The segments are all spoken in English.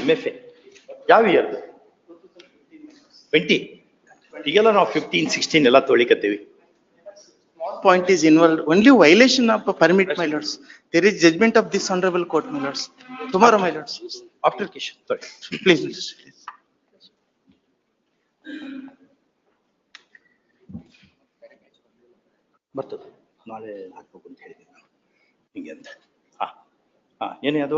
MFA. ಯಾವ year? 20. ಈಗೆಲ್ಲ ನಾವು 15, 16 ಎಲ್ಲ ತೊಳಿಕತ್ತೀವಿ. Point is involved only violation of a permit, my lords. There is judgment of this honorable court, my lords. Tomorrow, my lords. After question. Sorry. Please. ಬರ್ತದೆ ನಾಳೆ ಹಾಕ್ಬೇಕು ಅಂತ ಹೇಳಿದ್ದೀನಿ ನಾನು ಹಿಂಗೆ ಅಂತ. ಏನೇ ಅದು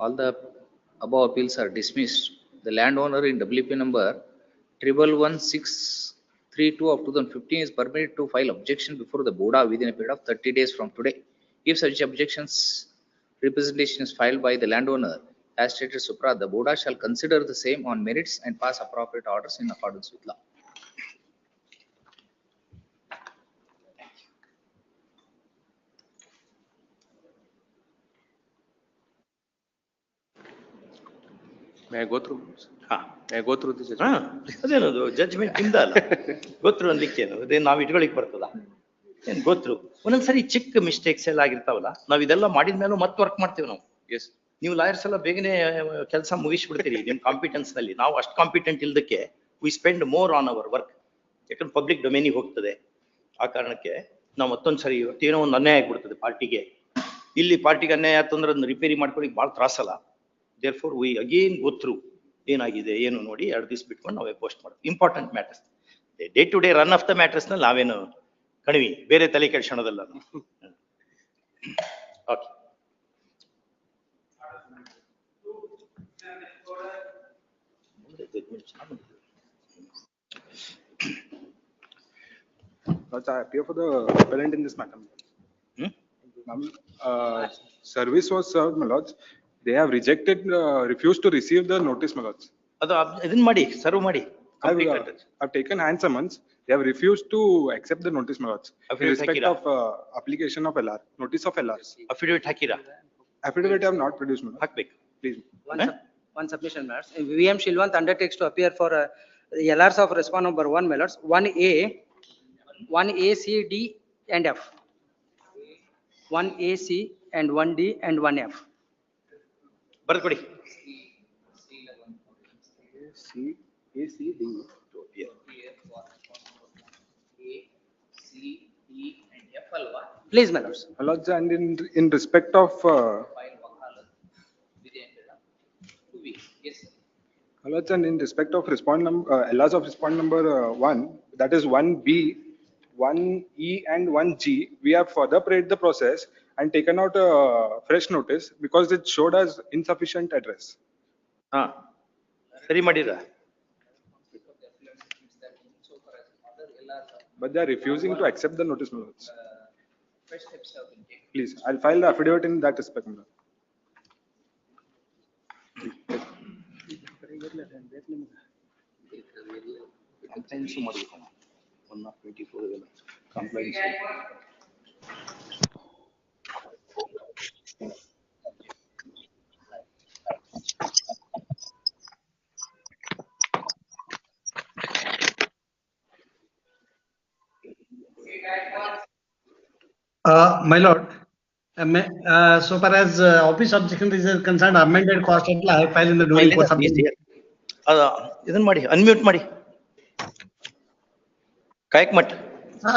All the above appeals are dismissed. The landowner in WP number 111-632 of 2015 is permitted to file objection before the BODA within a period of 30 days from today. If such objections representation is filed by the landowner, as stated supra, the BODA shall consider the same on merits and pass appropriate orders in accordance with law. May I go through? May I go through this? ಅದೇನದು judgment ನಿಮ್ದ ಅಲ್ಲ, ಗೊತ್ತು ಅನ್ಲಿಕ್ಕೇನು ಅದೇನು ನಾವು ಇಟ್ಕೊಳಿಕ್ ಬರ್ತದ? ಏನ್ ಗೊತ್ತು ಒಂದೊಂದ್ಸರಿ ಚಿಕ್ಕ ಮಿಸ್ಟೇಕ್ಸ್ ಎಲ್ಲ ಆಗಿರ್ತಾವಲ್ಲ, ನಾವ್ ಇದೆಲ್ಲ ಮಾಡಿದ್ಮೇಲೂ ಮತ್ತೆ ವರ್ಕ್ ಮಾಡ್ತೀವಿ ನಾವು. ಎಸ್, ನೀವು ಲಾಯರ್ಸ್ ಎಲ್ಲ ಬೇಗನೆ ಕೆಲಸ ಮುಗಿಸ್ಬಿಡ್ತೀರಿ ನಿಮ್ ಕಾಂಪಿಟೆನ್ಸ್ ನಲ್ಲಿ. ನಾವು ಅಷ್ಟು ಕಾಂಪಿಟೆಂಟ್ ಇಲ್ದಕ್ಕೆ we spend more on our work. ಯಾಕಂದ್ರೆ ಪಬ್ಲಿಕ್ ಡೊಮೇನಿಗೆ ಹೋಗ್ತದೆ. ಆ ಕಾರಣಕ್ಕೆ ನಾವು ಮತ್ತೊಂದ್ಸರಿ ಏನೋ ಒಂದು ಅನ್ಯಾಯ ಆಗ್ಬಿಡ್ತದೆ ಪಾರ್ಟಿಗೆ. ಇಲ್ಲಿ ಪಾರ್ಟಿಗೆ ಅನ್ಯಾಯ ಆಯ್ತಂದ್ರೆ ಅದನ್ನ ರಿಪೇರಿ ಮಾಡ್ಕೊಳಿಕ್ ಭಾಳ ತ್ರಾಸಲ್ಲ. Therefore we again go through ಏನಾಗಿದೆ ಏನು ನೋಡಿ 2 ದಿವಸ ಬಿಟ್ಕೊಂಡು ನಾವೇ ಪೋಸ್ಟ್ ಮಾಡ್ತೀವಿ. Important matters, day to day run of the matters ನಲ್ಲಿ ನಾವೇನು ಕಣಿವಿ ಬೇರೆ ತಲೆ ಕೆಡ್ಸೋಣದಲ್ಲ. Okay. I appear for the appellant in this matter. Service was served, my lords. They have rejected, refused to receive the notice, my lords. ಅದು ಇದನ್ನ ಮಾಡಿ serve ಮಾಡಿ. I've taken hand summons. They have refused to accept the notice, my lords. In respect of application of LR, notice of LR. Affidavit ಹಾಕಿರಾ? Affidavit I have not produced, my lord. ಹಾಕ್ಬೇಕು Please. One submission, my lords. VM Shilwant undertakes to appear for LRs of response number 1, my lords. 1A, 1A, C, D and F. 1A, C and 1D and 1F. ಬರ್ಕೊಡಿ. A, C, D. Please, my lords. My lords, and in respect of my lords, and in respect of response number LRs of response number 1, that is 1B, 1E and 1G, we have further prayed the process and taken out a fresh notice because it showed as insufficient address. ಸರಿ ಮಾಡಿರಾ? But they are refusing to accept the notice, my lords. Please, I'll file the affidavit in that respect, my lord. Complaints ಮಾಡಬೇಕು. 124 ಇವೆಲ್ಲ complaints. My lord, so far as office objection is concerned, amended cost I file in the during course of ಇದನ್ನ ಮಾಡಿ, unmute ಮಾಡಿ. ಕಾಯಕ್ ಮಟ್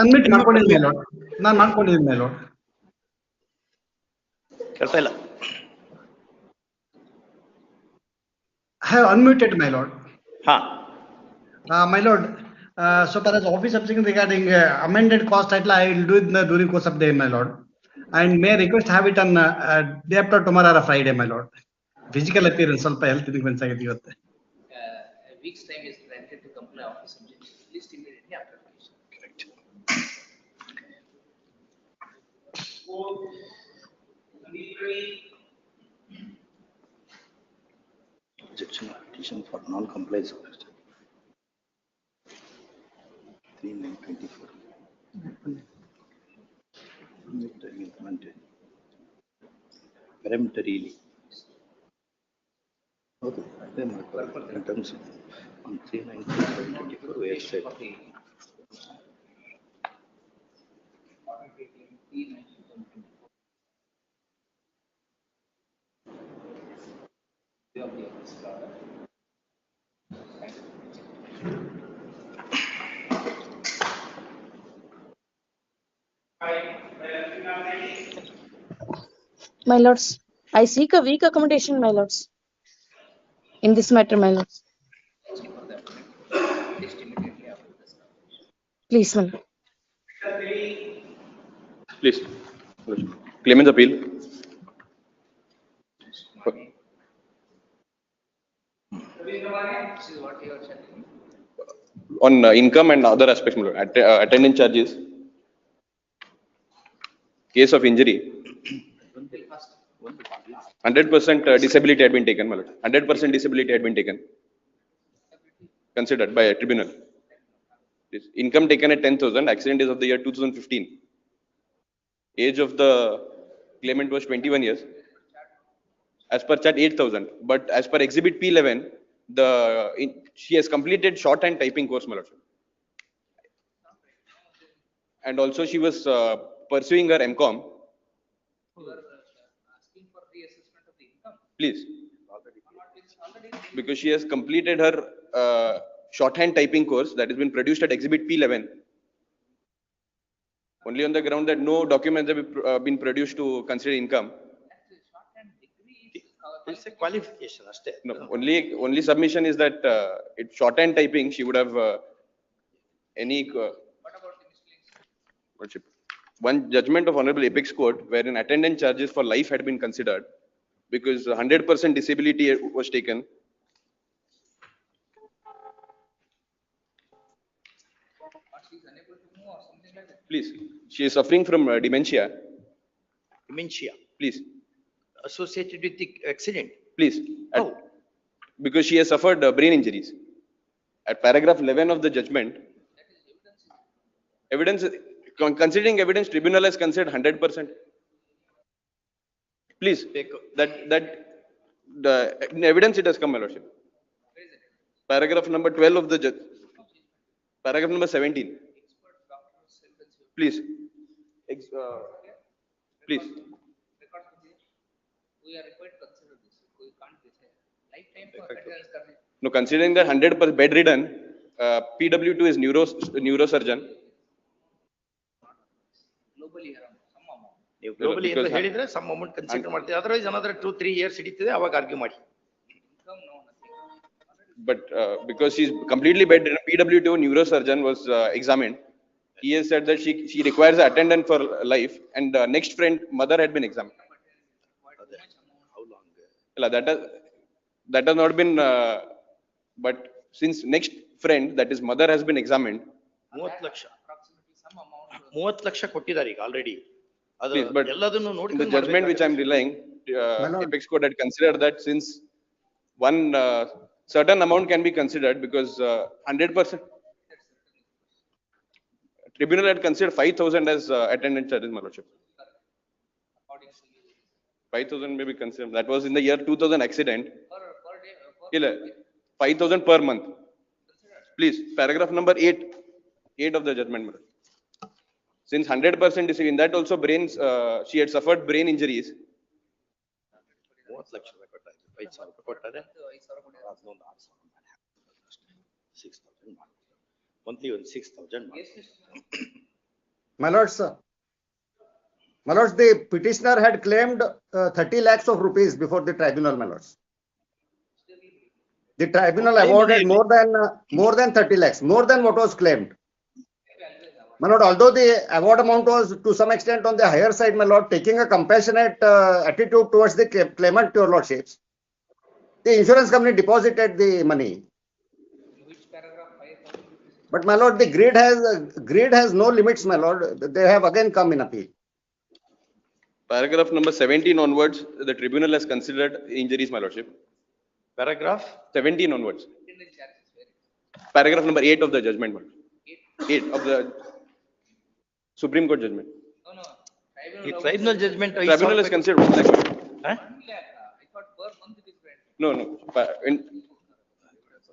unmute ಮಾಡ್ಕೊಂಡಿದ್ದೀನಿ my lord. ನಾನು ಮಾಡ್ಕೊಂಡಿದ್ದೀನಿ my lord. ಕೇಳ್ತಾ ಇಲ್ಲ. I have unmuted my lord. My lord, so far as office objection regarding amended cost title, I will do it in the during course of the day, my lord. And may I request have it on day after tomorrow or Friday, my lord. Physical appearance, ಸ್ವಲ್ಪ health difference ಆಗಿದೆ ಇವತ್ತು. A week's time is granted to comply office objection, list immediately after filing. Correct. Objection petition for non-compliance. 3/9/24. Peremptorily. Okay, in terms of 394, where said? My lords, I seek a weak accommodation, my lords. In this matter, my lords. Please, my lord. Please. Claimant's appeal. On income and other aspects, my lord. Attendance charges. Case of injury. 100% disability had been taken, my lord. 100% disability had been taken. Considered by a tribunal. This income taken at 10,000, accident is of the year 2015. Age of the claimant was 21 years. As per chart 8,000, but as per exhibit P11, she has completed shorthand typing course, my lord. And also she was pursuing her MCom. Please. Because she has completed her shorthand typing course that has been produced at exhibit P11. Only on the ground that no documents have been produced to consider income. It's a qualification, No, only submission is that it's shorthand typing. She would have any. Lordship. One judgment of Honorable Apex Court wherein attendance charges for life had been considered because 100% disability was taken. Please, she is suffering from dementia. Dementia Please, associated with the accident. please. How? Because she has suffered brain injuries. At paragraph 11 of the judgment, evidence, considering evidence, tribunal has considered 100%. Please, the evidence it has come, my lordship. Paragraph number 12 of the judge. Paragraph number 17. Please. Please. We are required to consider this. We can't decide. Lifetime for attendance. No, considering that 100% bedridden, PW2 is neurosurgeon. Globally around some amount. ನೀವು globally ಅಂತ ಹೇಳಿದ್ರೆ some amount consider ಮಾಡ್ತೀವಿ. Otherwise another 2-3 years ಹಿಡಿತದೆ ಅವಾಗ argue ಮಾಡಿ. Income no nothing. But because she's completely bedridden, PW2 neurosurgeon was examined. He has said that she requires attendance for life, and next friend mother had been examined. How long? That has not been. But since next friend, that is mother, has been examined. 30 lakh. Approximately some amount. 30 lakh ಕೊಟ್ಟಿದ್ದಾರೆ ಈಗ already. ಅದು Please, but ಎಲ್ಲದನ್ನು in the ನೋಡಿಕೊಂಡು judgment which I am relying, Apex Court had considered that since one certain amount can be considered because 100%. Tribunal had considered 5,000 as attendance charges, my lordship. 5,000 may be considered. That was in the year 2000 accident. Per day. 5,000 per month. Please, paragraph number 8 of the judgment. Since 100% is in that also brains, she had suffered brain injuries. 30 lakh ಕೊಟ್ಟಾರೆ. 5,000 ಕೊಟ್ಟಾರೆ. ಅದೊಂದು 6,000 monthly ಒಂದು 6,000. My lords, the petitioner had claimed 30 lakhs of rupees before the tribunal, my lords. The tribunal awarded more than 30 lakhs, more than what was claimed. My lord, although the award amount was to some extent on the higher side, my lord, taking a compassionate attitude towards the claimant, your lordships, the insurance company deposited the money. Which paragraph 5,000? But my lord, the greed has no limits, my lord. They have again come in appeal. Paragraph number 17 onwards, the tribunal has considered injuries, my lordship. Paragraph 17 onwards. Attendance charges very. Paragraph number 8 of the judgment. 8 of the Supreme Court judgment. No. ಈ tribunal judgment Tribunal has considered 1 lakh. 1 lakh. I thought per month it is granted. No.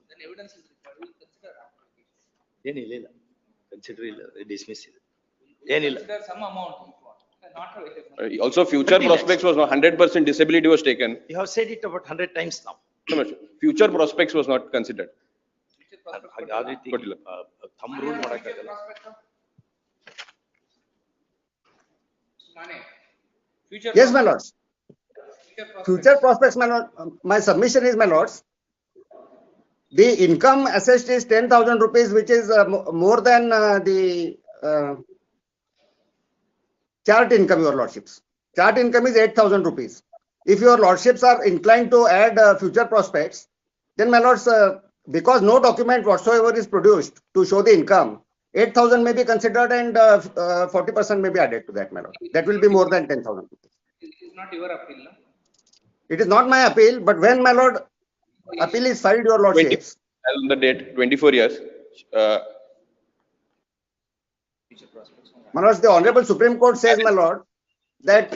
Then evidence is required. ಏನಿಲ್ಲ ಇಲ್ಲ consider ಇಲ್ಲ dismiss ಇಲ್ಲ ಏನಿಲ್ಲ. Consider some amount, not Also, future 30 lakhs. prospects was not 100% disability was taken. You have said it about 100 times now. No, no, future prospects was not considered. ಆ ರೀತಿ ಕೊಟ್ಟಿಲ್ಲ. Thumb rule ಮಾಡಕ್ಕಾಗಲ್ಲ. Future. Yes, my lords. Future prospects, my lord, my submission is, my lords, the income assessed is 10,000 rupees, which is more than the chart income, your lordships. Chart income is 8,000 rupees. If your lordships are inclined to add future prospects, then my lords, because no document whatsoever is produced to show the income, 8,000 may be considered and 40% may be added to that, my lord. That will be more than 10,000 rupees. It is not your appeal, no? It is not my appeal, but when, my lord, appeal is filed, your 20, lordships, as on the date, 24 years. Future prospects. my lords, the Honorable Supreme Court says, my lord, that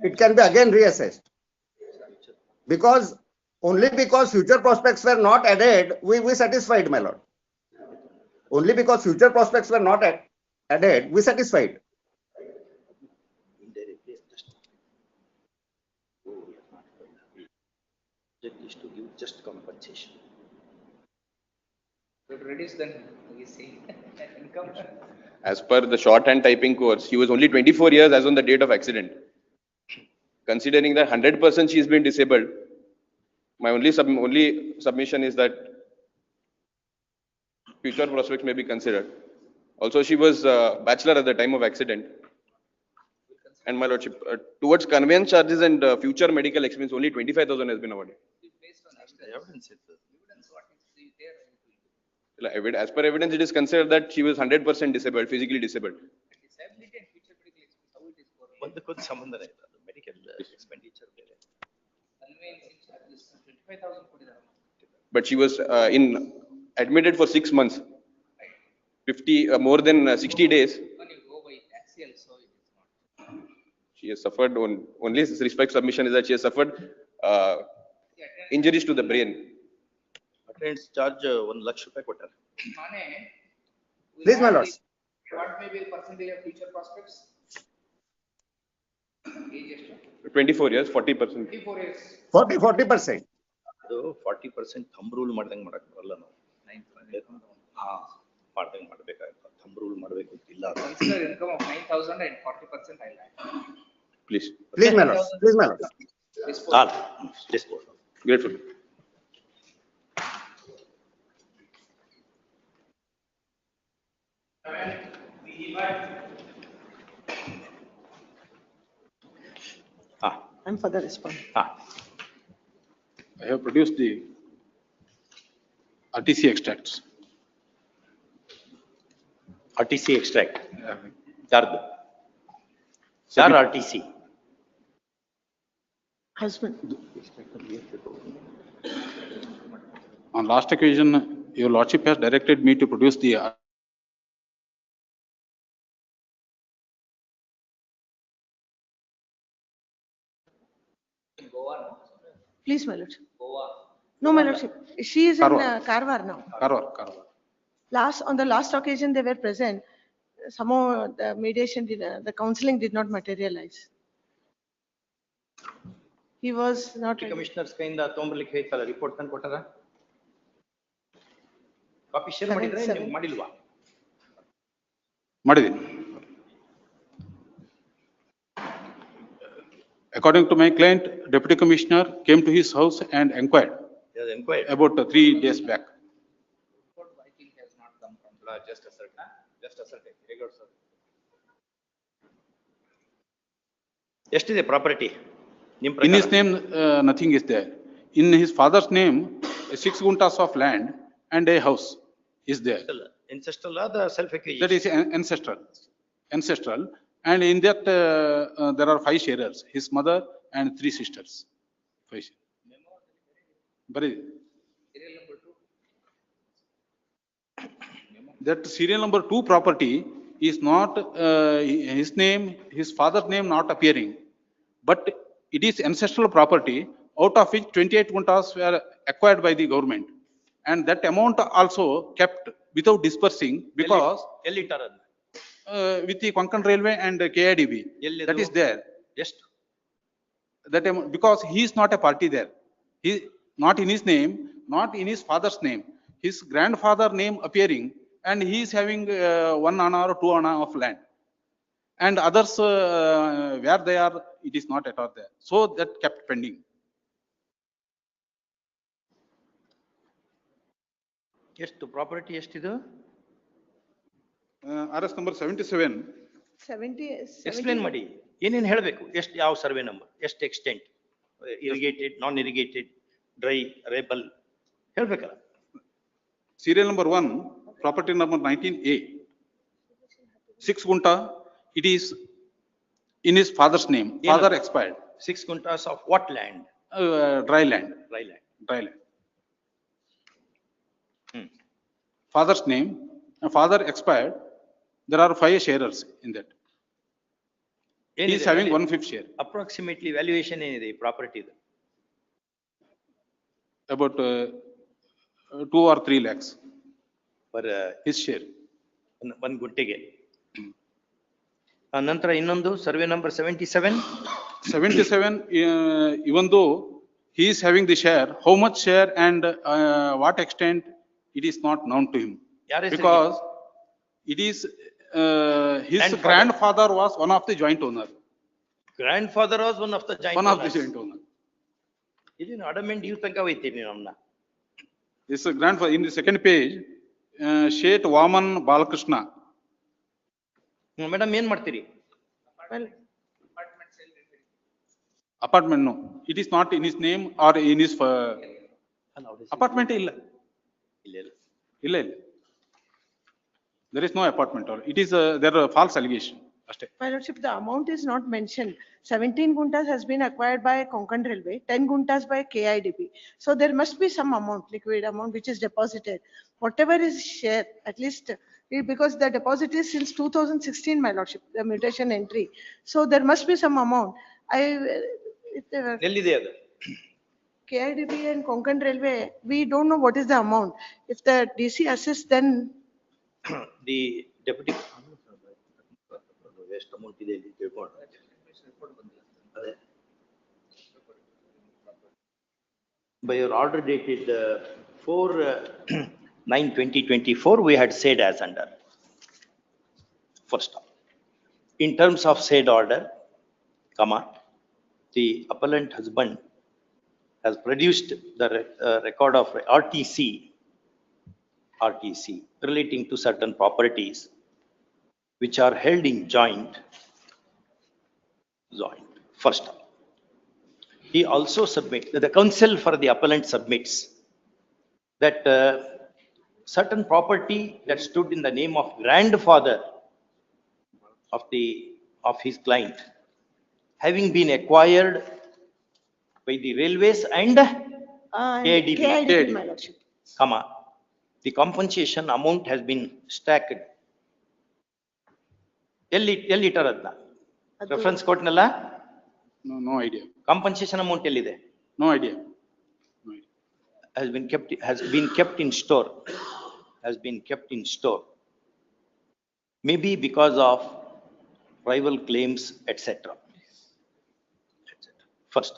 it can be again reassessed. Because, only because future prospects were not added, we satisfied, my lord. Only because future prospects were not added, we satisfied. Indirectly just. Judge is to give just compensation. To reduce then, we see income. As per the shorthand typing course, he was only 24 years as on the date of accident. Considering that 100% she has been disabled, my only submission is that future prospects may be considered. Also, she was a bachelor at the time of accident. And my lordship, towards conveyance charges and future medical expense, only 25,000 has been awarded. Based on Evidence is there. evidence, what is there? As per evidence, it is considered that she was 100% disabled, physically disabled. Disability and future medical expense, how it is correlated? ಒಂದಕ್ಕೊಂದು ಸಂಬಂಧನೇ ಇಲ್ಲ. Medical expenditure ಬೇರೆ. Conveyance charges 25,000 ಕೊಟ್ಟಿದ್ದಾರೆ. But she was admitted for 6 months, 50 more than 60 days. When you go by axial, so it is not. She has suffered only respect submission is that she has suffered injuries to the brain. Attendance charge 1 lakh ರೂಪಾಯಿ ಕೊಟ್ಟಾರೆ. Mane, Please, my lords. what may be the percentage of future prospects? Age ಎಷ್ಟು? 24 years, 40%. 24 years. 40%. ಅದು 40% thumb rule ಮಾಡ್ದಂಗೆ ಮಾಡಕ್ ಬರಲ್ಲ ನಾವು. ಹಾ ಮಾಡ್ದಂಗೆ ಮಾಡ್ಬೇಕಾಗುತ್ತೆ. ಥಂಬ್ ರೂಲ್ ಮಾಡ್ಬೇಕು ಅಂತಿಲ್ಲ. Consider income of 9,000 and 40% I like. Please. Please, my lords. Please, my lords. Dispose. Grateful. I'm for the response. I have produced the RTC extracts. RTC extract. ಯಾರ್ದು? ಯಾರು RTC? Husband. On last occasion, your lordship has directed me to produce the Please, my lordship. Goa. No, my lordship. She is in Karwar. Karwar now. Karwar. On the last occasion they were present. Somehow the mediation the counseling did not materialize. He was not. Commissioners ಕೈಯಿಂದ ತೊಗೊಂಬರ್ಲಿಕ್ಕೆ ಹೇಳ್ತಲ್ಲ report ತಂದು ಕೊಟ್ಟಾರ? Copy share ಮಾಡಿದ್ರೆ ನೀವು ಮಾಡಿಲ್ವಾ? ಮಾಡಿದ್ದೀನಿ. According to my client, Deputy Commissioner came to his house and inquired Enquired. about 3 days back. Report I think has not come from. Just a certain, regular sir. ಎಷ್ಟಿದೆ property? ನಿಮ್ಮ In his name, nothing is there. In his father's name, 6 guntas of land and a house is there. Ancestral ಅದ self ಅಕ್ಯೂಜೇಷನ್? That is ancestral. And in that, there are 5 sharers, his mother and 3 sisters. 5. Serial number 2. That serial number 2 property is not, his name, his father's name not appearing. But it is ancestral property, out of which 28 guntas were acquired by the government And that amount also kept without dispersing because ಎಲ್ಲಿ ಇಟ್ಟಾರದ್ನ? with the Konkan Railway and KIDB, ಎಲ್ಲಿದು? that is there. ಎಷ್ಟು? That amount, because he is not a party there. He, not in his name, not in his father's name. His grandfather name appearing, and he is having 1 anna or 2 anna of land. And others, where they are, it is not at all there. So that kept pending. ಎಷ್ಟು property ಎಷ್ಟಿದು? RS number 77. 70. Explain ಮಾಡಿ, ಏನೇನು ಹೇಳಬೇಕು, ಎಷ್ಟು, ಯಾವ survey number, ಎಷ್ಟು extent, irrigated, ನಾನ್ irrigated, dry, ರೇಬಲ್ ಹೇಳ್ಬೇಕಲ್ಲ. Serial number 1, property number 19A. 6 gunta, it is in his father's name. Father expired. 6 guntras of what land? Dry land. Dry land. Dry land. Father's name, father expired. There are 5 sharers in that. He is having 1/5 share. Approximately valuation ಏನಿದೆ ಈ ಪ್ರಾಪರ್ಟಿದು? About 2 or 3 lakhs. Per His share. ಒಂದು ಗುಂಟೆಗೆ. ನಂತರ ಇನ್ನೊಂದು survey number 77. 77, even though he is having the share, how much share and what extent, it is not known to him. Because it is his grandfather was one of the joint owner. Grandfather was one of the joint One of the owners. joint owner. ಇಲ್ಲಿ adamant ಇವ್ ತನಕ ಹೋಯ್ತೀನಿ ನಮ್ಮನ್ನ. His grandfather, in the second page, Shet Vaman Balakrishna. Madam ಏನ್ ಮಾಡ್ತೀರಿ? Apartment, no. It is not in his name or in his apartment. Illa. Illa. There is no apartment or it is there are false allegation. My lordship, the amount is not mentioned. 17 guntas has been acquired by Konkan Railway, 10 guntas by KIDB. So there must be some amount, liquid amount, which is deposited. Whatever is share, at least, because the deposit is since 2016, my lordship, the mutation entry. So there must be some amount. ಎಲ್ಲಿದೆ ಅದು? KIDB and Konkan Railway, we don't know what is the amount. If the DC assists, then the deputy ಎಷ್ಟು amount ಇದೆ ಇಲ್ಲಿ ತಿಳ್ಕೊಂಡು ಅದೇ by your order dated 4/9/2024 we had said as under. First off, in terms of said order, comma, the appellant husband has produced the record of RTC relating to certain properties which are held in joint. First, he also the counsel for the appellant submits that certain property that stood in the name of grandfather of his client, having been acquired by the railways and KIDB, my lordship. comma, the compensation amount has been stacked. ಎಲ್ಲಿ ಇಟ್ಟರದ್ನ reference ಕೊಟ್ನಲ್ಲ? No idea. Compensation amount ಎಲ್ಲಿದೆ? No idea. Has been kept in store. Maybe because of rival claims, etc. First,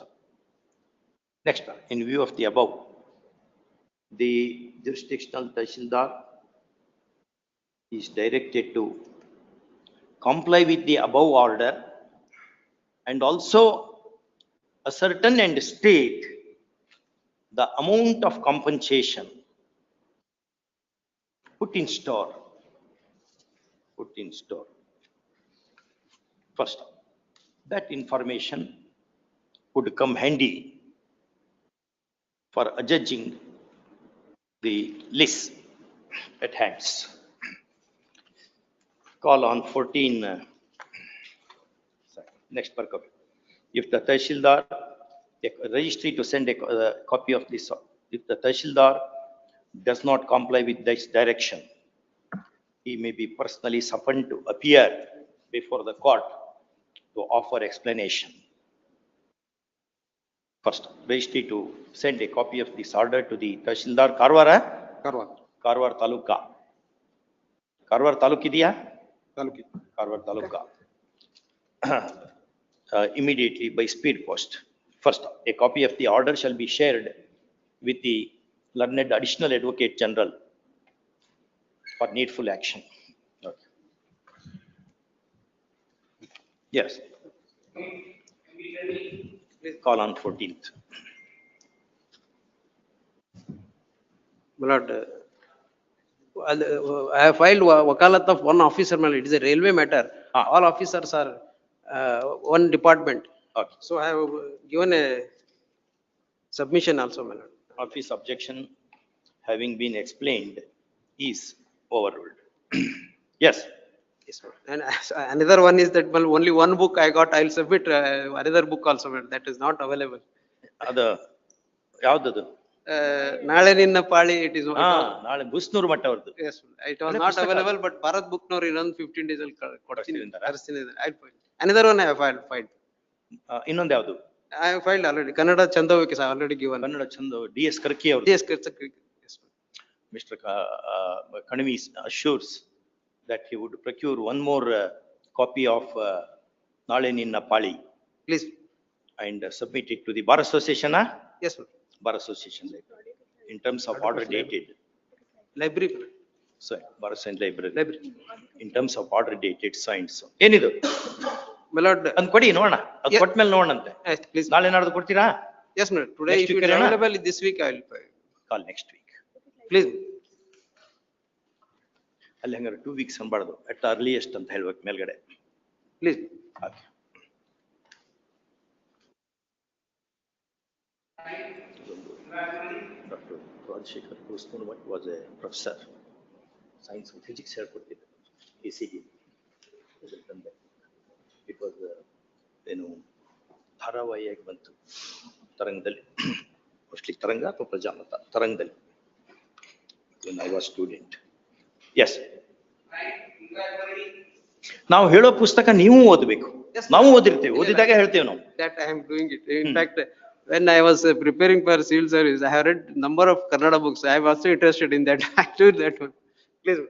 next, in view of the above, the jurisdictional Tahsildar is directed to comply with the above order and also ascertain and state the amount of compensation put in store. First, that information would come handy for adjudging the list at hands. Call on 14, next per copy. If the Tahsildar, a registry to send a copy of this, if the Tahsildar does not comply with this direction, he may be personally summoned to appear before the court to offer explanation. First, registry to send a copy of this order to the Tahsildar Karwar, Karwar Taluka. Karwar Taluk idya? Karwar Taluka. Immediately by speed post. First, a copy of the order shall be shared with the learned additional advocate general for needful action. Okay. Yes. Call on 14th. My lord, I have filed wakalat of one officer, my lord. It is a railway matter. Ah. All officers are one department. Okay. So I have given a submission also, my lord. Office objection having been explained is overruled. Yes. Yes, ma'am. And another one is that, well, only one book I got, I'll submit another book also, ma'am. That is not available. ಯಾವ್ದದು? ನಾಳೆ ನಿನ್ನ ಪಾಳಿ, it is. ನಾಳೆ ಬುಸ್ನೂರು ಮಟ್ಟ ಅವ್ರದ್ದು. Yes, it was not available, but Bharat book ನವರು ಇನ್ನೊಂದು 15 days ಅಲ್ಲಿ ಕೊಡ್ತೀನಿ. I'll find. Another one I have filed. ಇನ್ನೊಂದು ಯಾವ್ದು? I have filed already. Kannada Chandaviki already given. Kannada ಚಂದ DS Karki ಅವರು. Yes, yes. Mr. Kanvi assures that he would procure one more copy of Nale Ninna Pali Please. and submit it to the Bar Association. Yes, ma'am. Bar Association in terms of order dated. Library. So, Bar Association Library. Library. In terms of order dated signed. So, ಏನಿದು? My lord. ಅಂದ್ ಕೊಡಿ ನೋಡೋಣ. ಅದು ಕೊಟ್ಟ ಮೇಲೆ ನೋಡೋಣಂತೆ. Yes, please. ನಾಳೆ ನಾಡ್ದು ಕೊಡ್ತೀರಾ? Yes, ma'am. Today, Next if week it is ಕರೆಯೋಣ? available this week, I will file. Call next week. Please. ಅಲ್ಲಿ ಹಂಗಾರೆ 2 weeks ಅನ್ಬಾರ್ದು. At the earliest ಅಂತ ಹೇಳ್ಬೇಕು ಮೇಲ್ಗಡೆ. Please. Okay. Dr. Rajshekar Krusnur was a professor, science and physics ಹೇಳ್ಕೊಡ್ತಿದ್ರು ACD. It was ಧಾರಾವಾಹಿಯಾಗಿ ಬಂತು ತರಂಗದಲ್ಲಿ, mostly ತರಂಗ ಅಥವಾ Prajamata ತರಂಗದಲ್ಲಿ. When I was student. Yes. ನಾವು ಹೇಳೋ ಪುಸ್ತಕ ನೀವು ಓದಬೇಕು. ನಾವು ಓದಿರ್ತೇವೆ, ಓದಿದಾಗ ಹೇಳ್ತೇವೆ ನಾವು. That I am doing it. In fact, when I was preparing for civil service, I have read number of Kannada books. I am also interested in that. I do that one. Please.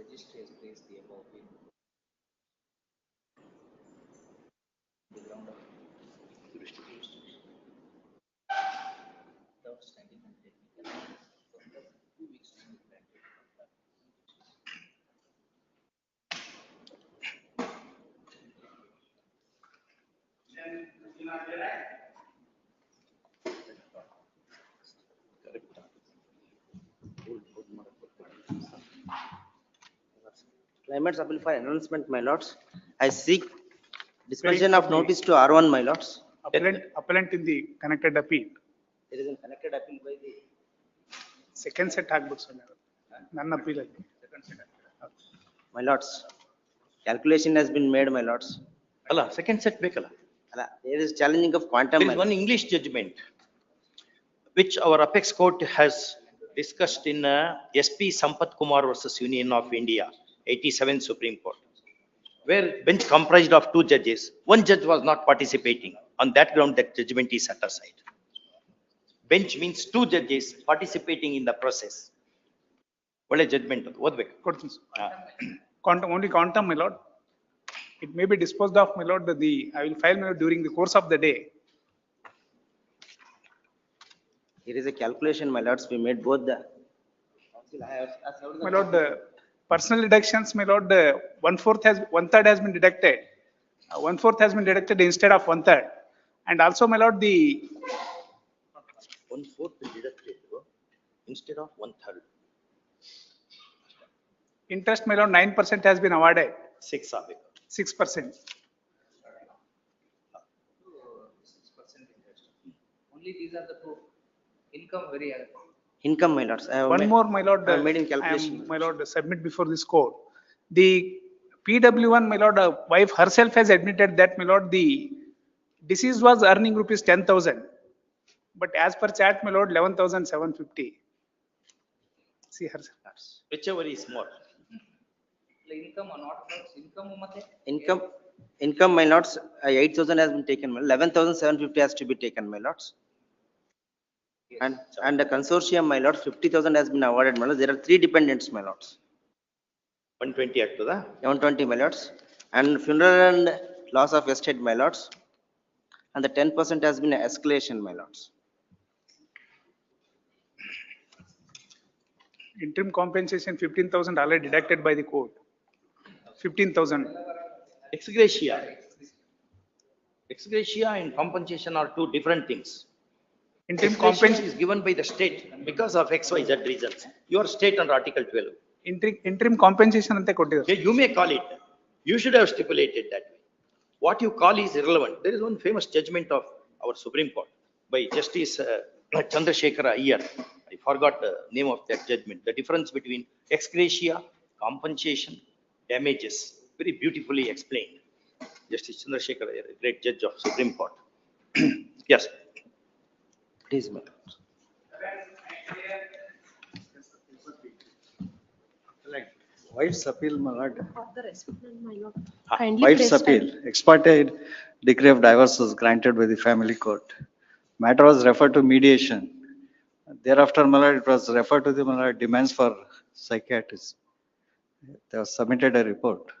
Registry has placed the above in the ground of jurisdiction. Without standing and technical, for 2 weeks time granted. Claimants appeal for announcement, my lords. I seek dispersion of notice to R1, my lords. Appellant in the connected appeal. There is a connected appeal by the. Second set ಆಗ್ಬೇಕು sir. ನನ್ನ appeal ಅಲ್ಲಿ. My lords, calculation has been made, my lords. ಅಲ್ಲ second set ಬೇಕಲ್ಲ. There is challenging of quantum. There is one English judgment which our apex court has discussed in SP Sampath Kumar versus Union of India, 87 Supreme Court, where bench comprised of 2 judges. One judge was not participating. On that ground, that judgment is set aside. Bench means 2 judges participating in the process. ಒಳ್ಳೆ judgment ಅದು ಓದ್ಬೇಕು. ಕೊಡ್ತೀನಿ sir. Only quantum, my lord. It may be disposed of, my lord. I will file, my lord, during the course of the day. Here is a calculation, my lords. We made both the. My lord, personal deductions, my lord, 1/3 has been deducted. 1/4 has been deducted instead of 1/3. And also, my lord, the 1/4 deducted instead of 1/3. interest, my lord, 9% has been awarded. 6 ಆಗಬೇಕು. 6%. Only these are the two. Income very high. Income, my lords. I have One made- more, my lord, I have made in I calculation. am, my lord, submit before this court. The PW1, my lord, wife herself has admitted that, my lord, the deceased was earning rupees 10,000. But as per chat, my lord, 11,750. See her. Whichever is more. Income or not, income ಮತ್ತೆ? Income, my lords, 8,000 has been taken, 11,750 has to be taken, my lords. And the consortium, my lords, 50,000 has been awarded, my lords. There are three dependents, my lords. 120 ಆಗ್ತದಾ? 120, my lords. And funeral and loss of estate, my lords. And the 10% has been escalation, my lords. Interim compensation 15,000 already deducted by the court. 15,000. Ex gratia. Ex gratia and compensation are two different things. Interim Ex gratia compensation. is given by the state because of XYZ reasons. Your state under Article 12. Interim compensation ante ಕೊಟ್ಟಿದ್ದಾರೆ. Okay, you may call it. You should have stipulated that way. What you call is irrelevant. There is one famous judgment of our Supreme Court by Justice Chandrasekhara Iyer. I forgot the name of that judgment. The difference between ex gratia, compensation, damages, very beautifully explained. Justice Chandrasekhara Iyer, a great judge of Supreme Court. Yes. Please, my lords. Wife's appeal, my lord. Kindly Wife's place appeal, time. ex parte decree of divorce was granted by the family court. Matter was referred to mediation. Thereafter, my lord, it was referred to the, my lord, demands for psychiatrists. They have submitted a report.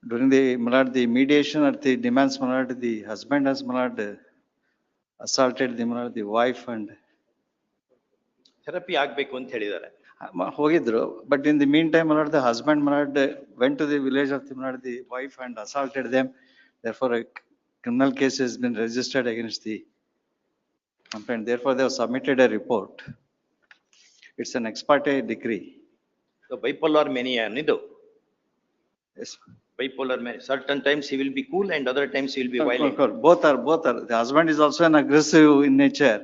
During the, my lord, the mediation at the demands, my lord, the husband has, my lord, assaulted the, my lord, the wife and therapy ಆಗ್ಬೇಕು ಅಂತ ಹೇಳಿದ್ದಾರೆ. ಹೋಗಿದ್ರು. But in the meantime, my lord, the husband, my lord, went to the village of the, my lord, the wife and assaulted them. Therefore, a criminal case has been registered against the complaint. Therefore, they have submitted a report. It's an ex parte decree. The bipolar mania nidu. Yes. Bipolar mania. Certain times he will be cool and other times he will be violent. Both are. The husband is also an aggressive in nature.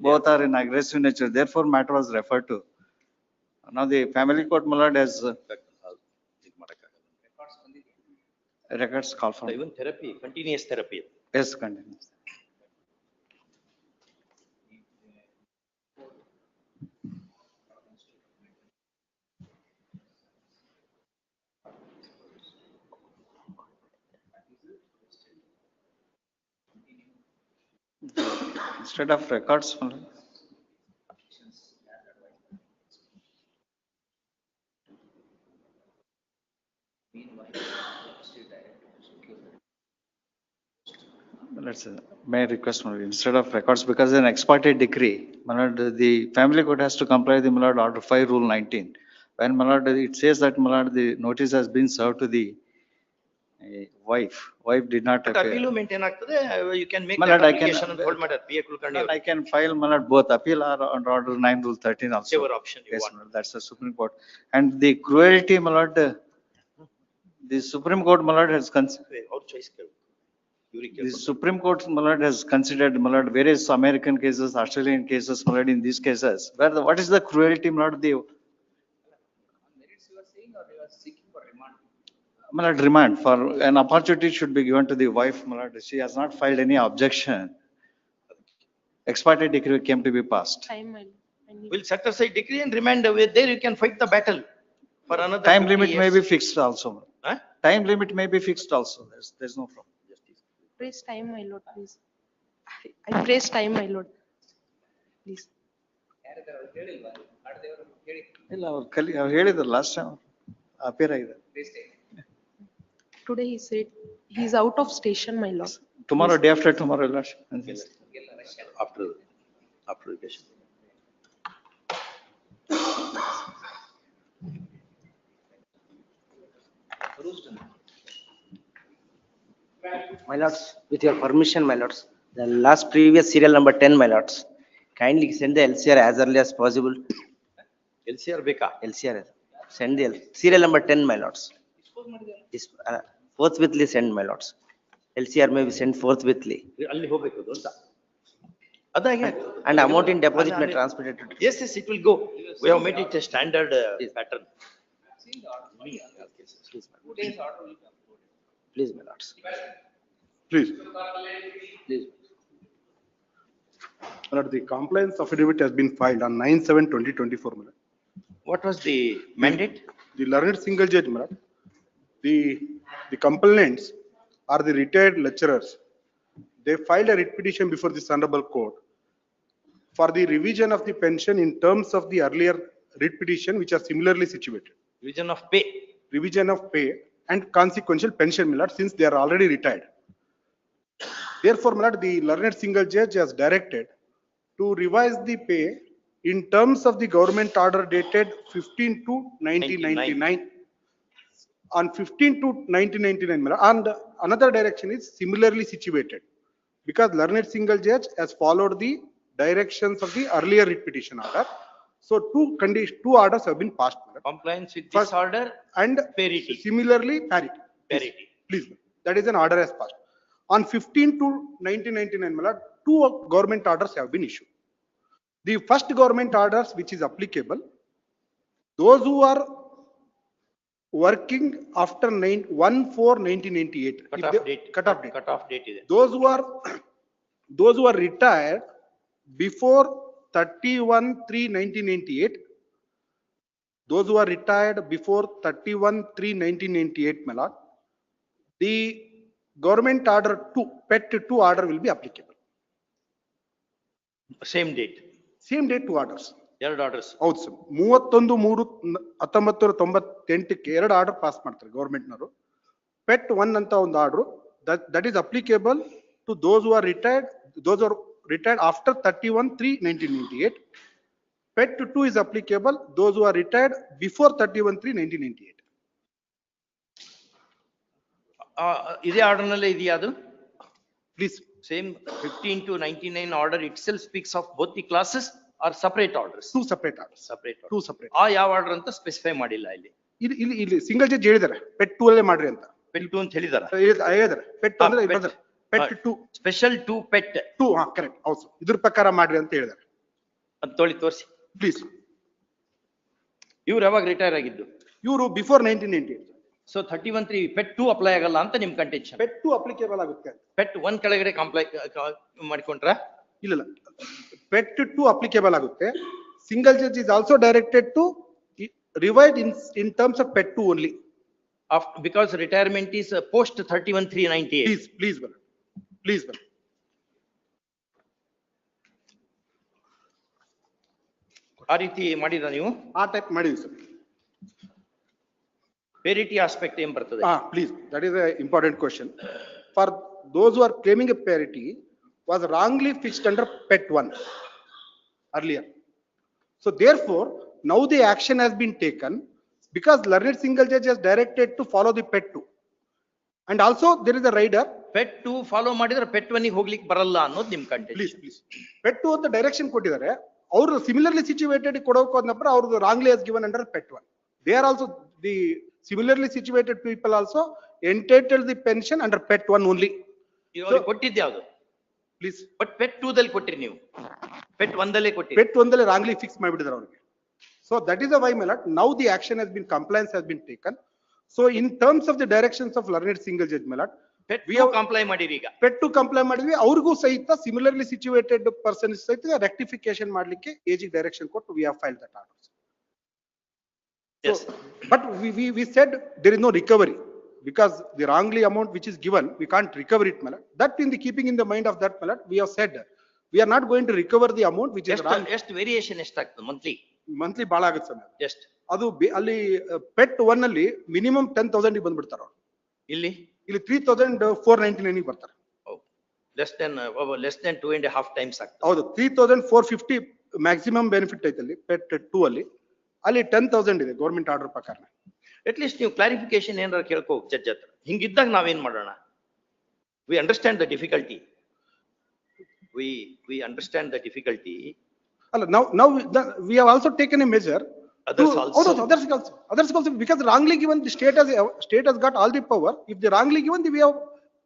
Both Are in aggressive nature. Therefore, matter was referred to. Now, the family court, my lord, has records call from. Even therapy, continuous therapy. Yes, continuous. Instead of records, my lord. Let's, may I request, my lord, instead of records, because an ex parte decree, my lord, the family court has to comply with the, my lord, Order 5, Rule 19. When, my lord, it says that, my lord, the notice has been served to the wife. Wife did not But appear. appeal maintain ಆಗ್ತದೆ. You can make My that lord, I can, application and hold matter. PA Kulkarni. I can file, my lord, both appeal or under Order 9, Rule 13 also. Whichever option you Yes, want. my lord, that's the Supreme Court. And the cruelty, my lord, the Supreme Court, my lord, has considered. Our choice ಕೇಳು. ಇವ್ರಿಗೆ The ಕೇಳ್ಬೇಕು. Supreme Court, my lord, has considered, my lord, various American cases, Australian cases, my lord, in these cases. Where the, what is the cruelty, my lord, the, Merits you are saying or you are seeking for remand? my lord, remand for an opportunity should be given to the wife, my lord. She has not filed any objection. Ex parte decree came to be passed. Time, my lord. I need- We'll set aside decree and remand away. There you can fight the battle for another Time 50 limit may years. be fixed also. Huh? Time limit may be fixed also. There's no problem. Praise time, my lord, please. I praise time, my lord. Please. ಯಾರಿದ್ದಾರೆ ಅವ್ರು ಹೇಳಿಲ್ವಾ? ಆಡ್ದೇವರು ಹೇಳಿ. ಇಲ್ಲ ಅವ್ರು ಹೇಳಿದ್ರು last time appear ಆಗಿದೆ. Today he said he is out of station, my lord. Tomorrow, day after tomorrow, last. After vacation. My lords, with your permission, my lords, the last previous serial number 10, my lords, kindly send the LCR as early as possible. LCR ಬೇಕಾ? LCR, send the serial number 10, my lords. This, forthwithly send, my lords. LCR may be sent forthwithly. ಅಲ್ಲಿ ಹೋಗ್ಬೇಕು ಅದು ಅಂತ. ಅದಾಗೆ And amount in deposit may transmitted to. Yes, yes, it will go. We have made it a standard pattern. Please, my lords. Please. Please. My lord, the compliance affidavit has been filed on 9/7/2024. My lord. What was the mandate? The learned single judge, my lord, the complainants are the retired lecturers. They filed a writ petition before this honorable court for the revision of the pension in terms of the earlier writ petition, which are similarly situated. Revision of pay. Revision of pay and consequential pension, my lord, since they are already retired. Therefore, my lord, the learned single judge has directed to revise the pay in terms of the government order dated 15/2/1999. On 15/2/1999, my lord, and another direction is similarly situated, because learned single judge has followed the directions of the earlier writ petition order. So two orders have been passed, my lord. Compliance with First, this order and parity. similarly parity. Parity. Please, that is an order as passed. On 15/2/1999, my lord, two government orders have been issued. The first government orders which is applicable, those who are working after 1/4/1998. Cut-off date. Cut-off date. Cut-off date is. Those who are retired before 31/3/1998, those who are retired before 31/3/1998, my lord, the government order 2, PET 2 order will be applicable. Same date. Same date 2 orders. ಎರಡು orders. ಹೌದು sir, 31/3/1998ಕ್ಕೆ ಎರಡು order pass ಮಾಡ್ತಾರೆ government ನವರು. PET 1 ಅಂತ ಒಂದು order that is applicable to those who are retired after 31/3/1998. PET 2 is applicable those who are retired before 31/3/1998. ಇದೇ order ನಲ್ಲೇ ಇದೆಯಾ ಅದು? Please. Same 15/2/99 order itself speaks of both the classes or separate orders? Two separate orders. Separate orders. Two separate. ಯಾವ order ಅಂತ specify ಮಾಡಿಲ್ಲ ಇಲ್ಲಿ. ಇಲ್ಲಿ single judge ಹೇಳಿದ್ದಾರೆ PET 2 ಅಲ್ಲೇ ಮಾಡ್ರಿ ಅಂತ. PET 2 ಅಂತ ಹೇಳಿದಾರೆ. ಹೇಳಿದ್ದಾರೆ PET ಅಂದ್ರೆ PET 2. Special 2 PET 2. ಹಾ, ಕರೆಕ್ಟ್. ಹೌದು, ಇದ್ರ ಪ್ರಕಾರ ಮಾಡ್ರಿ ಅಂತ ಹೇಳಿದ್ದಾರೆ. ಅದು ತೋರಿಸಿ. ಪ್ಲೀಸ್. ಇವ್ರು ಯಾವಾಗ ರಿಟೈರ್ ಆಗಿದ್ದು? ಇವರು ಬಿಫೋರ್ 1998. ಸೊ 31/3 PET 2 ಅಪ್ಲೈ ಆಗಲ್ಲ ಅಂತ ನಿಮ್ ಕಂಟೆನ್ಷನ್. PET 2 ಅಪ್ಲಿಕೇಬಲ್ ಆಗುತ್ತೆ. PET 1 ಕೆಳಗಡೆ ಕಂಪ್ಲೈ ಮಾಡಿಕೊಂಡ್ರ? ಇಲ್ಲ, PET 2 ಅಪ್ಲಿಕೇಬಲ್ ಆಗುತ್ತೆ. Single judge is also directed to revise in terms of PET 2 only. Because retirement is post 31/3/98. Please, please. ಆ ರೀತಿ ಮಾಡಿದ್ರ ನೀವು? ಆ ಟೈಪ್ ಮಾಡಿದ್ವಿ ಸರ್. Parity aspect ಏನ್ ಬರ್ತದೆ? Please, that is an important question. For those who are claiming a parity was wrongly fixed under PET 1 earlier. So therefore, now the action has been taken because learned single judge has directed to follow the PET 2. And also there is a rider. PET 2 follow ಮಾಡಿದ್ರೆ PET 1 ಗೆ ಹೋಗ್ಲಿಕ್ಕೆ ಬರಲ್ಲ ಅನ್ನೋದು ನಿಮ್ contention. Please. PET 2 ಅಂತ direction ಕೊಟ್ಟಿದ್ದಾರೆ. ಅವರು similarly situated ಕೊಡೋಕೆ ಹೋದ್ನಪ್ಪ ಅವರು wrongly has given under PET 1. They are also the similarly situated people also entitled the pension under PET 1 only. ಇವರು ಕೊಟ್ಟಿದ್ದು ಯಾವುದು? Please. ಬಟ್ PET 2 ದಲ್ಲಿ ಕೊಟ್ಟಿರಿ ನೀವು. PET 1 ದಲ್ಲೇ ಕೊಟ್ಟಿರಿ. PET 1 ದಲ್ಲಿ wrongly fix ಮಾಡಿಬಿಟ್ಟಿದ್ದಾರೆ ಅವರಿಗೆ. So that is why, my lord, now the action has been, compliance has been taken. So in terms of the directions of learned single judge, my lord, PET 2 comply ಮಾಡಿರಿ ಈಗ. PET 2 comply ಮಾಡಿದ್ವಿ. ಅವ್ರಿಗೂ ಸಹಿತ similarly situated person ಸಹಿತ rectification ಮಾಡ್ಲಿಕ್ಕೆ ಏಜಿಗೆ direction ಕೊಟ್ಟು we have filed that order. Yes. So, but we said there is no recovery because the wrongly amount which is given, we can't recover it, my lord. That in the keeping in the mind of that, my lord, we have said we are not going to recover the amount which is wrong. ಎಷ್ಟು variation ಎಷ್ಟಾಗ್ತದೆ monthly ಬಹಳ ಆಗುತ್ತೆ sir. ಎಷ್ಟು? ಅದು ಅಲ್ಲಿ PET 1 ಅಲ್ಲಿ minimum 10,000 ಬಂದ್ಬಿಡ್ತಾರೆ ಅವರು. ಇಲ್ಲಿ 3,499 ಬರ್ತಾರೆ. ಲೆಸ್ ದೆನ್ 2.5 ಟೈಮ್ಸ್ ಆಗ್ತದೆ. ಹೌದು, 3,450 ಮ್ಯಾಕ್ಸಿಮಮ್ ಬೆನಿಫಿಟ್ ಐತೆ ಅಲ್ಲಿ PET 2 ಅಲ್ಲಿ. ಅಲ್ಲಿ 10,000 ಇದೆ ಗವರ್ಮೆಂಟ್ ಆರ್ಡರ್ ಪ್ರಕಾರ. ಅಟ್ ಲೀಸ್ಟ್ ನೀವು ಕ್ಲಾರಿಫಿಕೇಶನ್ ಏನಾರ ಕೇಳ್ಕೋ ಜಡ್ಜ್ ಹತ್ರ. ಹಿಂಗಿದ್ದಾಗ ನಾವೇನ್ ಮಾಡೋಣ? We understand the difficulty. We understand the difficulty. Now we have also taken a measure. Others also, because wrongly given, the state has got all the power. If they wrongly given, we have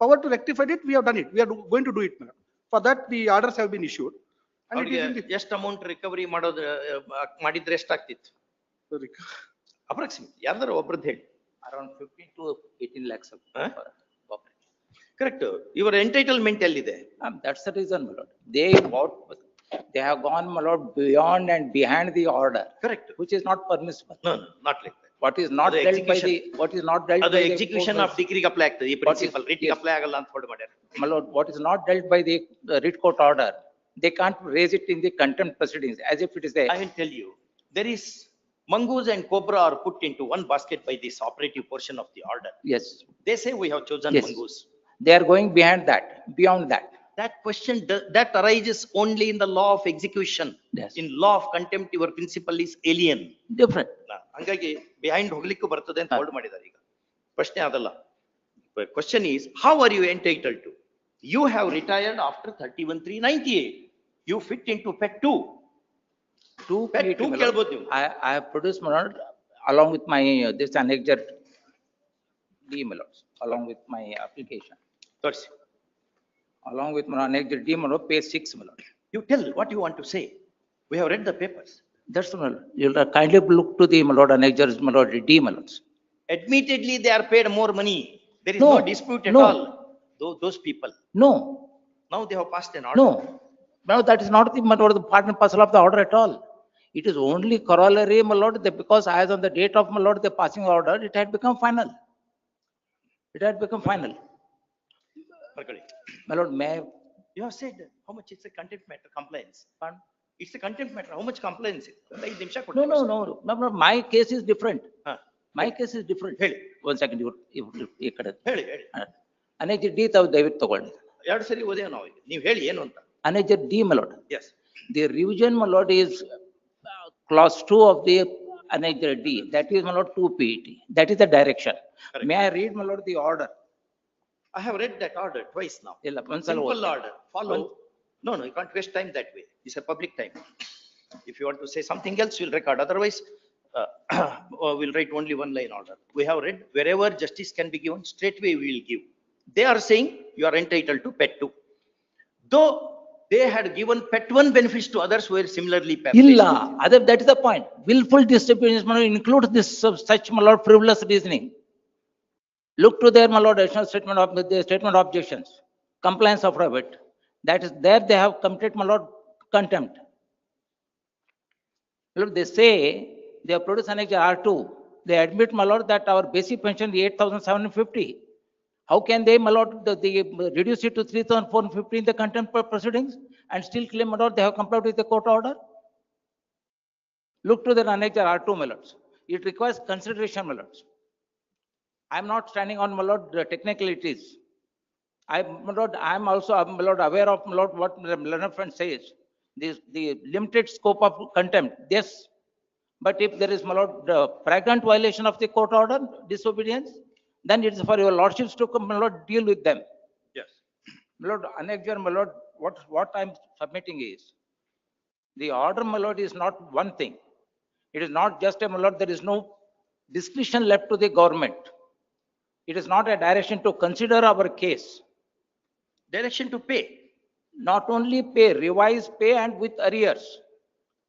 power to rectify it. We have done it. We are going to do it now. For that, the orders have been issued. And it is in ಅವ್ರಿಗೆ ಎಷ್ಟು amount recovery ಮಾಡೋದು ಮಾಡಿದ್ರೆ ಎಷ್ಟಾಗ್ತಿತ್ತು the. Approximate ಯಾರ್ದಾರ ಒಬ್ರದ್ದು ಹೇಳಿ Around 15 to 18 lakhs. Correct. ಇವರ entitlement ಎಲ್ಲಿದೆ? That's the reason, my lord. They have gone, my lord, beyond and behind the order. Correct. Which is not permissible. No, not like that. What is not ಅದು dealt by execution. what is not dealt ಅದು by the execution of ಡಿಗ್ರಿಗೆ apply ಆಗ್ತದೆ. ಈ principal ರಿಟಿಗೆ apply ಆಗಲ್ಲ ಅಂತ ಹೊರಡು ಮಾಡ್ಯಾರ. My lord, what is not dealt by the writ court order, they can't raise it in the contempt proceedings as if it is a. I will tell you, there is mongoose and cobra are put into one basket by this operative portion of the order. Yes. They say we have chosen Yes. mongoose. They are going behind that, beyond that. That question, that arises only in the law of execution. Yes. In law of contempt, your principle is alien. Different. ಹಂಗಾಗಿ behind ಹೋಗ್ಲಿಕ್ಕೂ ಬರ್ತದೆ ಅಂತ hold ಮಾಡಿದ್ದಾರೆ ಈಗ. ಪ್ರಶ್ನೆ ಅದಲ್ಲ. Question is, how are you entitled to? You have retired after 31/3/98. You fit into PET 2. PET 2 ಕೇಳ್ಬೋದು ನೀವು. I have produced, my lord, along with my this annexure D, my lords, along with my application. ತೋರಿಸಿ. Along with my annexure D, my lord, page 6, my lord. You tell what you want to say. We have read the papers. That's my lord. You'll kindly look to the, my lord, annexure, my lord, D, my lords. Admittedly, they are paid more money. There is No, no dispute at no. all. Those people. No, Now they have passed an order. no. No, that is not the, my lord, the part and parcel of the order at all. It is only corollary, my lord, that because as on the date of, my lord, the passing order, it had become final. It had become final. Parkali. My lord, may I? You have said how much it's a contempt matter compliance. It's a contempt matter. How much compliance is? ಐದು ನಿಮಿಷ No, ಕೊಡ್ತೀನಿ. no, no, no, no, my case is different. ಹಾ, My case is different. ಹೇಳಿ. One second, ಈ ಕಡೆ. ಹೇಳಿ. Annexure D ತಾವು ದಯವಿಟ್ಟು ತಗೊಳ್ಳಿ. ಎರಡು ಸರಿ ಓದೇವ್ ನಾವು ಈಗ. ನೀವು ಹೇಳಿ ಏನು ಅಂತ. Annexure D, my lord. Yes. The revision, my lord, is clause 2 of the annexure D. That is, my lord, 2 PET. That is the direction. Correct. May I read, my lord, the order? I have read that order twice now. ಇಲ್ಲ, ಒಂದ್ಸಲ Simple ಓದಿ. order. Follow. No, you can't waste time that way. It's a public time. If you want to say something else, we'll record. Otherwise, we'll write only one line order. We have read wherever justice can be given, straightway we will give. They are saying you are entitled to PET 2. Though they had given PET 1 benefits to others who were similarly ಇಲ್ಲ, published. that is the point. Willful disobedience, my lord, includes this such, my lord, frivolous reasoning. Look to their, my lord, additional statement of the statement of objections, compliance of it. That is there they have committed, my lord, contempt. Look, they say they have produced annexure R2. They admit, my lord, that our basic pension is 8,750. How can they, my lord, they reduce it to 3,450 in the contempt proceedings and still claim, my lord, they have complied with the court order? Look to the annexure R2, my lords. It requires consideration, my lords. I am not standing on, my lord, the technicalities. My lord, I am also, my lord, aware of, my lord, what the learned friend says. The limited scope of contempt, yes. But if there is, my lord, the flagrant violation of the court order, disobedience, then it is for your lordships to come, my lord, deal with them. Yes. My lord, annexure, my lord, what I am submitting is, the order, my lord, is not one thing. It is not just a, my lord, there is no discretion left to the government. It is not a direction to consider our case. Direction to pay. Not only pay, revise pay and with arrears.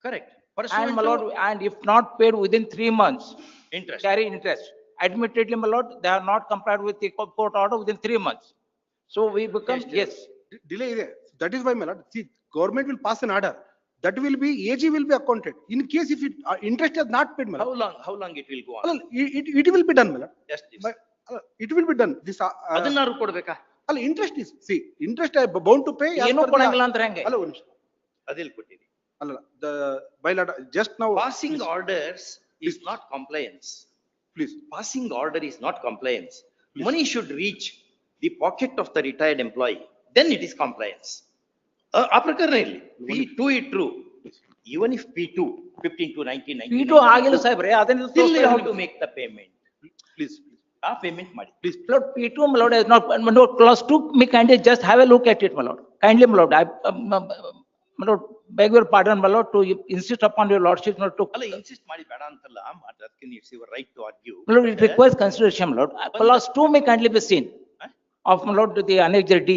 Correct. And, Pursuant my to lord, and if not paid within 3 months, interest. carry interest. Admittedly, my lord, they are not complied with the court order within 3 months. So we become, yes. Delay ಇದೆ. That is why, my lord, see, government will pass an order. That will be, AG will be accounted. In case if it, interest is not paid, my lord. How long it will go on? Well, it will be done, my lord. Yes, please. But, it will be done. This, ಅದನ್ನಾರು ಕೊಡ್ಬೇಕಾ? ಅಲ್ಲ, interest is, see, interest are bound to pay. ಏನು ಕೊಡಂಗಿಲ್ಲ ಅಂದ್ರೆ ಹೆಂಗೆ? ಅಲ್ಲ, ಒಂದು ನಿಮಿಷ. ಅದಿಲ್ ಕೊಟ್ಟಿರಿ. ಅಲ್ಲ, the, by law, just now. Passing orders is not compliance. Please. Passing order is not compliance. Money should reach the pocket of the retired employee. Then it is compliance. ಆ ಪ್ರಕರಣ ಇರಲಿ. P2 is true. Even if P2, 15 to 19, P2 ಆಗಿಲ್ಲ ಸಾಹೇಬ್ರೆ, ಅದನ್ನ still you have to make the payment. Please. ಆ payment ಮಾಡಿ. Please. My lord, P2, my lord, is not, my lord, clause 2, me kindly just have a look at it, my lord. Kindly, my lord, my lord, beg your pardon, my lord, to insist upon your lordship not to. ಅಲ್ಲ, insist ಮಾಡಿ ಬೇಡ ಅಂತಲ್ಲ, ಅದಕ್ಕೆ it's your right to argue. My lord, it requires consideration, my lord. Clause 2 may kindly be seen of, my lord, the annexure D.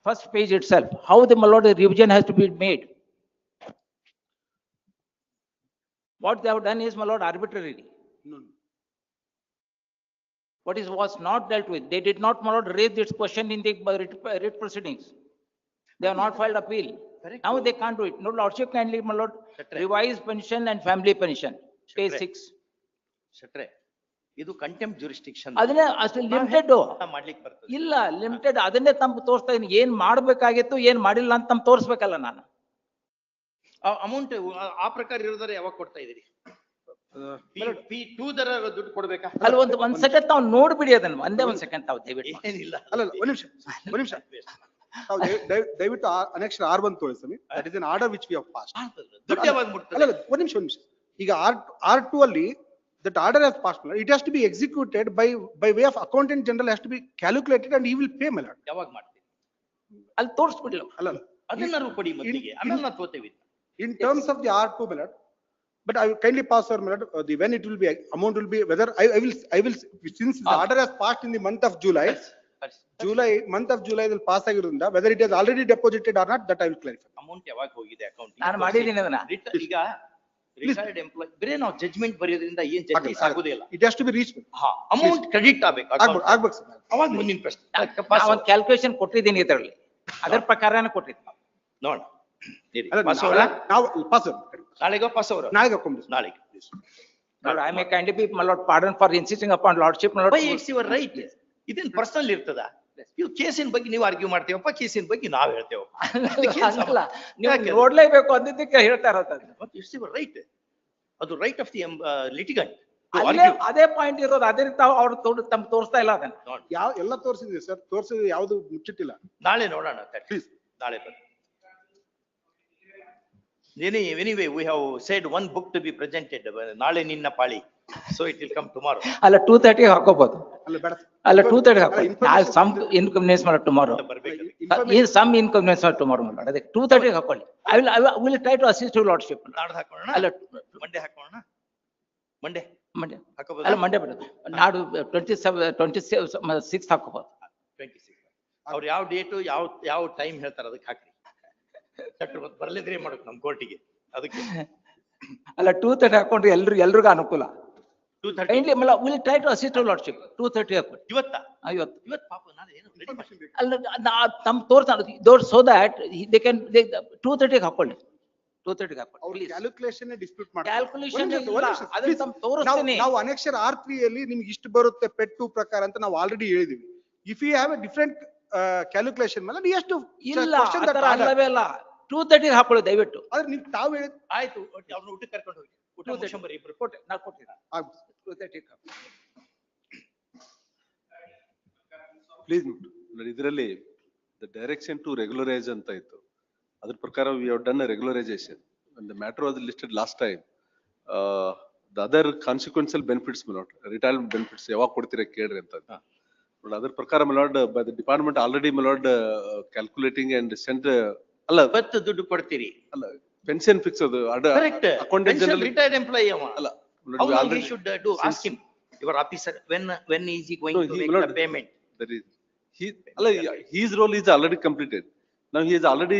First page itself, how the, my lord, the revision has to be made. What they have done is, my lord, arbitrarily. No. What is, was not dealt with. They did not, my lord, raise this question in the writ proceedings. They have not filed appeal. Correct. Now they can't do it. No, lordship kindly, my lord, Correct. revise pension and family pension, page Correct. 6. ಶೆಟ್ರೆ ಇದು contempt jurisdiction ಅದನ್ನೇ ಅಷ್ಟು limited ಮಾಡ್ಲಿಕ್ಕೆ ಬರ್ತದೆ. ಇಲ್ಲ, limited ಅದನ್ನೇ ತಮ್ಮ ತೋರಿಸ್ತಾ ಇದೀನಿ. ಏನ್ ಮಾಡ್ಬೇಕಾಗಿತ್ತು, ಏನ್ ಮಾಡಿಲ್ಲ ಅಂತ ತಮ್ಮ ತೋರಿಸ್ಬೇಕಲ್ಲ ನಾನು. ಅಮೌಂಟ್ ಆ ಪ್ರಕಾರ ಇರೋದಾರೆ ಯಾವಾಗ ಕೊಡ್ತಾ ಇದೀರಿ? P2 ದರ ದುಡ್ಡು ಕೊಡ್ಬೇಕಾ? ಅಲ್ಲಿ ಒಂದ್ ಸೆಕೆಂಡ್ ತಾವು ನೋಡ್ಬಿಡಿ ಅದನ್ನ, ಒಂದೇ ಒಂದ್ ಸೆಕೆಂಡ್ ತಾವು ದಯವಿಟ್ಟು. ಏನಿಲ್ಲ. ಅಲ್ಲ, ಒಂದ್ ನಿಮಿಷ. ತಾವು ದಯವಿಟ್ಟು annexure R1 ತೋರಿಸ್ತೀನಿ. That is an order which we have passed. ದುಡ್ಡು ಯಾವಾಗ ಮುಟ್ತದೆ? ಅಲ್ಲ, ಒಂದ್ ನಿಮಿಷ. ಈಗ R2 ಅಲ್ಲಿ that order has passed, it has to be executed by way of accountant general has to be calculated and he will pay, my lord. ಯಾವಾಗ ಮಾಡ್ತೀವಿ? ಅಲ್ಲಿ ತೋರಿಸ್ಬಿಡ್ಲಿ. ಅಲ್ಲ, ಅದನ್ನ ಕೊಡಿ ಮೊದಲಿಗೆ, ಆಮೇಲೆ ನಾವು ತೋತೇವೆ. in terms of the R2, my lord, but I will kindly pass over, my lord, when it will be, amount will be, whether I will, since the order has passed in the month of July, month of July will pass ಆಗಿರೋದ್ರಿಂದ, whether it has already deposited or not, that I will clarify. Amount ಯಾವಾಗ ಹೋಗಿದೆ account? ನಾನು ಮಾಡಿದ್ದೀನಿ ಅದನ್ನ. ಈಗ retired employee ಬೇರೆ ನಾವು judgment ಬರೆಯೋದ್ರಿಂದ ಏನ್ ಜಸ್ಟಿಸ್ ಆಗೋದಿಲ್ಲ. It has to be reached. Amount credit ಆಗ್ಬೇಕು, ಆಗ್ಬೇಕು ಸರ್. ಅವಾಗ ಮುಂದಿನ ಪ್ರಶ್ನೆ. ಒಂದು ಕ್ಯಾಲ್ಕುಲೇಷನ್ ಕೊಟ್ಟಿದ್ದೀನಿ ಇದರಲ್ಲಿ, ಅದರ ಪ್ರಕಾರನೇ ಕೊಟ್ಟಿದ್ದೀನಿ. ನೋಡ ನಾವು ಪಾಸ್ ನಾಳೆಗೋ ಪಾಸ್ ಅವರು ನಾಳೆಗೆ ಹಾಕೊಂಡ್ಬಿಡಿ. ನಾಳೆಗೆ. I may kindly be, my lord, pardon for insisting upon lordship, my lord. Why it's your right? ಇದೇನ್ ಪರ್ಸನಲ್ ಇರ್ತದ? ನೀವು ಕೇಸಿನ ಬಗ್ಗೆ ನೀವು ಆರ್ಗ್ಯೂ ಮಾಡ್ತೇವಪ್ಪ, ಕೇಸಿನ ಬಗ್ಗೆ ನಾವ್ ಹೇಳ್ತೇವಪ್ಪ. ಅಲ್ಲ, ನೀವು ನೋಡ್ಲೇಬೇಕು ಅಂದಿದ್ದಕ್ಕೆ ಹೇಳ್ತಾ ಇರೋದು. It's your right. ಅದು ರೈಟ್ ಆಫ್ ದಿ ಲಿಟಿಗಂಟ್. ಅದೇ ಪಾಯಿಂಟ್ ಇರೋದು, ಅದೇ ಅವ್ರು ತಮ್ಮ ತೋರಿಸ್ತಾ ಇಲ್ಲ ಅದನ್ನ. ಯಾವ ಎಲ್ಲ ತೋರಿಸಿದ್ವಿ ಸರ್, ತೋರಿಸಿದ್ವಿ, ಯಾವ್ದು ಮುಚ್ಚಿಟ್ಟಿಲ್ಲ. ನಾಳೆ ನೋಡೋಣ, ನಾಳೆ ಬನ್ನಿ. Anyway, we have said one book to be presented. ನಾಳೆ ನಿನ್ನ ಪಾಳಿ. So it will come tomorrow. ಅಲ್ಲ 2:30 ಹಾಕೋಬಹುದು. ಅಲ್ಲ 2:30 ಹಾಕೊಳ್ಳಿ. Some inconvenience ಮಾಡ tomorrow. Some inconvenience ಮಾಡ tomorrow ಮಾಡ. ಅದಕ್ಕೆ 2:30 ಹಾಕೊಳ್ಳಿ. I will try to assist your lordship. ನಾಡ್ದು ಹಾಕೋಣ. ಅಲ್ಲ ಮಂಡೇ ಹಾಕೋಣ. ಮಂಡೇ ಹಾಕೋಬಹುದು. ಅಲ್ಲ ಮಂಡೇ ಬಿಡೋದು. ನಾಡು 26 ಹಾಕೋಬಹುದು. 26. ಅವ್ರು ಯಾವ ಡೇಟು ಯಾವ ಟೈಮ್ ಹೇಳ್ತಾರೆ ಅದಕ್ಕೆ ಹಾಕ್ರಿ. ಬರ್ಲಿದ್ರೆ ಮಾಡಕ್ ನಮ್ ಕೋರ್ಟಿಗೆ ಅದಕ್ಕೆ. ಅಲ್ಲ 2:30 ಹಾಕೊಂಡ್ರೆ ಎಲ್ರಿಗೂ ಅನುಕೂಲ. 2:30 will try to assist to lordship. 2:30 ಹಾಕೊಳ್ಳಿ. ಇವತ್ತು ಪಾಪ ನಾಳೆ ಏನು ರೆಡಿ ಮಾಡಿ. ಅಲ್ಲ ತಮ್ಮ ತೋರ್ಸ ಸೋ ದಟ್ ದೇ ಕ್ಯಾನ್ 2:30 ಹಾಕೊಳ್ಳಿ. 2:30 ಹಾಕೊಳ್ಳಿ. ಕ್ಯಾಲ್ಕುಲೇಷನ್ ಡಿಸ್ಪ್ಯೂಟ್ ಮಾಡಿ. ಕ್ಯಾಲ್ಕುಲೇಷನ್ ಅದನ್ನ ತಮ್ಮ ತೋರಿಸ್ತೀನಿ. ನಾವು annexure R3 ಅಲ್ಲಿ ನಿಮ್ಗೆ ಇಷ್ಟು ಬರುತ್ತೆ ಪೆಟ್ಟು ಪ್ರಕಾರ ಅಂತ ನಾವು ಆಲ್ರೆಡಿ ಹೇಳಿದೀವಿ. If you have a different calculation ಮೇಲೆ ನೀವು ಎಷ್ಟು ಇಲ್ಲ ಅಲ್ಲವೇ ಅಲ್ಲ 2:30 ಹಾಕೊಳ್ಳಿ ದಯವಿಟ್ಟು. ಆದ್ರೆ ನೀವು ತಾವು ಹೇಳಿದ ಆಯ್ತು, ಅವ್ರನ್ನ ಊಟಕ್ಕೆ ಕರ್ಕೊಂಡು ಹೋಗಿ. ಊಟ ಮುಗಿಸ್ಕೊಂಬರ್ರಿ ಇಬ್ರು. ನಾ ಕೊಟ್ಟಿದ್ದೆ. 2:30 ಪ್ಲೀಸ್. ಇದರಲ್ಲಿ ದ ಡೈರೆಕ್ಷನ್ ಟು ರೆಗ್ಯುಲರೈಸ್ ಅಂತ ಇತ್ತು, ಅದ್ರ ಪ್ರಕಾರ we have done a regularisation. The matter was listed last time. The other consequential benefits milord, retirement benefits ಯಾವಾಗ ಕೊಡ್ತೀರಾ ಕೇಳ್ರಿ ಅಂತ. ಅದ್ರ ಪ್ರಕಾರ milord by the department already milord calculating and sent. ಅಲ್ಲ ಬತ್ ದುಡ್ಡು ಕೊಡ್ತೀರಿ. ಅಲ್ಲ ಪೆನ್ಷನ್ ಫಿಕ್ಸ್ ಅದು ಅಕೌಂಟೆಂಟ್ ಜನರಲ್ ರಿಟೈರ್ಡ್ ಎಂಪ್ಲಾಯಿ ಅವ. ಅಲ್ಲ how long he should do? Ask him, your officer, when is he going to make the payment? His role is already completed. Now he has already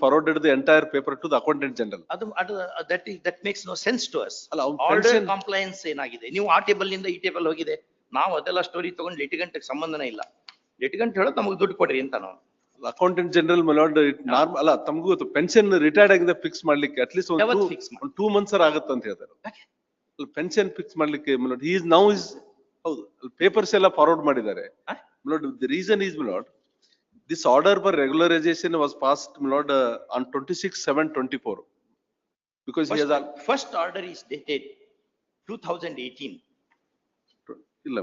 forwarded the entire paper to the accountant general. That makes no sense to us. Order compliance ಏನಾಗಿದೆ? ನೀವು ಆ table ನಿಂದ ಈ table ಹೋಗಿದೆ, ನಾವು ಅದೆಲ್ಲ story ತಗೊಂಡು ಲಿಟಿಗಂಟ್ ಸಂಬಂಧನೇ ಇಲ್ಲ. ಲಿಟಿಗಂಟ್ ಹೇಳೋದು ನಮಗೆ ದುಡ್ಡು ಕೊಡ್ರಿ ಅಂತ ನಾವು. ಅಕೌಂಟೆಂಟ್ ಜನರಲ್ ಮಿಲಾಡ್ ನಾರ್ಮಲ್ ಅಲ್ಲ, ತಮಗೂ ಪೆನ್ಷನ್ ರಿಟೈರ್ಡ್ ಆಗಿದೆ ಫಿಕ್ಸ್ ಮಾಡ್ಲಿಕ್ಕೆ ಅಟ್ಲೀಸ್ಟ್ ಒಂದು 2 months ಆಗುತ್ತೆ ಅಂತ ಹೇಳ್ತಾರೆ. ಪೆನ್ಷನ್ ಫಿಕ್ಸ್ ಮಾಡ್ಲಿಕ್ಕೆ milord he is now is ಹೌದು ಪೇಪರ್ಸ್ ಎಲ್ಲ ಫಾರ್ವರ್ಡ್ ಮಾಡಿದ್ದಾರೆ milord. The reason is milord, this order for regularization was passed milord on 26/7/24 because he has first order is dated 2018. ಇಲ್ಲ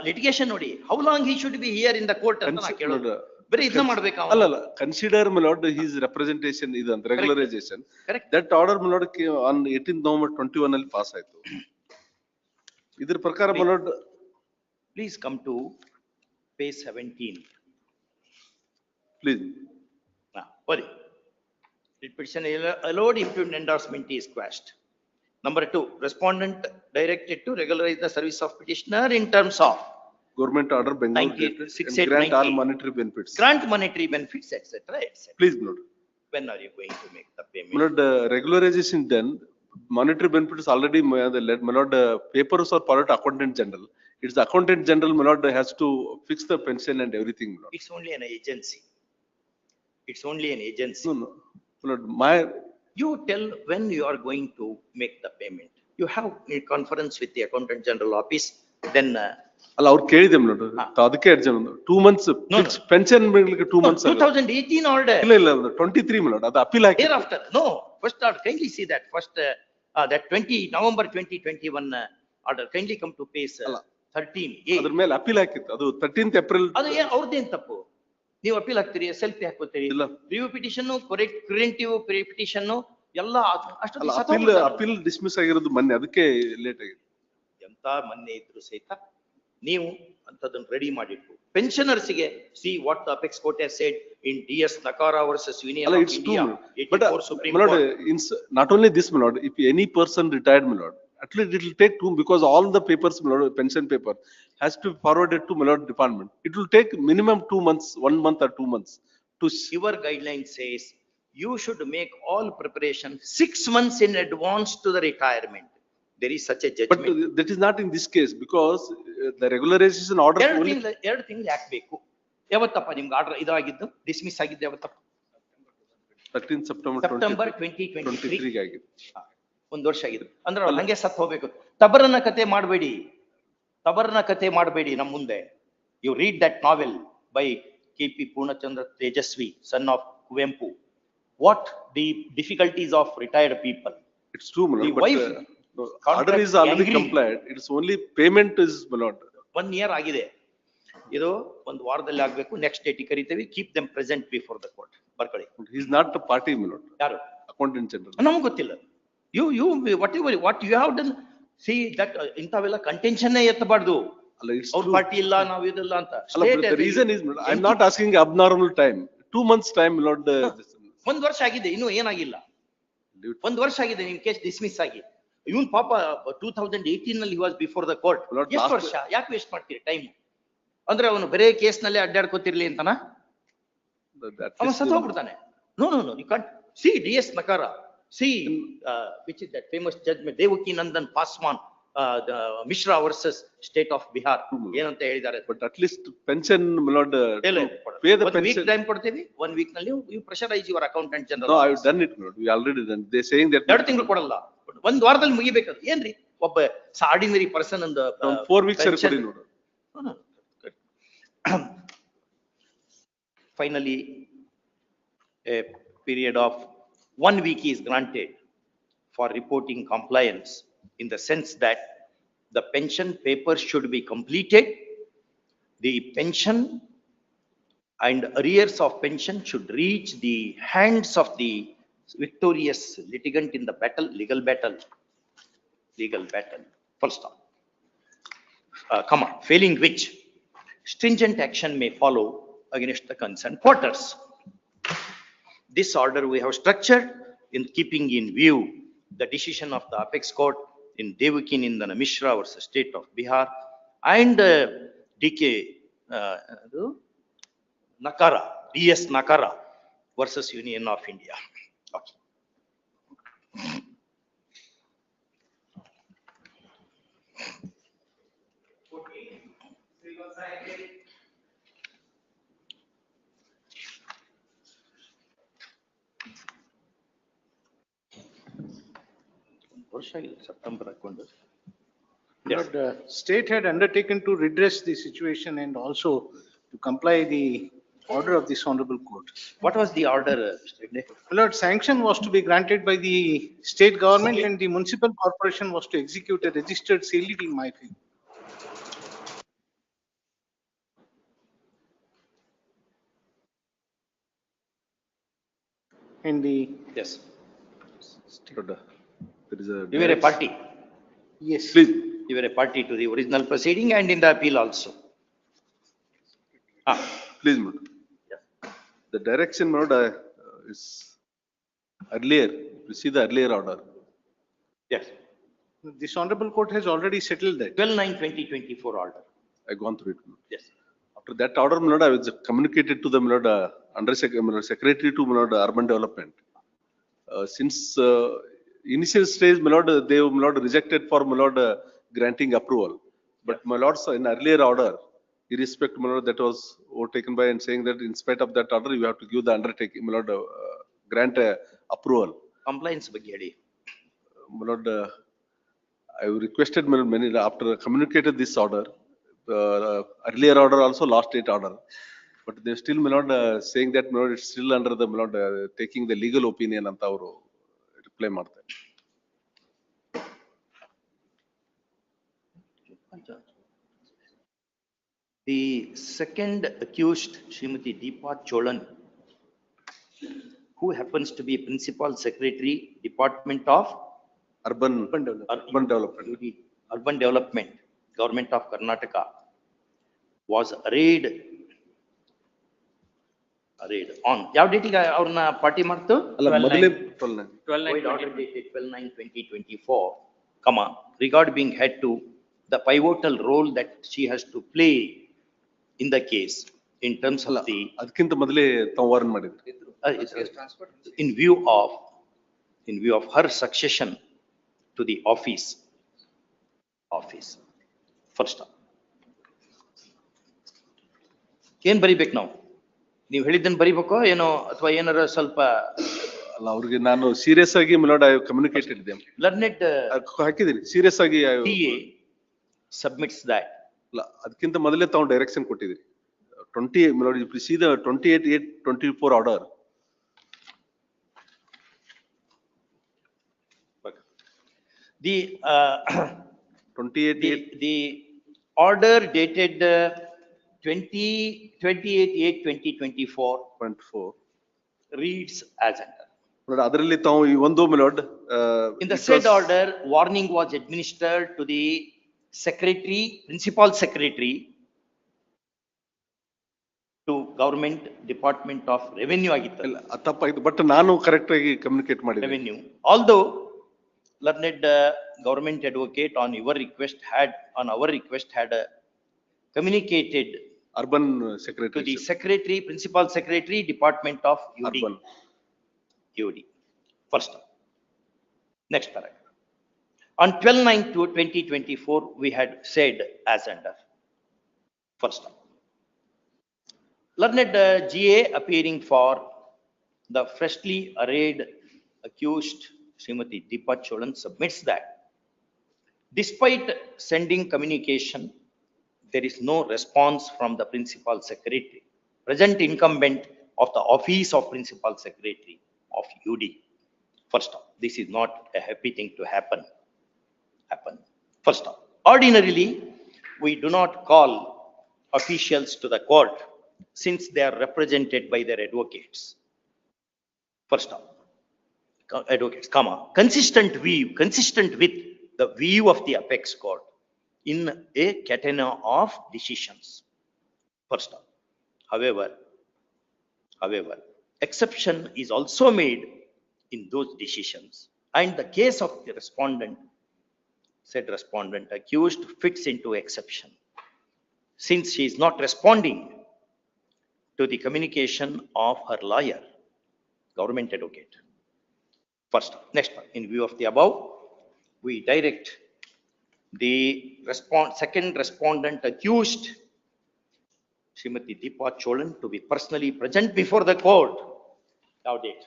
litigation ನೋಡಿ, how long he should be here in the court ಅಂತ ನಾ ಕೇಳೋದು. ಬರೀ ಇದನ್ನ ಮಾಡ್ಬೇಕಾ? ಅಲ್ಲ ಕನ್ಸಿಡರ್ ಮಿಲಾಡ್ his representation ಇದು ಅಂತ regularization. that order milord on 18th November 21 ಅಲ್ಲಿ ಪಾಸ್ ಆಯ್ತು. ಇದ್ರ ಪ್ರಕಾರ milord please come to page 17. please. Sorry. Petition allowed impugned endorsement is quashed. Number 2, respondent directed to regularize the service of petitioner in terms of government order Bengal grant all monetary benefits. Grant monetary benefits, etc. Please note. When are you going to make the payment? Milord, regularization done monetary benefit is already, my lord, papers are followed to accountant general. It's the accountant general, my lord, has to fix the pension and everything, my lord. It's only an agency. It's only an agency. No, no, my lord, You tell when you are going to make the payment. You have a conference with the accountant general office, then. ಅಲ್ಲ ಅವ್ರು ಕೇಳಿದೆ ನೋಡು ಅದಕ್ಕೆ Arjan 2 months pension ಬಿಡ್ಲಿಕ್ಕೆ 2 months 2018 order. ಇಲ್ಲ 23 ಮಿಲೋಡ್ ಅದು appeal hockey Thereafter, no, first order, kindly see that first, that November 2021 order, kindly come to page 13. ಅದ್ರ ಮೇಲೆ ಅಪೀಲ್ ಹಾಕಿತ್ತು ಅದು 13th April. ಅದು ಅವ್ರದ್ದೇನ್ ತಪ್ಪು? ನೀವು ಅಪೀಲ್ ಹಾಕ್ತೀರಿ, ಸೆಲ್ಫಿ ಹಾಕೋತೀರಿ, ರಿವ್ಯೂ ಪಿಟಿಷನ್, ಪ್ರಿವೆಂಟಿವ್ ಪಿಟಿಷನ್ ಎಲ್ಲ ಅಪೀಲ್ ಡಿಸ್ಮಿಸ್ ಆಗಿರೋದು ಮೊನ್ನೆ, ಅದಕ್ಕೆ ಲೇಟ್ ಆಗಿದೆ. ಎಂತ ಮೊನ್ನೆ ಇದ್ರು ಸಹಿತ ನೀವು ಅಂತದನ್ನ ರೆಡಿ ಮಾಡಿಟ್ಟು ಪೆನ್ಷನರ್ಸ್ ಗೆ see what the apex court has said in DS Nakara versus Union of India 84 supreme court. Not only this, my lord, if any person retired, my lord, at least it will take 2, because all the papers, my lord, pension paper has to be forwarded to my lord department. It will take minimum 2 months, 1 month or 2 months to. Your guideline says you should make all preparation 6 months in advance to the retirement. There is such a judgment. But that is not in this case, because the regularization order. ಎರಡು ತಿಂಗಳು ಯಾಕೆ ಬೇಕು? ಯಾವತ್ತಪ್ಪ ನಿಮ್ಗೆ order ಇದಾಗಿದ್ದು, dismiss ಆಗಿದ್ದು ಯಾವತ್ತಪ್ಪ? 13 September 2023 ಆಗಿದೆ. ಒಂದು ವರ್ಷ ಆಗಿದೆ ಅಂದ್ರೆ ಅವ್ರು ಹಂಗೆ ಸತ್ತು ಹೋಗ್ಬೇಕು. ತಬರನ ಕತೆ ಮಾಡಬೇಡಿ, ತಬರನ ಕತೆ ಮಾಡಬೇಡಿ ನಮ್ಮ ಮುಂದೆ. You read that novel by KP Purnachandra Tejasvi, son of Kuvempu. What the difficulties of retired people. It's true, my lord. The wife. Order is already complied. It's only payment is, my lord. 1 year ಆಗಿದೆ. ಇದು ಒಂದು ವಾರದಲ್ಲಿ ಆಗ್ಬೇಕು. Next date ಕರೀತೀವಿ. Keep them present before the court. ಬರ್ಕೊಳ್ಳಿ. He is not the party, my lord. ಯಾರು? Accountant general. ನಮಗೆ ಗೊತ್ತಿಲ್ಲ. You whatever what you have done, see that ಇಂಥವೆಲ್ಲ ಕಂಟೆನ್ಷನ್ ಎತ್ತಬಾರ್ದು. ಅವ್ರ ಪಾರ್ಟಿ ಇಲ್ಲ, ನಾವು ಇದಲ್ಲ ಅಂತ. The reason is, I am not asking abnormal time. 2 months time, my lord. 1 ವರ್ಷ ಆಗಿದೆ, ಇನ್ನೂ ಏನಾಗಿಲ್ಲ. 1 ವರ್ಷ ಆಗಿದೆ ನಿಮ್ ಕೇಸ್ ಡಿಸ್ಮಿಸ್ ಆಗಿ. ಇವನ್ ಪಾಪ 2018 ನಲ್ಲಿ he was before the court. ಎಷ್ಟು ವರ್ಷ ಯಾಕೆ ವೇಸ್ಟ್ ಮಾಡ್ತೀರಿ ಟೈಮ್? ಅಂದ್ರೆ ಅವನು ಬೇರೆ ಕೇಸ್ ನಲ್ಲಿ ಅಡ್ಡಾಡ್ಕೋತಿರ್ಲಿ ಅಂತನಾ? ಅವನು ಸತ್ತು ಹೋಗ್ಬಿಡ್ತಾನೆ. No, you can't. See DS Nakara. See which is that famous judgment Devaki Nandan Paswan, the Mishra versus State of Bihar. ಏನಂತ ಹೇಳಿದ್ದಾರೆ? But at least pension, my lord, pay the pension. Week time ಕೊಡ್ತೀವಿ. 1 week ನಲ್ಲಿ you pressurize your accountant general. No, I have done it, my lord. We already done. They saying that 2 ತಿಂಗಳು ಕೊಡಲ್ಲ, 1 ವಾರದಲ್ಲಿ ಮುಗಿಬೇಕು. ಏನ್ರಿ ಒಬ್ಬ ordinary person ಅಂದ 4 weeks ಕೊಡಿ ನೋಡು. Finally, a period of 1 week is granted for reporting compliance, in the sense that the pension papers should be completed. The pension and arrears of pension should reach the hands of the victorious litigant in the battle, legal battle, full stop. Comma, failing which stringent action may follow against the concerned quarters. This order we have structured in keeping in view the decision of the apex court in Devakin in the Mishra versus State of Bihar and DK Nakara, DS Nakara versus Union of India. Okay. September. But state had undertaken to redress the situation and also to comply the order of this honorable court. What was the order, Mr. Hegde? Lord, sanction was to be granted by the state government and the municipal corporation was to execute a registered sale deed in my favor. And the. Yes. There is a. You were a party. Yes. Please. You were a party to the original proceeding and in the appeal also. Please, madam. The direction, madam, is earlier. You see the earlier order. Yes. This honorable court has already settled that. 12/9/2024 order. I gone through it. Yes. After that order, madam, I was communicated to the under secretary to Urban Development. Since initial stage, my lord, they, my lord, rejected for, my lord, granting approval. But my lord, in earlier order, irrespective, my lord, that was overtaken by and saying that in spite of that order, you have to give the undertaking, my lord, grant approval. Compliance ಬಗ್ಗೆ ಹೇಳಿ. My lord, I requested many, after communicated this order, earlier order also last date order. But they still, my lord, saying that, my lord, it's still under the, my lord, taking the legal opinion ಅಂತ ಅವರು reply ಮಾಡ್ತಾರೆ. The second accused, Srimati Deepa Cholan, who happens to be Principal Secretary, Department of Urban Development, Government of Karnataka, was arraigned on, ಯಾವ ಡೇಟಿಗೆ ಅವ್ರನ್ನ party ಮಾಡ್ತು? ಅಲ್ಲ ಮೊದಲೇ 12/9/2024, regard being had to the pivotal role that she has to play in the case in terms of the ಅದಕ್ಕಿಂತ ಮೊದಲೇ ತಾವು warn ಮಾಡಿದ್ರು. in view of her succession to the office. First up. ಏನ್ ಬರಿಬೇಕು ನಾವು? ನೀವು ಹೇಳಿದ್ದನ್ನು ಬರಿಬೇಕೋ ಏನೋ ಅಥವಾ ಏನಾರ ಸ್ವಲ್ಪ? ಅಲ್ಲ ಅವ್ರಿಗೆ ನಾನು ಸೀರಿಯಸ್ ಆಗಿ milord I communicated them. Learned ಹಾಕಿದ್ದೀನಿ ಸೀರಿಯಸ್ ಆಗಿ TA submits that. ಅಲ್ಲ ಅದಕ್ಕಿಂತ ಮೊದಲೇ ತಾವು ಡೈರೆಕ್ಷನ್ ಕೊಟ್ಟಿದ್ದೀರಿ. 20 milord U C the 28/8/24 order. The 28/8 the order dated 28/8/2024 reads as under. ಅದರಲ್ಲಿ ತಾವು ಈ ಒಂದು milord in the said order, warning was administered to the secretary, principal secretary to Government Department of Revenue ಆಗಿತ್ತು. ತಪ್ಪಾಯ್ತು but ನಾನು correct ಆಗಿ communicate ಮಾಡಿದೆ. Revenue. Although learned government advocate on our request had communicated urban to secretary the secretary, principal secretary, Department of UD. urban. UD. First. Next paragraph. On 12/9/2024, we had said as under. First. Learned GA appearing for the freshly arraigned accused Srimati Deepa Cholan submits that despite sending communication, there is no response from the principal secretary, present incumbent of the office of principal secretary of UD. First off, this is not a happy thing to happen. First off, ordinarily, we do not call officials to the court since they are represented by their advocates. First off, advocates, consistent with the view of the apex court in a catena of decisions. First off, however, exception is also made in those decisions, and the case of the said respondent accused fits into exception, since she is not responding to the communication of her lawyer, government advocate. First, next one, in view of the above, we direct the second respondent accused, Srimati Deepa Cholan, to be personally present before the court. Now date.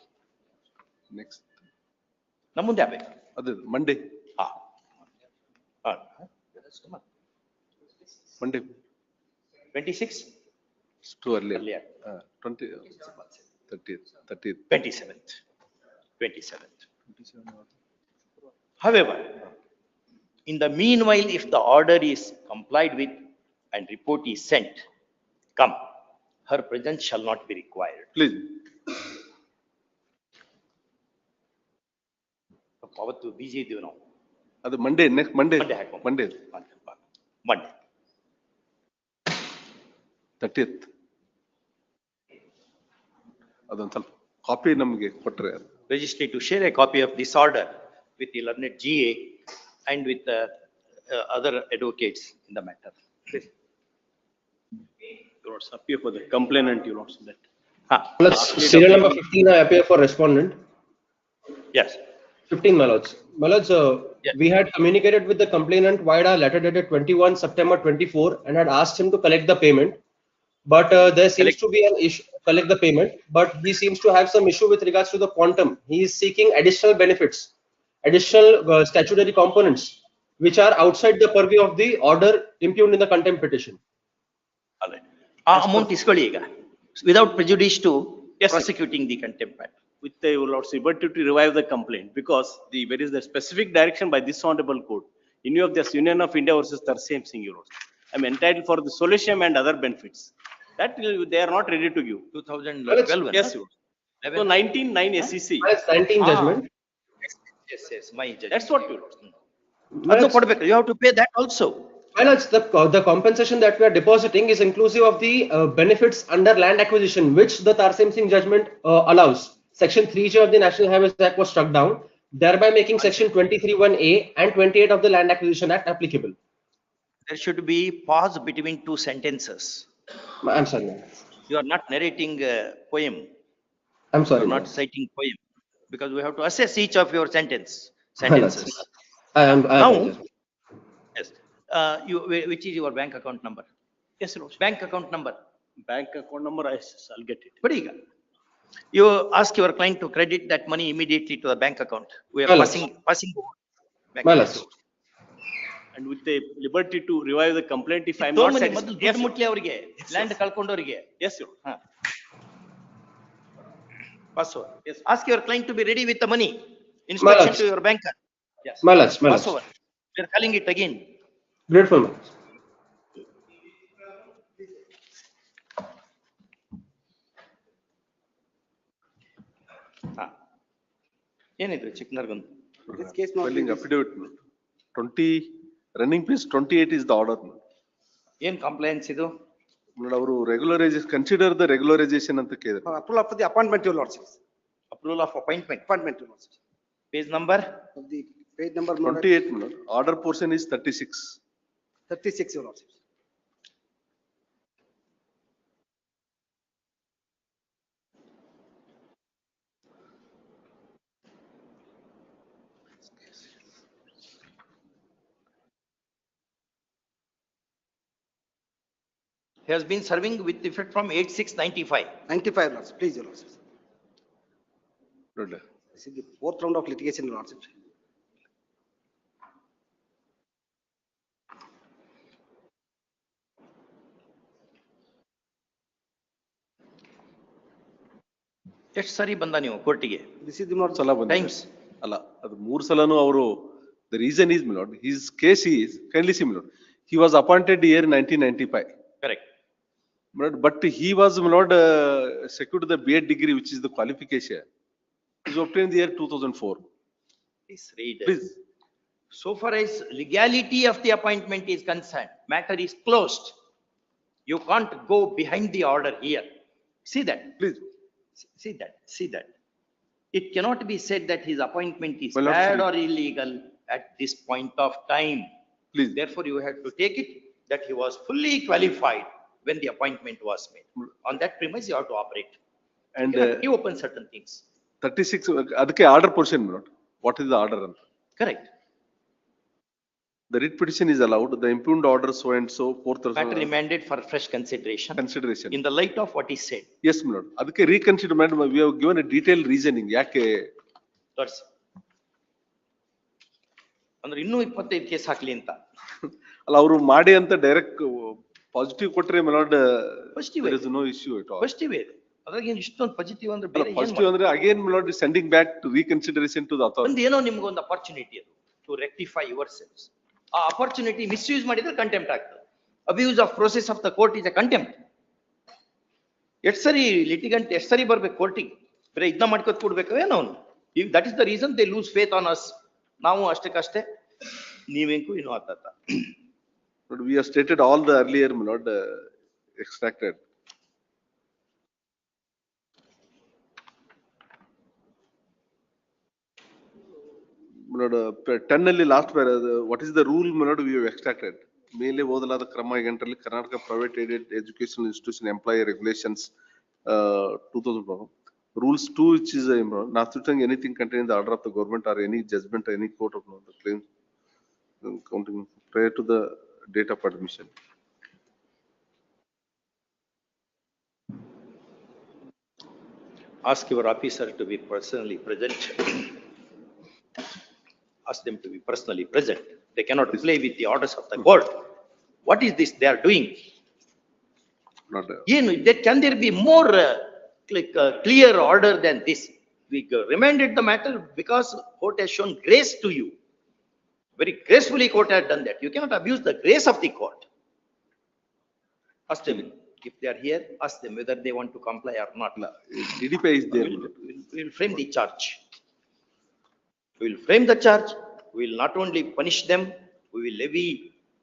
Next. Namunde agಬೇಕು. ಅದು Monday. Monday 26. It's too early. 27th. However, in the meanwhile, if the order is complied with and report is sent, her presence shall not be required. Please. ಅವತ್ತು busy ಇದ್ದೀವಿ ನಾವು. ಅದು Monday next Monday 30th. ಅದೊಂದು ಸ್ವಲ್ಪ copy ನಮಗೆ ಕೊಟ್ರೆ. Registry to share a copy of this order with the learned GA and with the other advocates in the matter. Your Lord's appear for the complainant, your Lord's that. Serial number 15, I appear for respondent. Yes. 15, my lords. My lords, Yeah. we had communicated with the complainant via a letter dated 21 September 24 and had asked him to collect the payment. But there seems to be an issue, collect the payment, but he seems to have some issue with regards to the quantum. He is seeking additional benefits, additional statutory components, which are outside the purview of the order impugned in the contempt petition. ಆ amount ಇಸ್ಕೊಳ್ಳಿ ಈಗ without prejudice to Yes, sir. Prosecuting the contempt matter. With the your lord's liberty to revive the complaint, because there is the specific direction by this honorable court in view of this Union of India versus Tarsem Singh, your lords. I'm entitled for the solution and other benefits that they are not ready to give. 2012. Yes, your lords. So 19(9) SEC. That's 19 judgment. Yes, my judge. That's what your lords. ಅದನ್ನು ಕೊಡ್ಬೇಕು, you have to pay that also. My lords, the compensation that we are depositing is inclusive of the benefits under land acquisition, which the Tarsem Singh judgment allows. Section 3J of the National Highways Act was struck down, thereby making section 23(1)A and 28 of the Land Acquisition Act applicable. There should be pause between two sentences. I'm sorry, ma'am. You are not narrating a poem. I'm sorry, You are not ma'am. citing poem, because we have to assess each of your sentences. My lords. I Now, apologize. yes, which is your bank account number? Yes, your lords. Bank account number. Bank account number, I'll get it. But ಈಗ you ask your client to credit that money immediately to the bank account. We are My lords. passing over. Bank My account. lords. And with the liberty to revive the complaint, if I'm not ಮೊದಲು satisfied. ದುಡ್ಡು Yes, your ಮುಟ್ಲಿ ಅವರಿಗೆ, land ಕಳ್ಕೊಂಡವರಿಗೆ. yes, your lords. Pass over. Yes. Ask your client to be ready with the money. My Instruction lords. to your banker. Yes. My lords, my Pass lords. over. We are calling it again. Grateful, my lords. ಏನಿದ್ರು ಚಿಕ್ಕನರ್ಗೊಂದು This case not Filing affidavit. 20, running piece 28 is the order. ಏನ್ complaints ಇದು? ಅವರು regularisation, consider the regularisation ಅಂತ ಕೇಳಿದ್ರು. approval of the appointment, your lordship. Approval of appointment. Appointment, your lordship. Page number Of the page number 28, order portion is 36. 36, your lordship. has been serving with effect from 8/6/95. 95, lordship. Please, your lordship. ನೋಡ್ಲಿ. This is the fourth round of litigation, your lordship. ಎಷ್ಟು ಸರಿ ಬಂದ ನೀವು ಕೋರ್ಟಿಗೆ? This is the more ಸಲ ಬಂದಿದೆ. Times ಅಲ್ಲ, ಅದು 3 ಸಲನು ಅವರು, the reason is, my lord, his case is, kindly see, my lord, he was appointed year 1995. Correct. But he was, my lord, secured the B.Ed degree, which is the qualification. He was obtained the year 2004. Please read. Please. So far as legality of the appointment is concerned, matter is closed. You can't go behind the order here. See that? Please. See that. It cannot be said that his appointment is Well, bad absolutely. or illegal at this point of time. Please. Therefore, you have to take it that he was fully qualified when the appointment was made. On that premise, you have to operate. And You cannot reopen certain things. 36, ಅದಕ್ಕೆ order portion, my lord. What is the order ಅಂತ? Correct. The writ petition is allowed, the impugned order so and so, fourth Matter remanded for fresh consideration consideration. in the light of what is said. Yes, my lord. ಅದಕ್ಕೆ reconsider, madam, we have given a detailed reasoning, ಯಾಕೆ ತೋರಿಸಿ. ಅಂದ್ರೆ ಇನ್ನೂ 25 case ಹಾಕ್ಲಿ ಅಂತ. ಅಲ್ಲ, ಅವರು ಮಾಡಿ ಅಂತ ಡೈರೆಕ್ಟ್ ಪಾಸಿಟಿವ್ ಕೊಟ್ರೆ, my lord, Positive there is no issue at all. Positive ಇದೆ. ಅದ್ರಾಗ ಏನು ಇಷ್ಟೊಂದು ಪಾಸಿಟಿವ್ ಅಂದ್ರೆ ಬೇರೆ ಏನು ಪಾಸಿಟಿವ್ ಅಂದ್ರೆ again, my lord, is sending back to reconsideration to the authority. ಒಂದು ಏನೋ ನಿಮ್ಗೆ ಒಂದು ಅಪರ್ಚುನಿಟಿ ಅದು ಟು ರೆಕ್ಟಿಫೈ ಯುವರ್ ಸೆಲ್ಸ್. ಆ ಅಪರ್ಚುನಿಟಿ ಮಿಸ್ಯೂಸ್ ಮಾಡಿದ್ರೆ ಕಂಟೆಂಪ್ಟ್ ಆಗ್ತದೆ. Abuse of process of the court is a contempt. ಎಷ್ಟು ಸರಿ ಲಿಟಿಗಂಟ್ ಎಷ್ಟು ಸರಿ ಬರ್ಬೇಕು ಕೋರ್ಟಿಗೆ? ಬರೀ ಇದನ್ನ ಮಾಡ್ಕೊತ ಕೊಡ್ಬೇಕು ಏನೋ ಅವನು. That is the reason they loose faith on us. ನಾವು ಅಷ್ಟಕ್ಕಷ್ಟೇ, ನೀವೆಂಕು ಇನ್ನೂ ಆತ. But we have stated all the earlier, my lord, extracted. My lord, 10 ಅಲ್ಲಿ last what is the rule, my lord, we have extracted. ಮೇಲೆ ಓದಲಾದ ಕ್ರಮ 8ರಲ್ಲಿ Karnataka private aided educational institution employee regulations 2000. Rules 2, which is not suiting anything contained in the order of the government or any judgment or any court of law, the claim counting prior to the date of admission. Ask your officer to be personally present. Ask them to be personally present. They cannot play with the orders of the court. What is this they are doing? Not Can there be more clear order than this? We remanded the matter because court has shown grace to you. Very gracefully court has done that. You cannot abuse the grace of the court. Ask them, if they are here, ask them whether they want to comply or not. DDP is there. We will frame the charge. We will frame the charge. We will not only punish them, we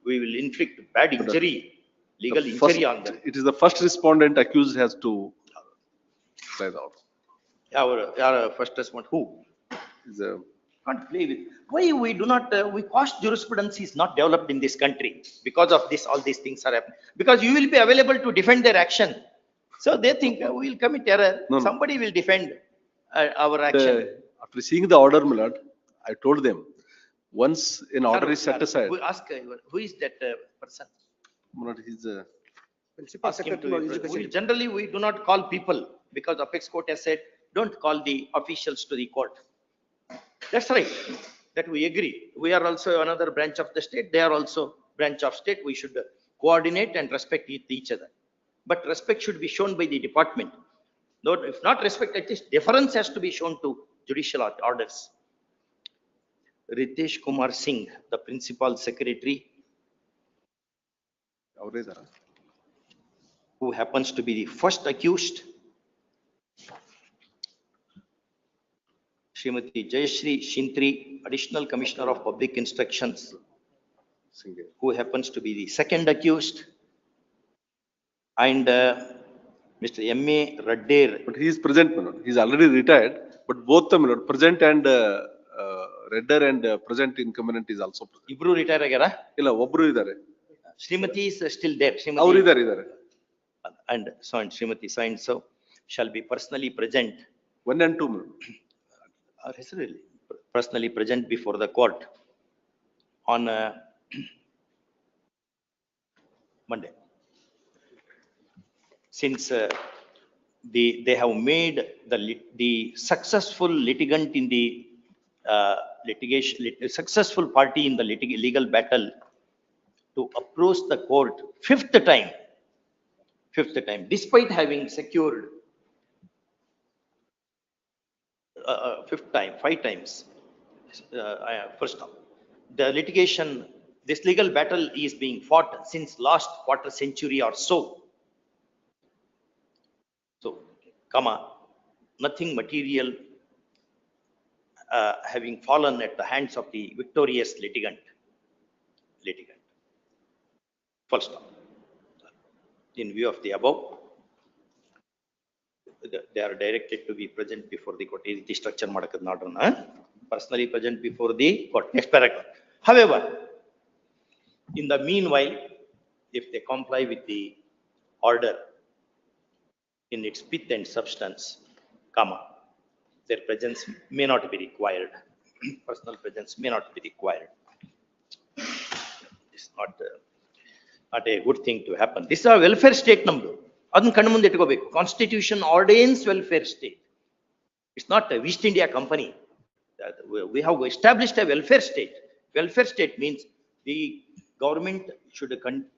will inflict bad injury, legal injury on them. It is the first respondent accused has to apply the order. Our first respondent, who? Can't play with. Why we do not, cost jurisprudence is not developed in this country because of this, all these things are happening. Because you will be available to defend their action. So they think we will commit error. No. Somebody will defend our action. After seeing the order, my lord, I told them, once an order is set aside. Ask, who is that person? My lord, he's Ask him to, generally, we do not call people because apex court has said, don't call the officials to the court. That's right. That we agree. We are also another branch of the state. They are also branch of state. We should coordinate and respect each other. But respect should be shown by the department. No, if not respect, at least deference has to be shown to judicial orders. Ritesh Kumar Singh, the principal secretary, who happens to be the first accused. Srimati Jayashree Shintri, Additional Commissioner of Public Instructions, who happens to be the second accused. And Mr. M.A. Radder. But he is present, my lord. He is already retired, but both the present and Redder and present incumbent is also present. Ibru retire agara? Illa, obru idare. Srimati is still there. Avaru idare. And so and Srimati so and so shall be personally present. 1 and 2, my lord. Personally present before the court on Monday. Since they have made the successful litigant in the litigation, successful party in the legal battle to approach the court fifth time, despite having secured five times. First time, the litigation, this legal battle is being fought since last quarter century or so. So, nothing material having fallen at the hands of the victorious litigant. Full stop. In view of the above, they are directed to be present before the court. The structure personally present before the court. Next paragraph. However, in the meanwhile, if they comply with the order in its pith and substance, their presence may not be required. Personal presence may not be required. It's not a good thing to happen. This is a welfare state number. Constitution ordains welfare state. It's not a East India Company. We have established a welfare state. Welfare state means the government should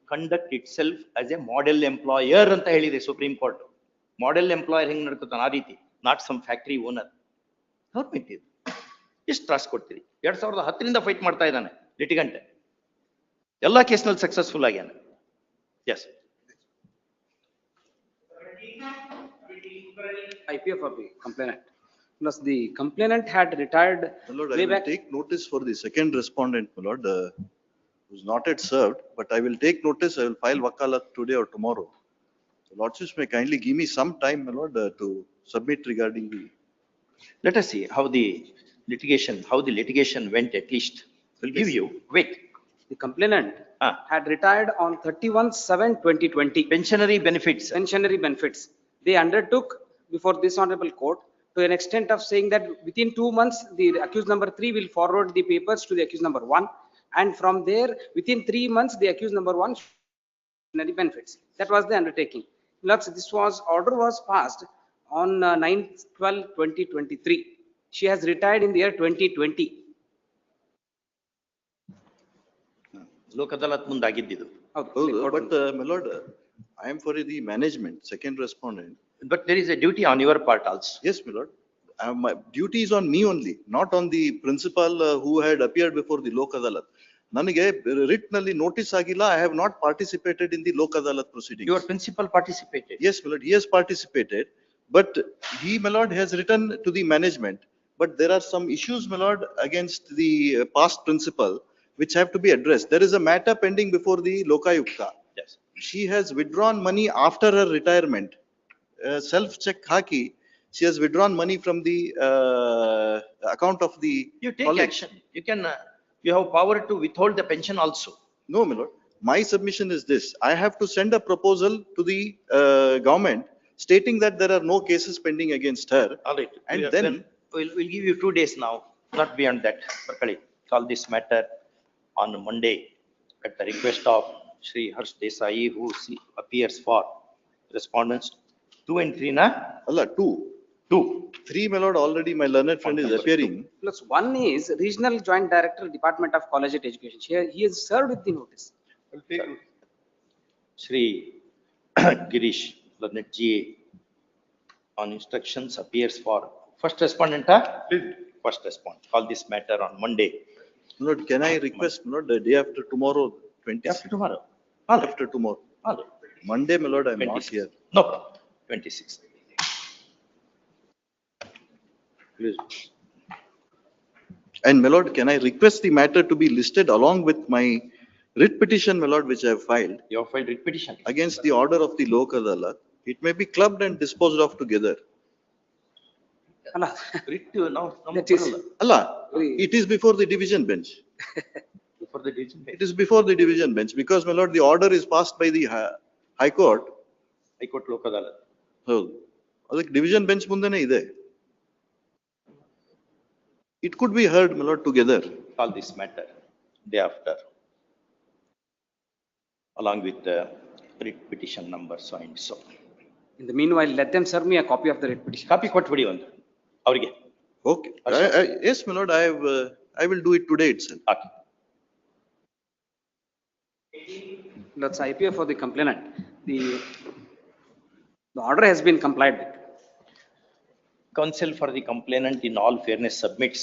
conduct itself as a model employer anta helide Supreme Court. Model employer hinge nadkotana aa reeti, not some factory owner. Government ಇದು ಎಷ್ಟು ತ್ರಾಸ ಕೊಡ್ತೀರಿ? 2010 ರಿಂದ fight ಮಾಡ್ತಾ ಇದ್ದಾನೆ ಲಿಟಿಗಂಟ್. ಎಲ್ಲ ಕೇಸ್ನಲ್ಲಿ successful ಆಗ್ಯಾನ. Yes. IPF of the complainant. Plus the complainant had retired. My lord, I will take notice for the second respondent, my lord, who's not yet served, but I will take notice. I will file wakalat today or tomorrow. The lordships may kindly give me some time, my lord, to submit regarding the. Let us see how the litigation went at least. We'll give you. Wait. The complainant had retired on 31/7/2020. Pensionary benefits. Pensionary benefits. They undertook before this honorable court to an extent of saying that within 2 months, the accused number 3 will forward the papers to the accused number 1. And from there, within 3 months, the accused number 1 the benefits. That was the undertaking. Lots, order was passed on 9/12/2023. She has retired in the year 2020. Lok Adalat ಮುಂದಾಗಿದ್ದಿದ್ದು. But my lord, I am for the management, second respondent. But there is a duty on your part also. Yes, my lord. My duty is on me only, not on the principal who had appeared before the Lok Adalat. Nanige writ nalli notice agilla, I have not participated in the Lok Adalat proceedings. Your principal participated. Yes, my lord, he has participated, but he, my lord, has written to the management. But there are some issues, my lord, against the past principal, which have to be addressed. There is a matter pending before the Lokayukta. Yes. She has withdrawn money after her retirement. Self-check haki, she has withdrawn money from the account of the You take college. action. You can, you have power to withhold the pension also. No, my lord. My submission is this. I have to send a proposal to the government stating that there are no cases pending against her. All right. And Then then we'll give you 2 days now, not beyond that. Parkali, call this matter on Monday at the request of Shri Harsh Desai, who appears for respondents 2 and 3, na? Allah, 2. 2. 3, my lord, already my learned friend is appearing. Plus 1 is Regional Joint Director, Department of Collegiate Education. He has served with the notice. Shri Girish Lanet GA on instructions appears for first respondent, huh? First respondent. Call this matter on Monday. Lord, can I request, Lord, the day after tomorrow, 20? After tomorrow. After tomorrow. All right. Monday, my lord, I am not 26. here. No problem. 26. Please. And my lord, can I request the matter to be listed along with my writ petition, my lord, which I have filed You have filed writ petition. against the order of the Lok Adalat? It may be clubbed and disposed of together. Allah. Writ now. That is- Allah, it is before the division bench. Before the division bench. It is before the division bench because, my lord, the order is passed by the High Court. High Court Lok Adalat. So, ಅದಕ್ಕೆ division bench ಮುಂದೆನೇ ಇದೆ. It could be heard, my lord, together. Call this matter day after, along with the writ petition number so and so. In the meanwhile, let them serve me a copy of the writ petition. Copy ಕೊಟ್ಬಿಡಿ ಒಂದು ಅವರಿಗೆ. Okay. Yes, my lord, I will do it today itself. Okay. Let's IPO for the complainant. The order has been complied with. Counsel for the complainant in all fairness submits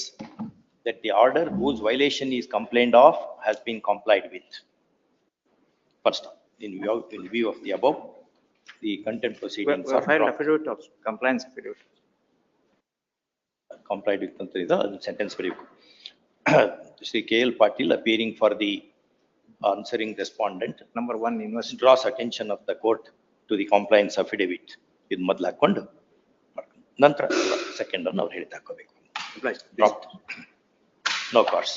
that the order whose violation is complained of has been complied with. First, in view of the above, the contempt proceedings We are filed dropped. affidavit also, compliance affidavit. Complied with ಅಂತ ಇದೆ, ಅದು sentence ಬರೀಬೇಕು. Shri K.L. Patil appearing for the answering respondent Number 1 invest. draws attention of the court to the compliance affidavit. ಇದು ಮೊದಲು ಹಾಕೊಂಡು ನಂತರ second ಅನ್ನು ಅವ್ರು ಹೇಳಿದ ಹಾಕೋಬೇಕು. Dropped. No cause.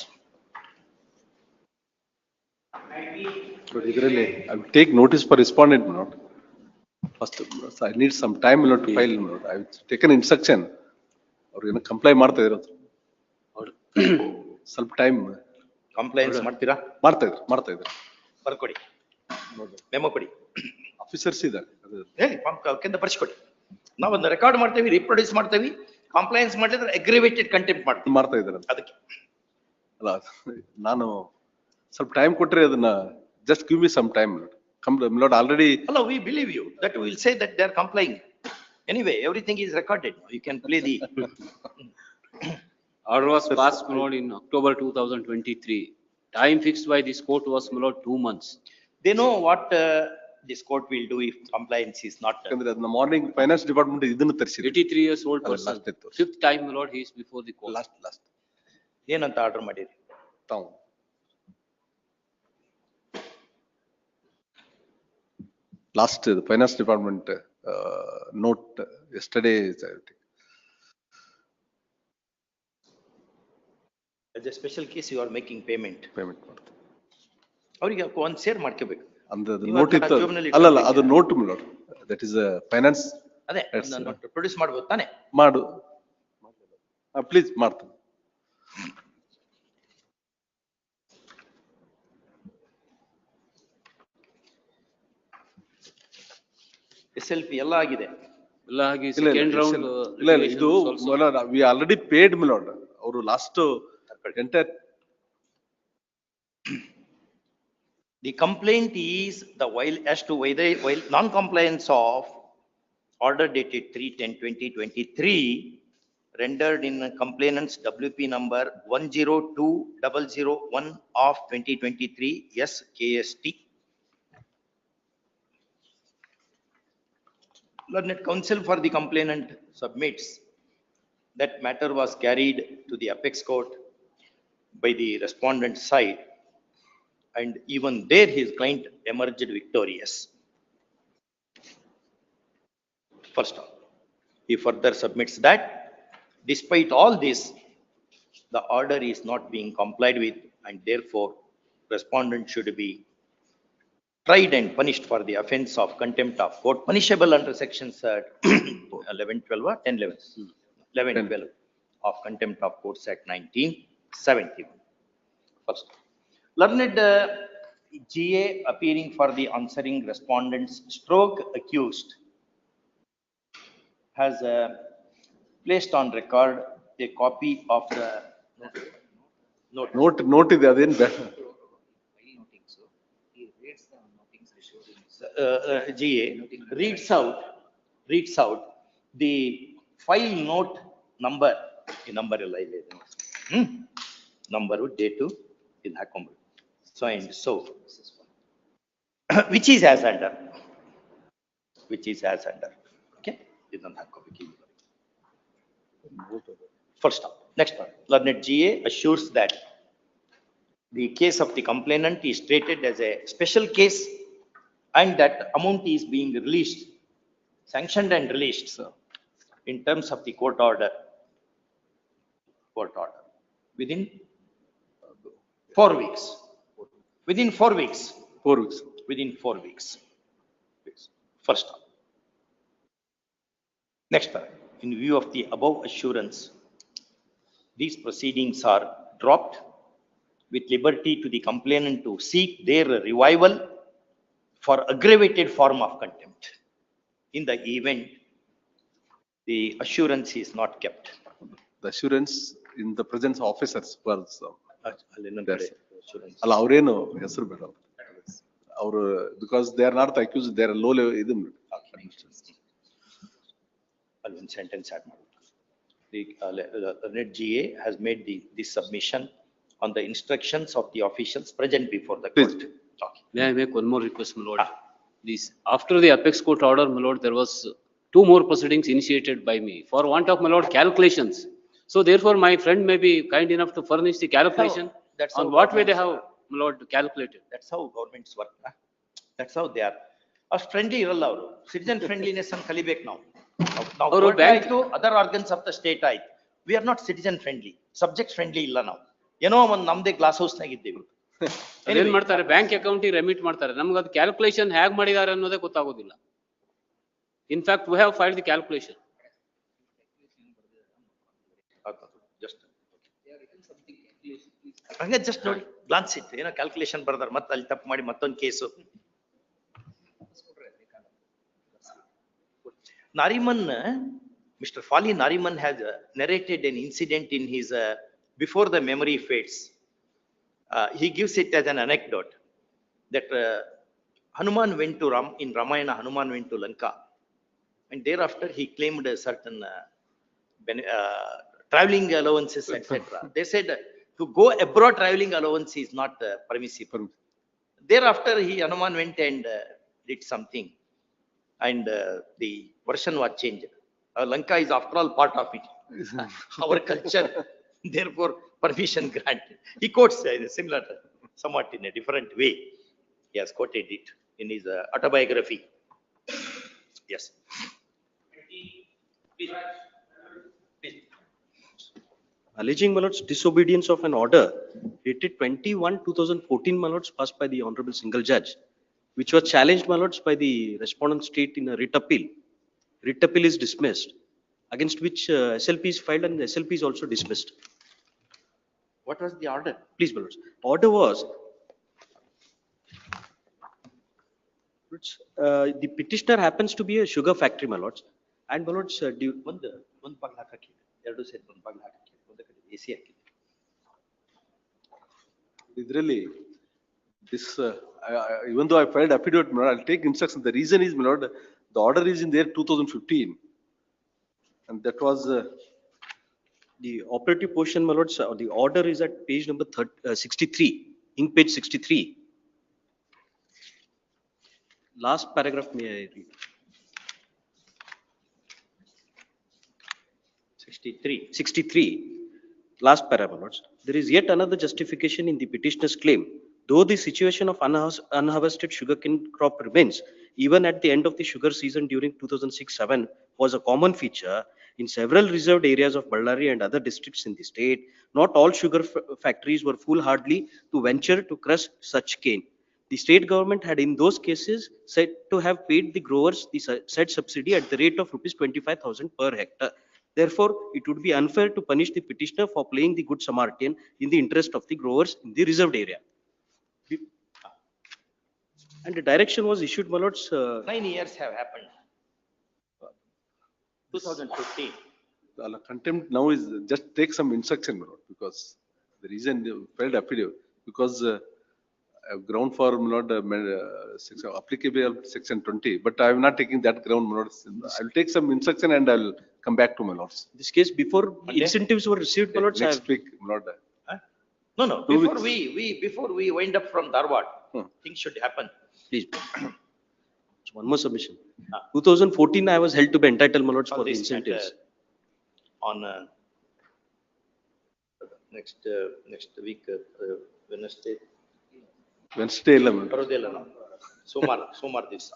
ಇದರಲ್ಲಿ I will take notice for respondent, my lord. First, I need some time, my lord, to file, my lord. I have taken instruction. ಅವ್ರು ಏನೋ ಕಂಪ್ಲೈ ಮಾಡ್ತಾ ಇರೋದು. ಸ್ವಲ್ಪ ಟೈಮ್ ಕಂಪ್ಲೈನ್ಸ್ ಮಾಡ್ತೀರಾ? ಮಾಡ್ತಾ ಇದ್ದಾರೆ. ಬರ್ಕೊಡಿ. ಮೆಮೊ ಕೊಡಿ. ಆಫೀಸರ್ಸ್ ಇದ್ದಾರೆ. ಹೇಳಿ ಕೆಂದ ಬರ್ಸ್ಕೊಡಿ. ನಾವೊಂದು ರೆಕಾರ್ಡ್ ಮಾಡ್ತೇವೆ, ರಿಪ್ರೊಡ್ಯೂಸ್ ಮಾಡ್ತೇವೆ. ಕಂಪ್ಲೈನ್ಸ್ ಮಾಡಿದ್ರೆ ಅಗ್ರಿವೇಟೆಡ್ ಕಂಟೆಂಪ್ಟ್ ಮಾಡ್ತಾ ಇದ್ದಾರೆ. ಅದಕ್ಕೆ ಅಲ್ಲ, ನಾನು ಸ್ವಲ್ಪ ಟೈಮ್ ಕೊಟ್ರೆ ಅದನ್ನ just give me some time, come, my lord, already. Hello, we believe you that we will say that they are complying. Anyway, everything is recorded. You can play the. Order was passed, my lord, in October 2023. Time fixed by this court was, my lord, 2 months. They know what this court will do if compliance is not done. ಯಾಕಂದ್ರೆ ಅದನ್ನ morning finance department ಇದನ್ನು ತರಿಸಿದ್ರು. 83 years old person. Fifth time, my lord, he is before the court. Last. ಏನಂತ order ಮಾಡಿರಿ ತಾವು last the finance department note yesterday is, I think. as a special case you are making payment ಮಾಡ್ತಾರೆ. ಅವರಿಗೆ ಒಂದು share ಮಾಡ್ಕೋಬೇಕು. ಅಂದ note ಇತ್ತು ಅಲ್ಲ ಅದು note, my lord, that is a finance ಅದೇ Yes, ಪ್ರೊಡ್ಯೂಸ್ ಮಾಡ್ಬೋದು ತಾನೆ? ಮಾಡು. ಪ್ಲೀಸ್ ಮಾಡ್ತೀನಿ. SLP ಎಲ್ಲ ಆಗಿದೆ. ಎಲ್ಲ ಆಗಿ ಇಲ್ಲ, second ಇಲ್ಲ, round. ಇಲ್ಲ, ಇಲ್ಲ, ಇದು ವಿ ಆಲ್ರೆಡಿ ಪೇಡ್ ಮಿಲಾಡ್. ಅವರು last entire. The complaint is the as to whether while non-compliance of order dated 3/10/2023 rendered in complainant's WP number 1020001 of 2023 SKST. Learned counsel for the complainant submits that matter was carried to the apex court by the respondent side, and even there his client emerged victorious. First off, he further submits that despite all this, the order is not being complied with, and therefore respondent should be tried and punished for the offense of contempt of court, punishable under sections 1112 or 1011, 1112 of Contempt of Courts Act 1971. First, learned GA appearing for the answering respondents stroke accused has placed on record a copy of the note ಇದೆ, ಅದೇನು ಬೇಡ. GA reads out the file note number. ಈ number ಎಲ್ಲ ಇದೆ, number date ಇದು ಹಾಕೊಂಡ್ಬಿಡು. So and so which is as under, okay, ಇದನ್ನು ಹಾಕೋಬೇಕು. First up, next one, learned GA assures that the case of the complainant is treated as a special case and that amount is being released, sanctioned and released in terms of the court order within 4 weeks. Within 4 weeks. 4 weeks. Within 4 weeks. First up. Next one, in view of the above assurance, these proceedings are dropped with liberty to the complainant to seek their revival for aggravated form of contempt in the event the assurance is not kept. The assurance in the presence of officers was Assurance. ಅಲ್ಲ, ಅವ್ರೇನು ಹೆಸರು ಬೇಡ ಅವರು, because they are not the accused, they are low ಇದು. One sentence add maಡು. The net GA has made this submission on the instructions of the officials present before the court. Okay. May I make one more request, my lord? This, after the apex court order, my lord, there was 2 more proceedings initiated by me for want of, my lord, calculations. So therefore, my friend may be kind enough to furnish the calculation on what way they have, my lord, calculated. That's how governments work. That's how they are. Our friendly ಇರಲ್ಲ ಅವರು, citizen friendliness ಅನ್ನು ಕಲಿಬೇಕು ನಾವು. ಅವರು bank other organs of the state ಆಯ್ತು. We are not citizen friendly, subject friendly ಇಲ್ಲ ನಾವು. ಏನೋ ಒಂದು ನಮ್ದೇ ಗ್ಲಾಸ್ ಹೌಸ್ ನಾಗ ಇದ್ದೀವಿ. ಏನ್ ಮಾಡ್ತಾರೆ, ಬ್ಯಾಂಕ್ ಅಕೌಂಟ್ ರೆಮಿಟ್ ಮಾಡ್ತಾರೆ, ನಮ್ಗೆ ಅದು ಕ್ಯಾಲ್ಕುಲೇಷನ್ ಹೇಗ್ ಮಾಡಿದ್ದಾರೆ ಅನ್ನೋದೇ ಗೊತ್ತಾಗೋದಿಲ್ಲ. In fact we have filed the calculation. ಹಂಗೆ ಜಸ್ಟ್ ನೋಡಿ ಗ್ಲಾನ್ಸ್ ಇತ್ತು, ಏನೋ ಕ್ಯಾಲ್ಕುಲೇಷನ್ ಬರ್ದಾರ, ಮತ್ತೆ ಅಲ್ಲಿ ತಪ್ಪು ಮಾಡಿ ಮತ್ತೊಂದು case. Nariman, Mr. Fali Nariman has narrated an incident in his, before the memory fades. He gives it as an anecdote that Hanuman went to in Ramayana, Hanuman went to Lanka, and thereafter he claimed a certain traveling allowances, etc. They said to go abroad traveling allowance is not permissible. Thereafter Hanuman went and did something, and the version was changed. Lanka is after all part of it, our culture, therefore permission granted. He quotes similar, somewhat in a different way. He has quoted it in his autobiography. Yes. Please. Alleging, my lords, disobedience of an order dated 21/2014, my lords, passed by the Honorable Single Judge, which was challenged, my lords, by the respondent state in a writ appeal. writ appeal is dismissed, against which SLP is filed and the SLP is also dismissed. What was the order? Please, my lords. Order was the petitioner happens to be a sugar factory, my lords. And my lords, ಒಂದು ಬಾಗ್ಲ ಹಾಕಿ ಎರಡು ಸೇರಿ ಒಂದು ಬಾಗ್ಲ ಹಾಕಿ ಒಂದು ಕಡೆ AC hockey. Really, this, even though I filed affidavit, my lord, I'll take instruction. The reason is, my lord, the order is in there 2015. And that was, the operative portion, my lords, the order is at page number 63, ink page 63. Last paragraph, may I read? 63, last paragraph, my lords. There is yet another justification in the petitioner's claim. Though the situation of unharvested sugarcane crop remains, even at the end of the sugar season during 2006-7 was a common feature in several reserved areas of Ballari and other districts in the state. Not all sugar factories were foolhardy to venture to crush such cane. The state government had in those cases said to have paid the growers the said subsidy at the rate of rupees 25,000 per hectare. Therefore, it would be unfair to punish the petitioner for playing the good Samaritan in the interest of the growers in the reserved area. And the direction was issued, my lords. 9 years have happened. 2015. contempt now is just take some instruction, my lord, because the reason they filed affidavit, because ground for, my lord, applicable section 20, but I am not taking that ground, my lord. I will take some instruction and I will come back to my lords. This case, before incentives were received, my lords. Next week, my lord. No, before we wind up from Dharwad, things should happen. Please. One more submission. 2014, I was held to be entitled, my lords, for the this incentives. On next week, Wednesday. Wednesday, 11. ಬರೋದಿಲ್ಲ ನಾವು. ಸೋಮವಾರ ದಿವಸ.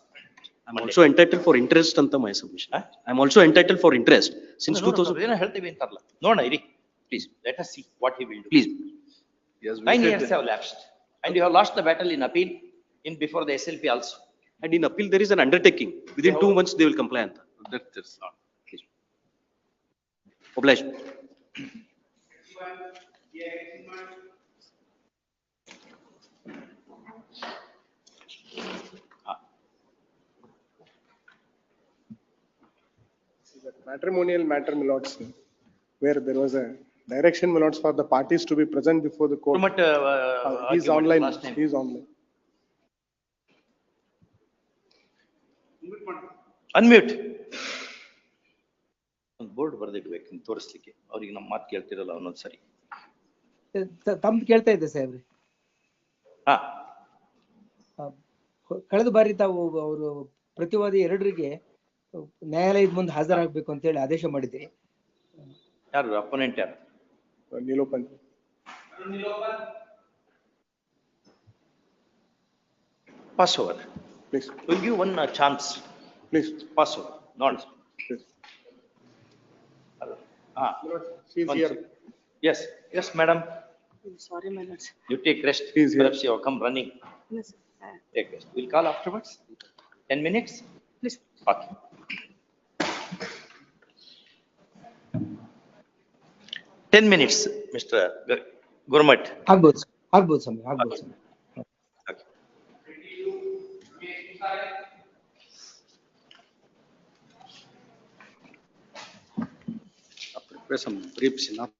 I'm also entitled for interest ಅಂತ my submission. I'm also entitled for interest since 2000. ಏನೋ ಹೇಳ್ತೀವಿ ಅಂತಾರಲ್ಲ. ನೋಡೋಣ ಇರಿ. Please. Let us see what he will do. Please. Yes, 9 years have lapsed and you have lost the battle in appeal in before the SLP also. And in appeal, there is an undertaking. Within 2 months, they will comply. That's all. Please. Obliged. Matrimonial matter, my lords, where there was a direction, my lords, for the parties to be present before the court. He's online. He's online. Unmute. ಒಂದು board ಬರೆದಿಡ್ಬೇಕು ತೋರಿಸ್ಲಿಕ್ಕೆ ಅವ್ರಿಗೆ ನಮ್ಮ ಮಾತು ಕೇಳ್ತಿರಲ್ಲ ಒಂದೊಂದ್ಸರಿ. ತಮ್ಮ ಕೇಳ್ತಾ ಇದ್ದೆ ಸಾಹೇಬ್ರಿ. ಕಳೆದ ಬಾರಿ ತಾವು ಅವರು ಪ್ರತಿವಾದಿ ಎರಡರಿಗೆ ನ್ಯಾಯಾಲಯದ ಮುಂದೆ ಹಾಜರಾಗಬೇಕು ಅಂತ ಹೇಳಿ ಆದೇಶ ಮಾಡಿದ್ರಿ. ಯಾರು ಅಪೋನೆಂಟ್ ಯಾರು? ನಿಲೋಪನ್. Pass over. Please. We'll give one chance. Please. Pass over. Not. Please. She is here. Yes, yes, madam. Sorry, my lords. You take rest. He is here. Perhaps you have come running. Yes, Take rest. We'll call afterwards. 10 minutes. please. Okay. 10 minutes, Mr. Gurmat. ಆಗ್ಬೋದು ಸ್ವಾಮಿ, ಆಗ್ಬೋದು ಸ್ವಾಮಿ. Prepare some briefs enough.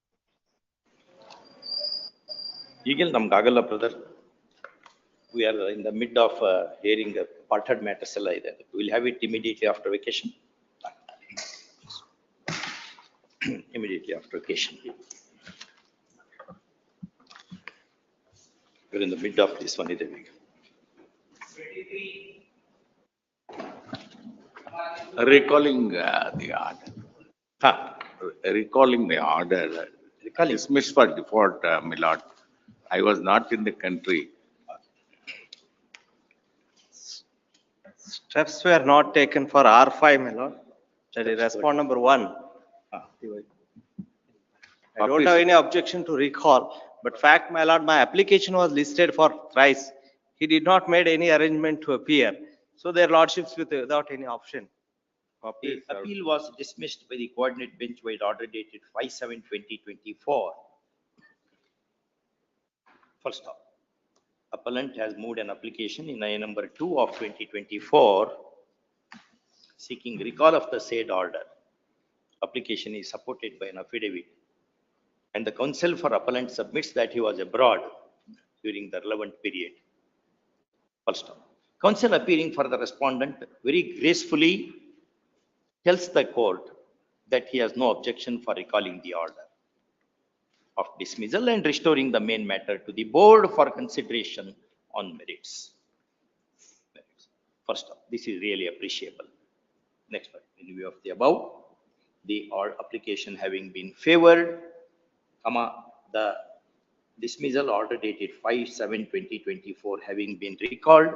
ಈಗೇನು ನಮ್ಗಾಗಲ್ಲ brother. We are in the mid of hearing parted matters ಎಲ್ಲ ಇದೆ. We'll have it immediately after vacation. Immediately after vacation. We're in the mid of this one. Recalling the order. Recalling the order. Dismissed for default, my lord. I was not in the country. Steps were not taken for R5, my lord. That is respond number 1. I don't have any objection to recall, but fact, my lord, my application was listed for thrice. He did not made any arrangement to appear. So their lordships without any option. Copy is served. Appeal was dismissed by the coordinate bench by order dated 5/7/2024. First off, appellant has moved an application in IA number 2 of 2024 seeking recall of the said order. Application is supported by an affidavit, and the counsel for appellant submits that he was abroad during the relevant period. First off, counsel appearing for the respondent very gracefully tells the court that he has no objection for recalling the order of dismissal and restoring the main matter to the board for consideration on merits. First off, this is really appreciable. Next one, in view of the above, the application having been favored, the dismissal order dated 5/7/2024 having been recalled,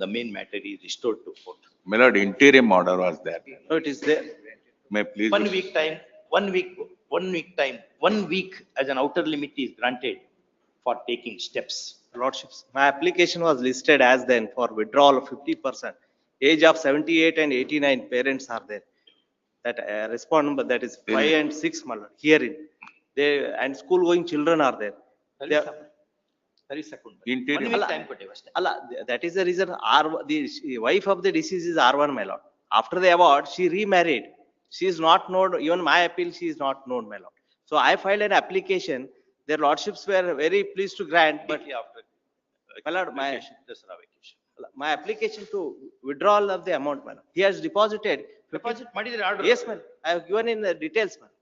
the main matter is restored to court. My lord, interim order was there. No, it is there. May I please? 1 week time, 1 week time, 1 week as an outer limit is granted for taking steps. Lordships, my application was listed as then for withdrawal of 50%. Age of 78 and 89 parents are there. That respond number, that is 5 and 6, my lord, herein. They, and school going children are there. They are- 30 seconds. Interim. 1 week time ಕೊಟ್ಟೆವು ಅಷ್ಟೇ. That is the reason the wife of the deceased is R1, my lord. After the award, she remarried. She is not known, even my appeal, she is not known, my lord. So I filed an application. Their lordships were very pleased to grant, but After my lord, Dasara vacation. my application to withdrawal of the amount, man. He has deposited. Deposit ಮಾಡಿದ್ರೆ order. Yes, man. I have given in the details, man.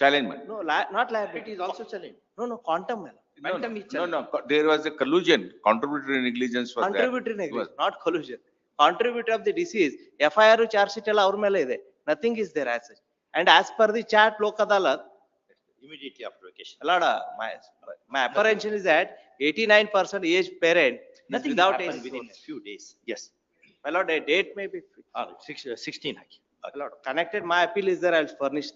Challenge, man. No, not liability. It is also challenged. No, Contempt, man. Quantum is No, challenged. no, there was a collusion, contributory negligence was there. Contributory negligence, not collusion. Contributor of the deceased, FIR charge sheet ಎಲ್ಲ ಅವ್ರ ಮೇಲೆ ಇದೆ. Nothing is there as such. And as per the chat Lok Adalat, Immediately after vacation. Lada, my apprehension is that 89% age parent is Nothing without happened age. within a few days. Yes. My lord, a date may be. 16 hockey. My lord, connected, my appeal is there, I'll furnish.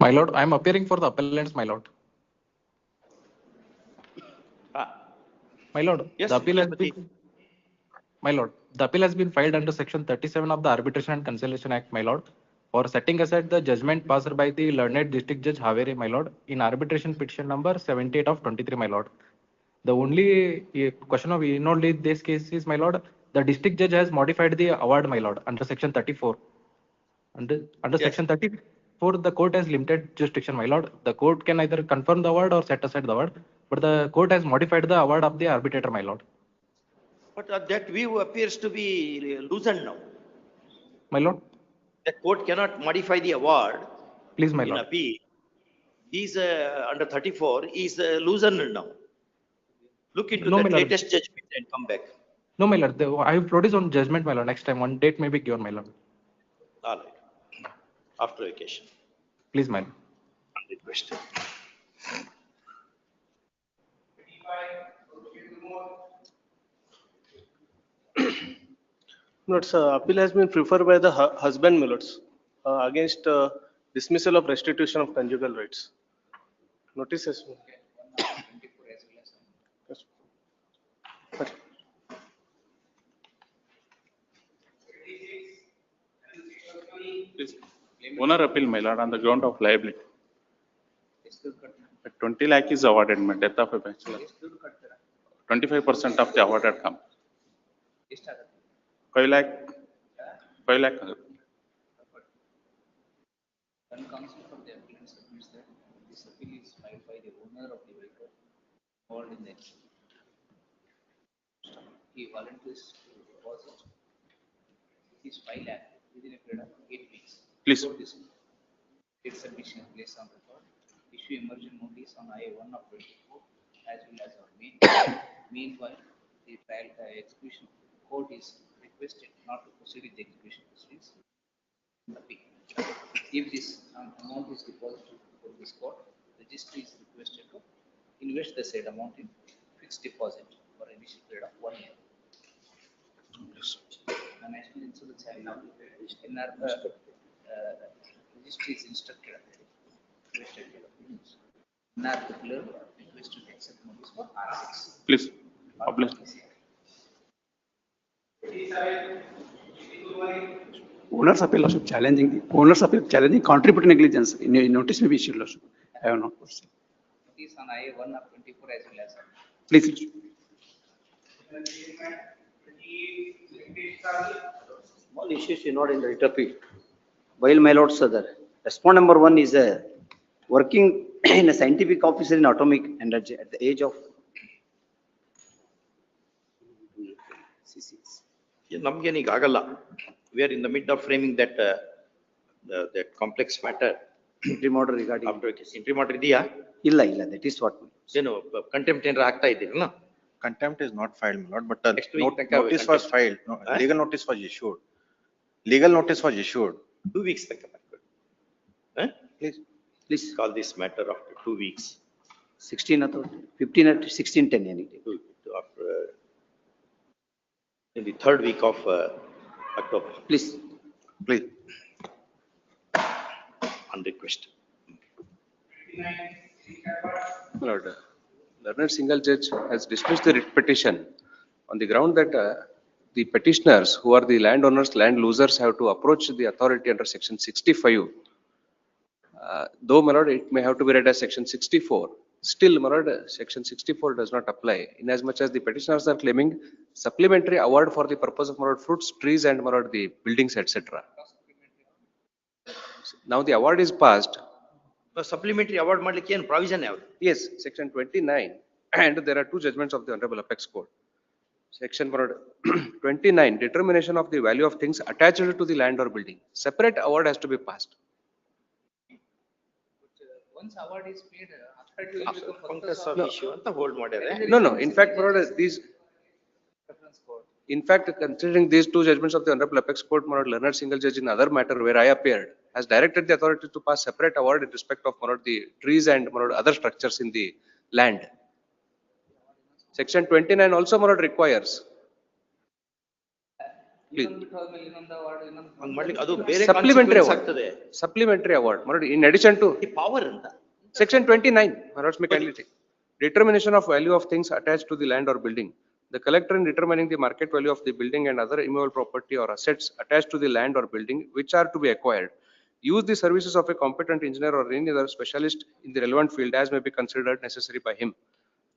My lord, I am appearing for the appellants, my lord. My lord, Yes, the appeal has Mr. been, my lord, the appeal has been filed under section 37 of the Arbitration and Conciliation Act, my lord, for setting aside the judgment passed by the learned district judge Haveri, my lord, in arbitration petition number 78 of 23, my lord. The only question of involved in this case is, my lord, the district judge has modified the award, my lord, under section 34. Under Yes. section 34, the court has limited jurisdiction, my lord. The court can either confirm the award or set aside the award, but the court has modified the award of the arbitrator, my lord. But that view appears to be loosened now. My lord, The court cannot modify the award please, my in lord. appeal. These under 34 is loosened now. Look into No, the my lord. latest judgment and come back. No, my lord, I have produced on judgment, my lord. Next time, one date may be given, my lord. All right. After vacation. Please, my lord. Requested. Notes, appeal has been preferred by the husband, my lords, against dismissal of restitution of conjugal rights. Notice has been. Yes. Please. Owner appeal, my lord, on the ground of liability. 20 lakh is awarded, my death of a bachelor. 25% of the awarded come. 5 lakh. 5 lakh. One counsel for the appellant submits that this appeal is filed by the owner of the vehicle involved in the accident. He volunteers to deposit his 5 lakh within a period of 8 weeks. Please. Take submission placed on record, issue emergent notice on I-1 of 24 as well as on main. Meanwhile, the trial execution court is requested not to proceed with the execution proceedings. Appeal. If this amount is deposited before this court, registry is requested to invest the said amount in fixed deposit for an initial period of 1 year. The National Insurance registry is instructed. Requested. NAR clerk requested to accept notice for R6. Please. Owners appeal lawsuit challenging, owners appeal challenging contributory negligence in a notice may be issued lawsuit. I have not foreseen. Notice on I-1 of 24 as well as. Please. Small issues is not in the writ appeal. While my lords, the respondent number 1 is working in a scientific officer in atomic energy at the age of ನಮ್ಗೇನೀಗ ಆಗಲ್ಲ. We are in the mid of framing that that complex matter. entry order regarding Entry order ಇದೆಯಾ? ಇಲ್ಲ, that is what. ಏನು contempt ಏನಾರ ಆಗ್ತಾ ಇದ್ದೀರಲ್ಲ? Contempt is not filed, my lord, but Next week, notice was filed, legal notice was issued. Legal notice was issued. 2 weeks ತನಕ ಮಾಡ್ಕೊಳ್ಳಿ. Please call this matter after 2 weeks. 16 ಅಥವಾ 15 at 16:10 ಏನಿದೆ. After in the 3rd week of October. Please. On request. My lord, learned single judge has dismissed the writ petition on the ground that the petitioners who are the landowners, land losers have to approach the authority under section 65. Though, my lord, it may have to be read as section 64. Still, my lord, section 64 does not apply inasmuch as the petitioners are claiming supplementary award for the purpose of, my lord, fruits, trees and, my lord, the buildings, etc. Now the award is passed. Supplementary award ಮಾಡ್ಲಿಕ್ಕೆ ಏನು provision ಯಾವುದು? Yes, section 29, and there are 2 judgments of the Honorable Apex Court. Section 29, determination of the value of things attached to the land or building. Separate award has to be passed. Once award is paid, after it After will become congress of issue ಅಂತ hold ಮಾಡ್ಯಾರೆ. No, in fact, my lord, these, in fact, considering these 2 judgments of the Honorable Apex Court, my lord, learned single judge in other matter where I appeared has directed the authority to pass separate award in respect of, my lord, the trees and, my lord, other structures in the land. Section 29 also, my lord, requires. Supplementary award. Supplementary award, my lord, in addition to power ಅಂತ. section 29, my lords may kindly take. Determination of value of things attached to the land or building. The collector in determining the market value of the building and other immovable property or assets attached to the land or building which are to be acquired, use the services of a competent engineer or any other specialist in the relevant field as may be considered necessary by him.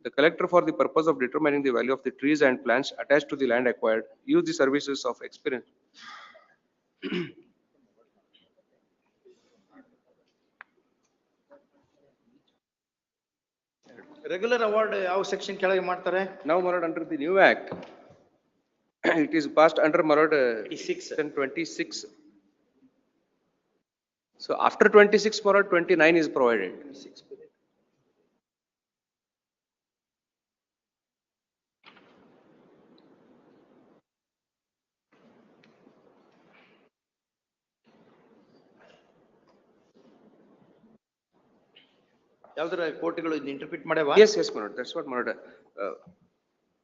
The collector, for the purpose of determining the value of the trees and plants attached to the land acquired, use the services of experience. Regular award ಯಾವ section ಕೆಳಗೆ ಮಾಡ್ತಾರೆ? Now, my lord, under the new act, it is passed under, my lord, section 26. So after 26, my lord, 29 is provided. ಯಾವ್ದರ ಕೋರ್ಟ್ಗಳು ಇದನ್ನ interpret ಮಾಡ್ಯಾವ? Yes, my lord, that's what, my lord.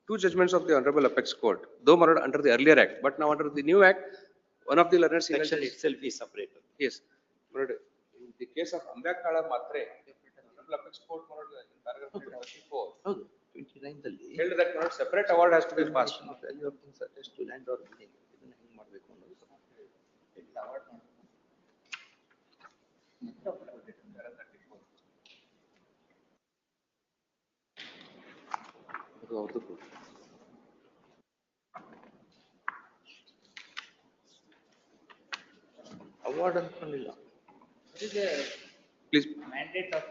2 judgments of the Honorable Apex Court, though, my lord, under the earlier act, but now under the new act, one of the learned single Section judge- itself is separate. Yes, my lord, in the case of Ambakala Matre, Honorable Apex Court, my lord, in paragraph 34, ಹೌದು 29 ದಲ್ಲಿ held that, my lord, separate award has to be passed. value of things attached to land or building ಇದನ್ನ ಹೆಂಗ್ ಮಾಡ್ಬೇಕು ಅನ್ನೋದು. Award ಅನ್ಕೊಂಡಿಲ್ಲ. There is a Please. mandate of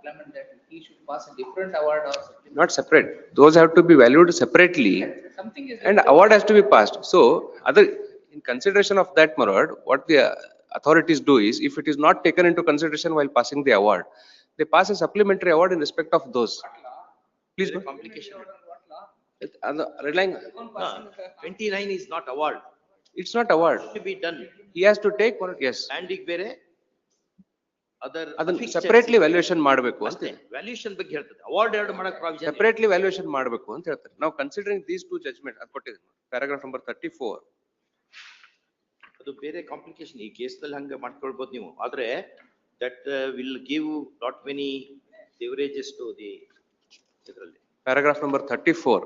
claimant that he should pass a different award or something. Not separate, those have to be valued separately Something is. and award has to be passed. So other, in consideration of that, my lord, what the authorities do is, if it is not taken into consideration while passing the award, they pass a supplementary award in respect of those. Please. Very complication. Relying, 29 is not award. it's not award. To be done. He has to take, my lord, yes. Landing ಬೇರೆ other ಅದನ್ನ affixed separately valuation ಮಾಡಬೇಕು ಅಂತ ಅಷ್ಟೇ valuation ಬಗ್ಗೆ ಹೇಳ್ತದೆ. Award ಎರಡು ಮಾಡಕ್ provision separately valuation ಮಾಡಬೇಕು ಅಂತ ಹೇಳ್ತಾರೆ. ನಾವು ಕನ್ಸಿಡರಿಂಗ್ ದೀಸ್ 2 ಜಡ್ಜ್ಮೆಂಟ್ ಅದು ಕೊಟ್ಟಿದ್ದೀವಿ, ಪ್ಯಾರಾಗ್ರಾಫ್ ನಂಬರ್ 34. ಅದು ಬೇರೆ ಕಾಂಪ್ಲಿಕೇಶನ್. ಈ ಕೇಸ್ದಲ್ಲಿ ಹಂಗೆ ಮಾಡ್ಕೊಳ್ಬೋದು ನೀವು. ಆದ್ರೆ that will give not many leverages to the ಇದರಲ್ಲಿ. Paragraph number 34.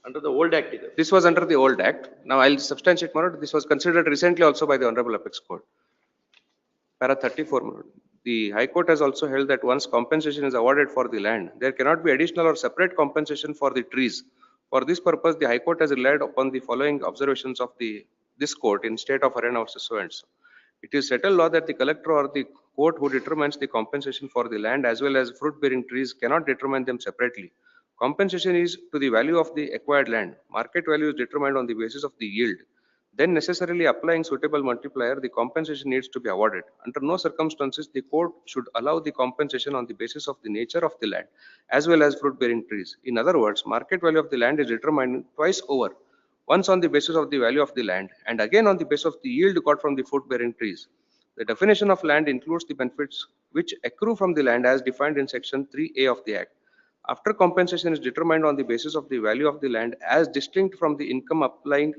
Under the old act. ಇದು. This was under the old act. Now I'll substantiate, my lord. This was considered recently also by the Honorable Apex Court. Para 34, my lord. The High Court has also held that once compensation is awarded for the land, there cannot be additional or separate compensation for the trees. For this purpose, the High Court has relied upon the following observations of this court in State of Haryana versus so and so. It is settled law that the collector or the court who determines the compensation for the land as well as fruit-bearing trees cannot determine them separately. Compensation is to the value of the acquired land. Market value is determined on the basis of the yield. Then necessarily applying suitable multiplier, the compensation needs to be awarded. Under no circumstances, the court should allow the compensation on the basis of the nature of the land as well as fruit-bearing trees. In other words, market value of the land is determined twice over. Once on the basis of the value of the land and again on the basis of the yield got from the fruit-bearing trees. The definition of land includes the benefits which accrue from the land as defined in section 3A of the Act. After compensation is determined on the basis of the value of the land as distinct from the income applying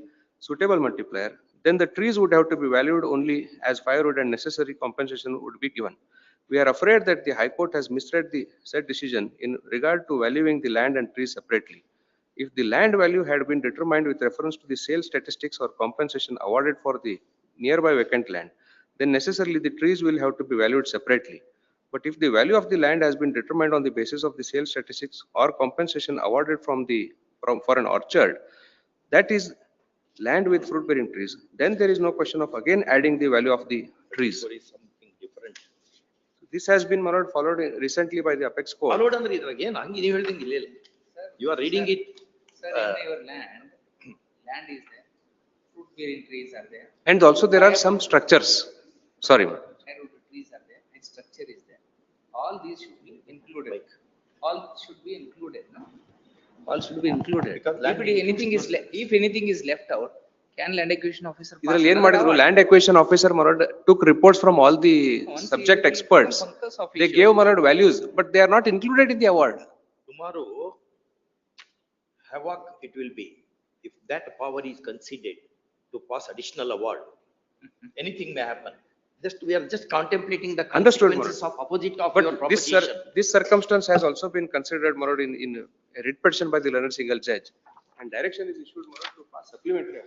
suitable multiplier, then the trees would have to be valued only as firewood and necessary compensation would be given. We are afraid that the High Court has misread the said decision in regard to valuing the land and trees separately. If the land value had been determined with reference to the sales statistics or compensation awarded for the nearby vacant land, then necessarily the trees will have to be valued separately. But if the value of the land has been determined on the basis of the sales statistics or compensation awarded for an orchard, that is land with fruit bearing trees, then there is no question of again adding the value of the trees. Something different. This has been followed recently by the Apex Court. Followed ಅಂದ್ರೆ ಇದ್ರಾಗ ಏನು ಹಂಗೆ ನೀವು ಹೇಳ್ದಂಗೆ ಇಲ್ಲ. You are reading it. Sir, in your land is there, fruit bearing trees are there. And also there are some structures. Sorry, ma'am. Trees are there, and structure is there. All these should be included. All should be included, no? All should be included. If anything is left out, can land acquisition officer? ಇದರಲ್ಲಿ ಏನು ಮಾಡಿದ್ರು, land acquisition officer took reports from all the subject experts. They gave values, but they are not included in the award. Tomorrow, havoc it will be if that power is conceded to pass additional award. Anything may happen. We are just contemplating the consequences of opposite of your proposition. This circumstance has also been considered in a writ petition by the learned single judge, and direction is issued to pass supplementary.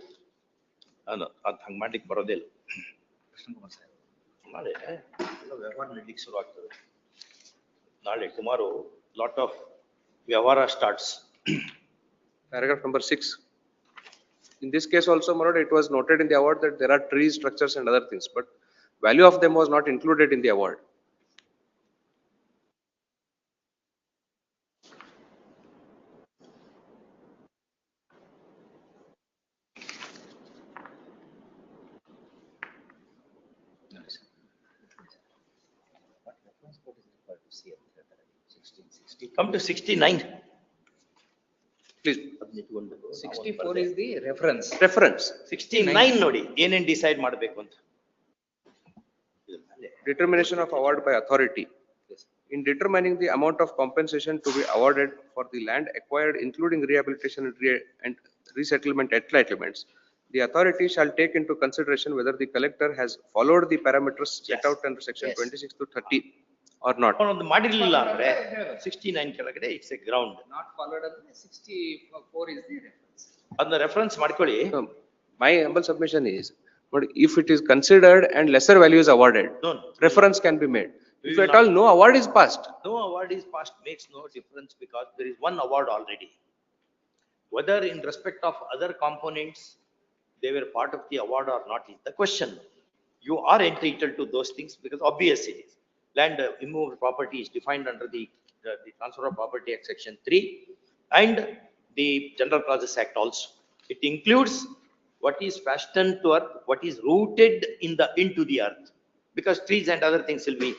ಅದು ಹಂಗೆ ಮಾಡ್ಲಿಕ್ಕೆ ಬರೋದಿಲ್ಲ. ನಾಳೆ ವ್ಯವಹಾರ ನಡೀಲಿಕ್ಕೆ ಶುರು ಆಗ್ತದೆ. ನಾಳೆ tomorrow lot of ವ್ಯವಹಾರ starts. Paragraph number 6. In this case also, it was noted in the award that there are trees, structures and other things, but value of them was not included in the award. Come to 69. Please. 64 is the reference. Reference. 69 ನೋಡಿ ಏನೇನ್ decide ಮಾಡಬೇಕು ಅಂತ. Determination of award by authority. In determining the amount of compensation to be awarded for the land acquired, including rehabilitation and resettlement entitlements, the authority shall take into consideration whether the collector has followed the parameters set out under section 26 to 30 or not. ಅವನೊಂದು ಮಾಡಿರಲಿಲ್ಲ ಅಂದ್ರೆ 69 ಕೆಳಗಡೆ it's A ground. Not followed ಅಂದ್ರೆ 64 is the reference. ಅದನ್ನ reference ಮಾಡ್ಕೊಳ್ಳಿ. My humble submission is, but if it is considered and lesser value is awarded, reference can be made. If at all no award is passed. No award is passed makes no difference because there is one award already. Whether in respect of other components, they were part of the award or not is the question. You are entitled to those things because obvious it is. Land immovable property is defined under the Transfer of Property Act section 3 and the General Clauses Act also. It includes what is fashioned to earth, what is rooted into the earth, because trees and other things will be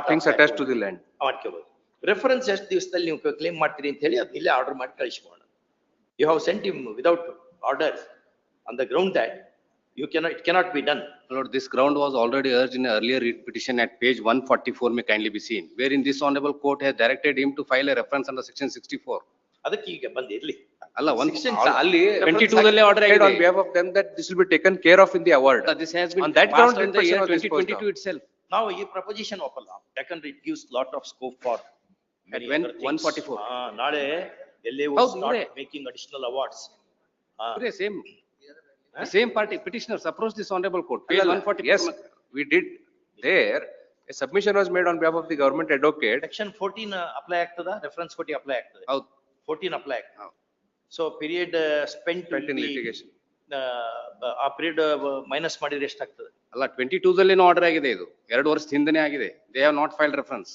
things attached to the land. Reference ಎಷ್ಟು ದಿವಸದಲ್ಲಿ ನೀವು claim ಮಾಡ್ತೀರಿ ಅಂತ ಹೇಳಿ ಅದನ್ನ ಇಲ್ಲೇ order ಮಾಡಿ ಕಳಿಸ್ಕೊಳ್ಳೋಣ. You have sent him without orders on the ground that it cannot be done. Lord, this ground was already urged in an earlier writ petition at page 144 may kindly be seen, wherein this honorable court has directed him to file a reference under section 64. ಅದಕ್ಕೆ ಈಗ ಬಂದಿರ್ಲಿ. ಅಲ್ಲ ಒಂದು ಅಲ್ಲಿ 22 ನಲ್ಲಿ order ಆಗಿದೆ on behalf of them that this will be taken care of in the award. This has been on that ground in the year 2022 itself. Now ಈ proposition ಒಪ್ಪಲ್ಲ. Second it gives lot of scope for at 144. ನಾಳೆ LAO ಹೌದು, start ಇವರೇ. making additional awards. Same party petitioners approached this honorable court. Page Allala, 140. yes, we did. There, a submission was made on behalf of the government advocate. Section 14 apply ಆಗ್ತದ, reference 40 apply ಆಗ್ತದೆ. ಹೌದು. 14 apply ಆಗ್ತದೆ. So period spent Spent in in litigation. ಆ period minus ಮಾಡಿದ್ರೆ ಎಷ್ಟಾಗ್ತದೆ? ಅಲ್ಲ 22 ದಲ್ಲೇನೋ order ಆಗಿದೆ ಇದು. 2 ವರ್ಷದ ಹಿಂದೆನೇ ಆಗಿದೆ. They have not filed reference.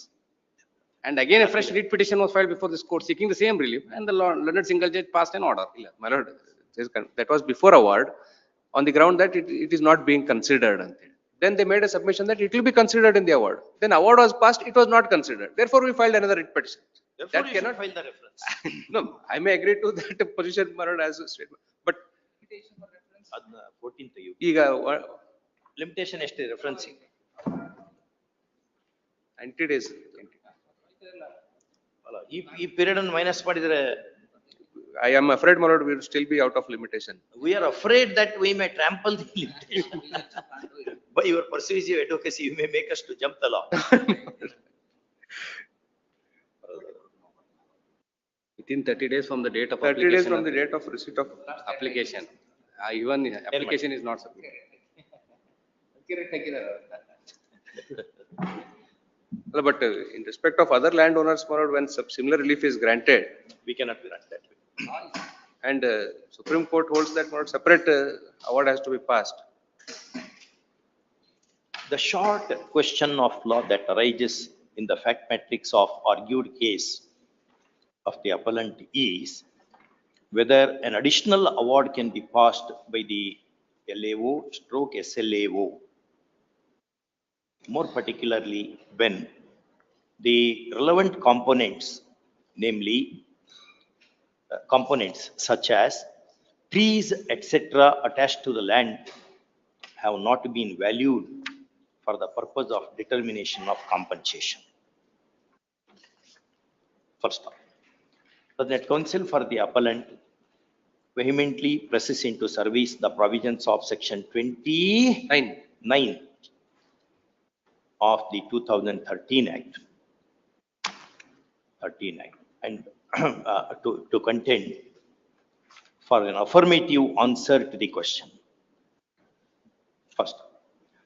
And again a fresh writ petition was filed before this court seeking the same relief and the learned single judge passed an order. ಇಲ್ಲ, my lord, that was before award on the ground that it is not being considered. Then they made a submission that it will be considered in the award. Then award was passed, it was not considered. Therefore, we filed another writ petition. Therefore, That you cannot. should file the reference. No, I may agree to that position, my lord, as a statement, but ಅದನ್ನ 14 ತೆಗಿಯು. ಈಗ Limitation ಎಷ್ಟಿದೆ referencing? 90 days. ಅಲ್ಲ, ಈ period ಅನ್ನು minus ಮಾಡಿದ್ರೆ I am afraid, my lord, we will still be out of limitation. we are afraid that we may trample the limitation. By your persuasive advocacy, you may make us to jump the law. Within 30 days from the date of 30 days application. from the date of receipt of. Application. Even application is not submitted. But in respect of other landowners, my lord, when similar relief is granted, We cannot grant that. and Supreme Court holds that, my lord, separate award has to be passed. The short question of law that arises in the fact matrix of argued case of the appellant is whether an additional award can be passed by the LAO stroke SLAO. More particularly when the relevant components, namely components such as trees, etc. attached to the land have not been valued for the purpose of determination of compensation. First off, the net counsel for the appellant vehemently presses into service the provisions of section 29 of the 2013 Act. 13 Act, and to contend for an affirmative answer to the question. First,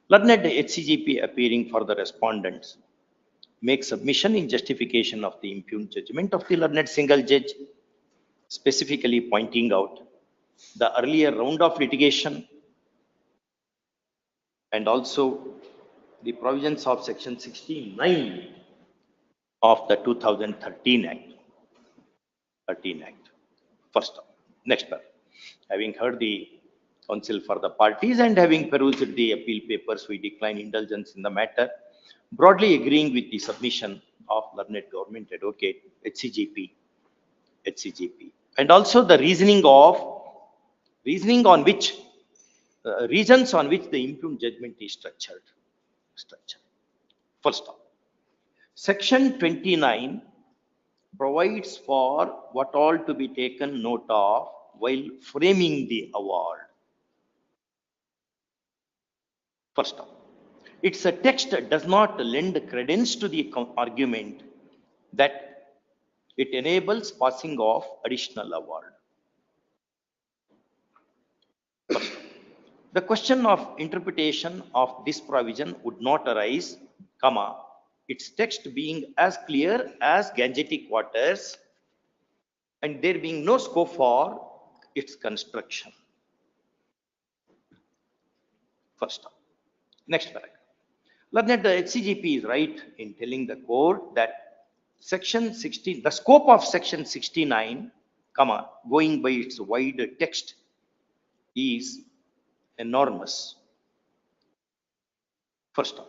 learned HCGP appearing for the respondents make submission in justification of the impugned judgment of the learned single judge, specifically pointing out the earlier round of litigation and also the provisions of section 69 of the 2013 Act. 13 Act. First, next part. Having heard the counsel for the parties and having perused the appeal papers, we decline indulgence in the matter, broadly agreeing with the submission of learned government advocate HCGP, and also the reasoning on which reasons on which the impugned judgment is structured. First off, section 29 provides for what all to be taken note of while framing the award. First off, its text does not lend credence to the argument that it enables passing of additional award. First, the question of interpretation of this provision would not arise, its text being as clear as Gangetic waters and there being no scope for its construction. First, next paragraph. Learned the HCGP is right in telling the court that section 16, the scope of section 69, going by its wide text is enormous. First,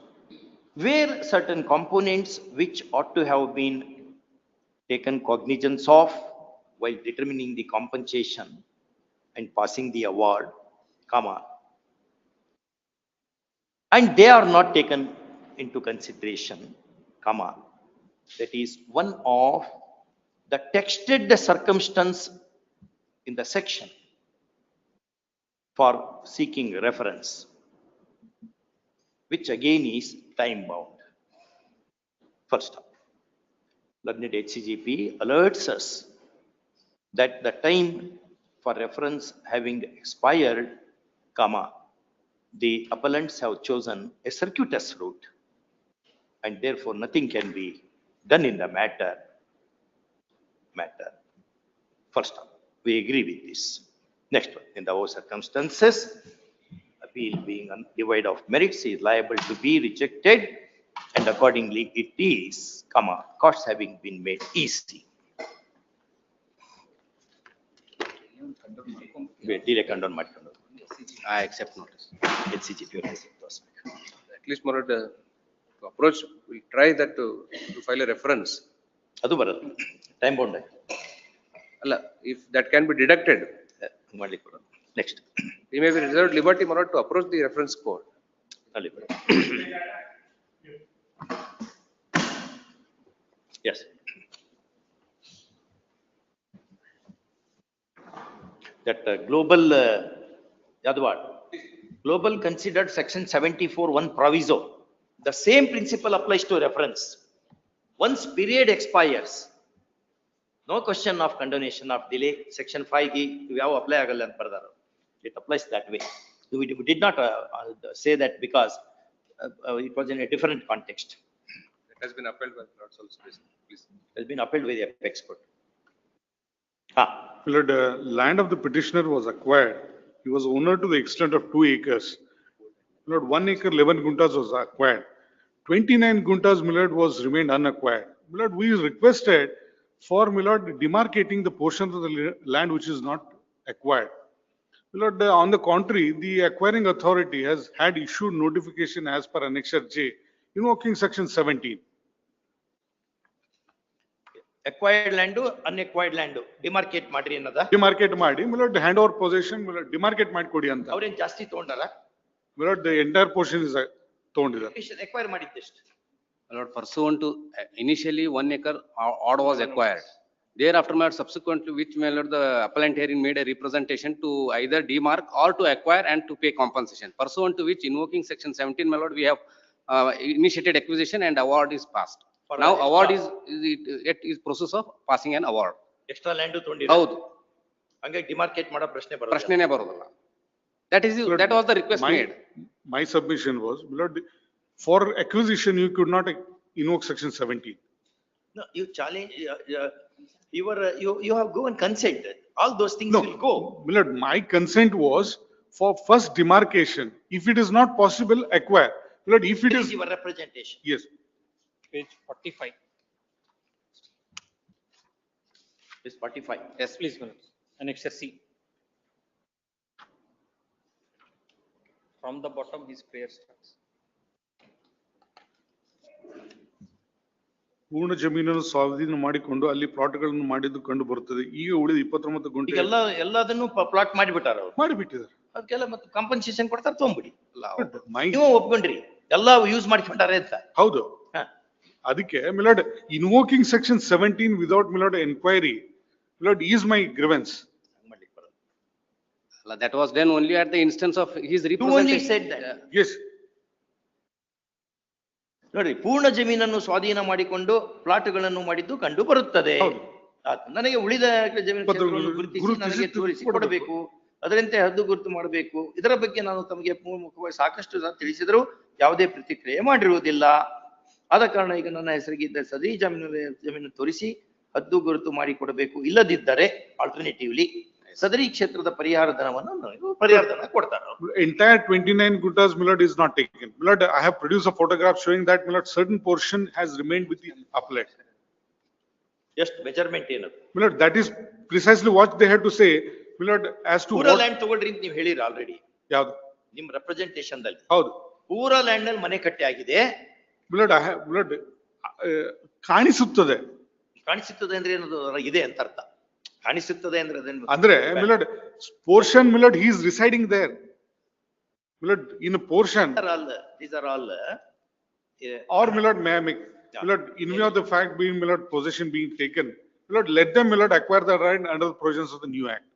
where certain components which ought to have been taken cognizance of while determining the compensation and passing the award, and they are not taken into consideration, that is one of the texted circumstance in the section for seeking reference, which again is time bound. First, learned HCGP alerts us that the time for reference having expired, comma, the appellants have chosen a circuitous route, and therefore nothing can be done in the matter. First one, we agree with this. Next one, in the above circumstances, appeal being devoid of merits is liable to be rejected, and accordingly it is, comma, costs having been made easy. Delay condone ಮಾಡ್ಕೊಂಡು. I accept notice. HCGP At least more to approach, we'll try that to file a reference. ಅದು ಬರಲ್ಲ, time bound. ಅಲ್ಲ, if that can be deducted, ಮಾಡ್ಲಿಕ್ಕೆ ಬರಲ್ಲ. Next. he may be reserved liberty more to approach the reference court. ಅಲ್ಲಿ ಬರಲ್ಲ. Yes. That global, Dharwad, global considered section 74(1) proviso. The same principle applies to reference. Once period expires, no question of condonation of delay. Section 5 ಗೆ ಯಾವ apply ಆಗಲ್ಲ ಅಂತ ಬರ್ದಾರೆ. It applies that way. We did not say that because it was in a different context. It has been upheld by the courts also, please. It has been upheld by the apex court. Lord, land of the petitioner was acquired. He was owner to the extent of 2 acres. Lord, 1 acre 11 guntas was acquired. 29 guntas, Milord, was remained unacquired. Milord, we requested for Milord demarcating the portion of the land which is not acquired. Milord, on the contrary, the acquiring authority has had issued notification as per Annexure J, invoking section 17. Acquired land, unacquired land, demarcate ಮಾಡ್ರಿ ಅನ್ನದ. Demarcate ಮಾಡಿ, Milord, hand over possession, Milord, demarcate ಮಾಡಿ ಕೊಡಿ ಅಂತ. ಅವ್ರೇನ್ ಜಾಸ್ತಿ ತಗೊಂಡಾರ? Milord, the entire portion is ತಗೊಂಡಿದ್ದಾರೆ. Acquire ಮಾಡಿದ್ದೆಷ್ಟು? Lord, pursuant to initially 1 acre odd was acquired. Thereafter, my lord, subsequently, which my lord, the appellant herein made a representation to either demark or to acquire and to pay compensation. Pursuant to which, invoking section 17, my lord, we have initiated acquisition and award is passed. Now award is process of passing an award. Extra land ತಗೊಂಡಿದ್ದಾರೆ. ಹೌದು. ಹಂಗಾಗಿ ಡಿಮಾರ್ಕೇಟ್ ಮಾಡೋ ಪ್ರಶ್ನೆನೇ ಬರೋದಿಲ್ಲ. That was the request made. My submission was, Milord, for acquisition, you could not invoke section 17. No, you challenge, you have go and consent. All those things will go. Milord, my consent was for first demarcation. If it is not possible, acquire. Milord, if it is. Your representation. Yes. Page 45. Page 45. Yes, please, Annexure C. From the bottom, his prayer starts. ಪೂರ್ಣ ಜಮೀನನ್ನು ಸ್ವಾಧೀನ ಮಾಡಿಕೊಂಡು ಅಲ್ಲಿ ಪ್ಲಾಟ್ಗಳನ್ನು ಮಾಡಿದ್ದು ಕಂಡು ಬರುತ್ತದೆ. ಈಗ ಉಳಿದ 29 ಗುಂಟೆ ಎಲ್ಲದನ್ನು ಪ್ಲಾಟ್ ಮಾಡಿಬಿಟ್ಟಾರ ಅವರು. ಮಾಡಿಬಿಟ್ಟಿದ್ದಾರೆ. ಅದಕ್ಕೆಲ್ಲ ಮತ್ತೆ ಕಾಂಪನ್ಸೇಷನ್ ಕೊಡ್ತಾರೆ, ತಗೊಂಬಿಡಿ. ನೀವು ಒಪ್ಕೊಂಡ್ರಿ ಎಲ್ಲ ಯೂಸ್ ಮಾಡ್ಕೊಂಡಾರೆ ಅಂತ. ಹೌದು. ಅದಕ್ಕೆ Milord, invoking section 17 without Milord enquiry, Milord, is my grievance. That was done only at the instance of his representation. You only said that. Yes. ನೋಡಿ, ಪೂರ್ಣ ಜಮೀನನ್ನು ಸ್ವಾಧೀನ ಮಾಡಿಕೊಂಡು ಪ್ಲಾಟ್ಗಳನ್ನು ಮಾಡಿದ್ದು ಕಂಡು ಬರುತ್ತದೆ. ನನಗೆ ಉಳಿದ ಜಮೀನು ಗುರುತಿಸಿ ನನಗೆ ತೋರಿಸಿ ಕೊಡಬೇಕು, ಅದರಂತೆ ಹದ್ದು ಗುರುತು ಮಾಡಬೇಕು. ಇದರ ಬಗ್ಗೆ ನಾನು ತಮಗೆ ಮುಖವಾಗಿ ಸಾಕಷ್ಟು ತಿಳಿಸಿದರೂ ಯಾವುದೇ ಪ್ರತಿಕ್ರಿಯೆ ಮಾಡಿರುವುದಿಲ್ಲ. ಆದ ಕಾರಣ ಈಗ ನನ್ನ ಹೆಸರಿಗೆ ಇದ್ದ ಸದರಿ ಜಮೀನು ತೋರಿಸಿ ಹದ್ದು ಗುರುತು ಮಾಡಿ ಕೊಡಬೇಕು. ಇಲ್ಲದಿದ್ದರೆ ಆಲ್ಟರ್ನೇಟಿವ್ಲಿ ಸದರಿ ಕ್ಷೇತ್ರದ ಪರಿಹಾರ ಧನವನ್ನು ಪರಿಹಾರ ಧನ ಕೊಡ್ತಾರೆ. Entire 29 guntas, Milord, is not taken. Milord, I have produced a photograph showing that Milord, certain portion has remained with the appellant. Just measurement ಏನದು? Milord, that is precisely what they had to say. Milord, as to ಪೂರಾ land ತಗೊಳ್ರಿ ಅಂತ ನೀವು ಹೇಳಿರ already. ಯಾವುದು? ನಿಮ್ಮ representation ದಲ್ಲಿ. ಹೌದು. ಪೂರಾ ಲ್ಯಾಂಡ್ ನಲ್ಲಿ ಮನೆ ಕಟ್ಟೆ ಆಗಿದೆ. Milord, Milord, ಕಾಣಿಸುತ್ತದೆ. ಕಾಣಿಸುತ್ತದೆ ಅಂದ್ರೆ ಏನದು? ಇದೆ ಅಂತ ಅರ್ಥ. ಕಾಣಿಸುತ್ತದೆ ಅಂದ್ರೆ Milord, portion, Milord, he is residing there. Milord, in a portion. These are all. Or Milord, may I make, Milord, in view of the fact being Milord, possession being taken, Milord, let them Milord acquire the right under the provisions of the new act.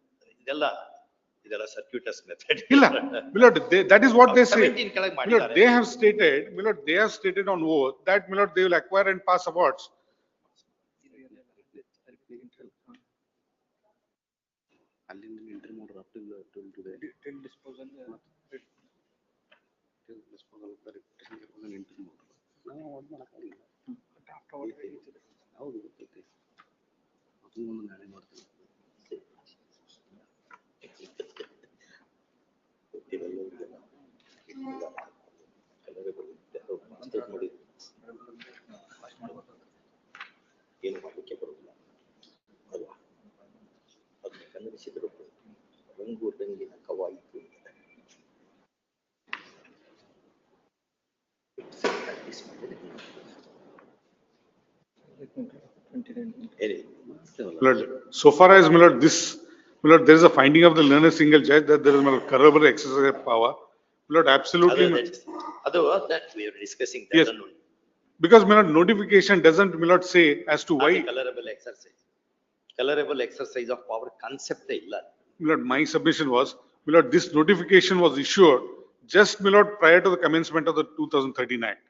ಇದೆಲ್ಲ circuitous method. ಇಲ್ಲ, Milord, that is what they say. Milord, they have stated, Milord, they have stated on oath that Milord, they will acquire and pass awards. Till disposal. Till disposal of the reputation ಕೇಳ್ಕೊಂಡು entry ಮಾಡ್ಬೋದು. ನಾವು ಅದ್ ಮಾಡಕ್ಕಾಗಿಲ್ಲ. ಹೌದು ಗೊತ್ತೈತೆ. ಅದನ್ನೊಂದು ನಾಳೆ ಮಾಡ್ತೀನಿ. ಏನು ಮಾಡಲಿಕ್ಕೆ ಬರುವುದಿಲ್ಲ ಅಲ್ವಾ? ಅದನ್ನು ಕನ್ನಡಿಸಿದ್ರು ರಂಗು ರಂಗಿನ ಕವಾಯಿತು. So far as there is a finding of the learned single judge that there is corroborable exercise of power. Absolutely. ಅದು that we are discussing that. Yes. Because notification doesn't say as to why. Colorable exercise of power concept ಇಲ್ಲ. My submission was, this notification was issued just prior to the commencement of the 2013 Act.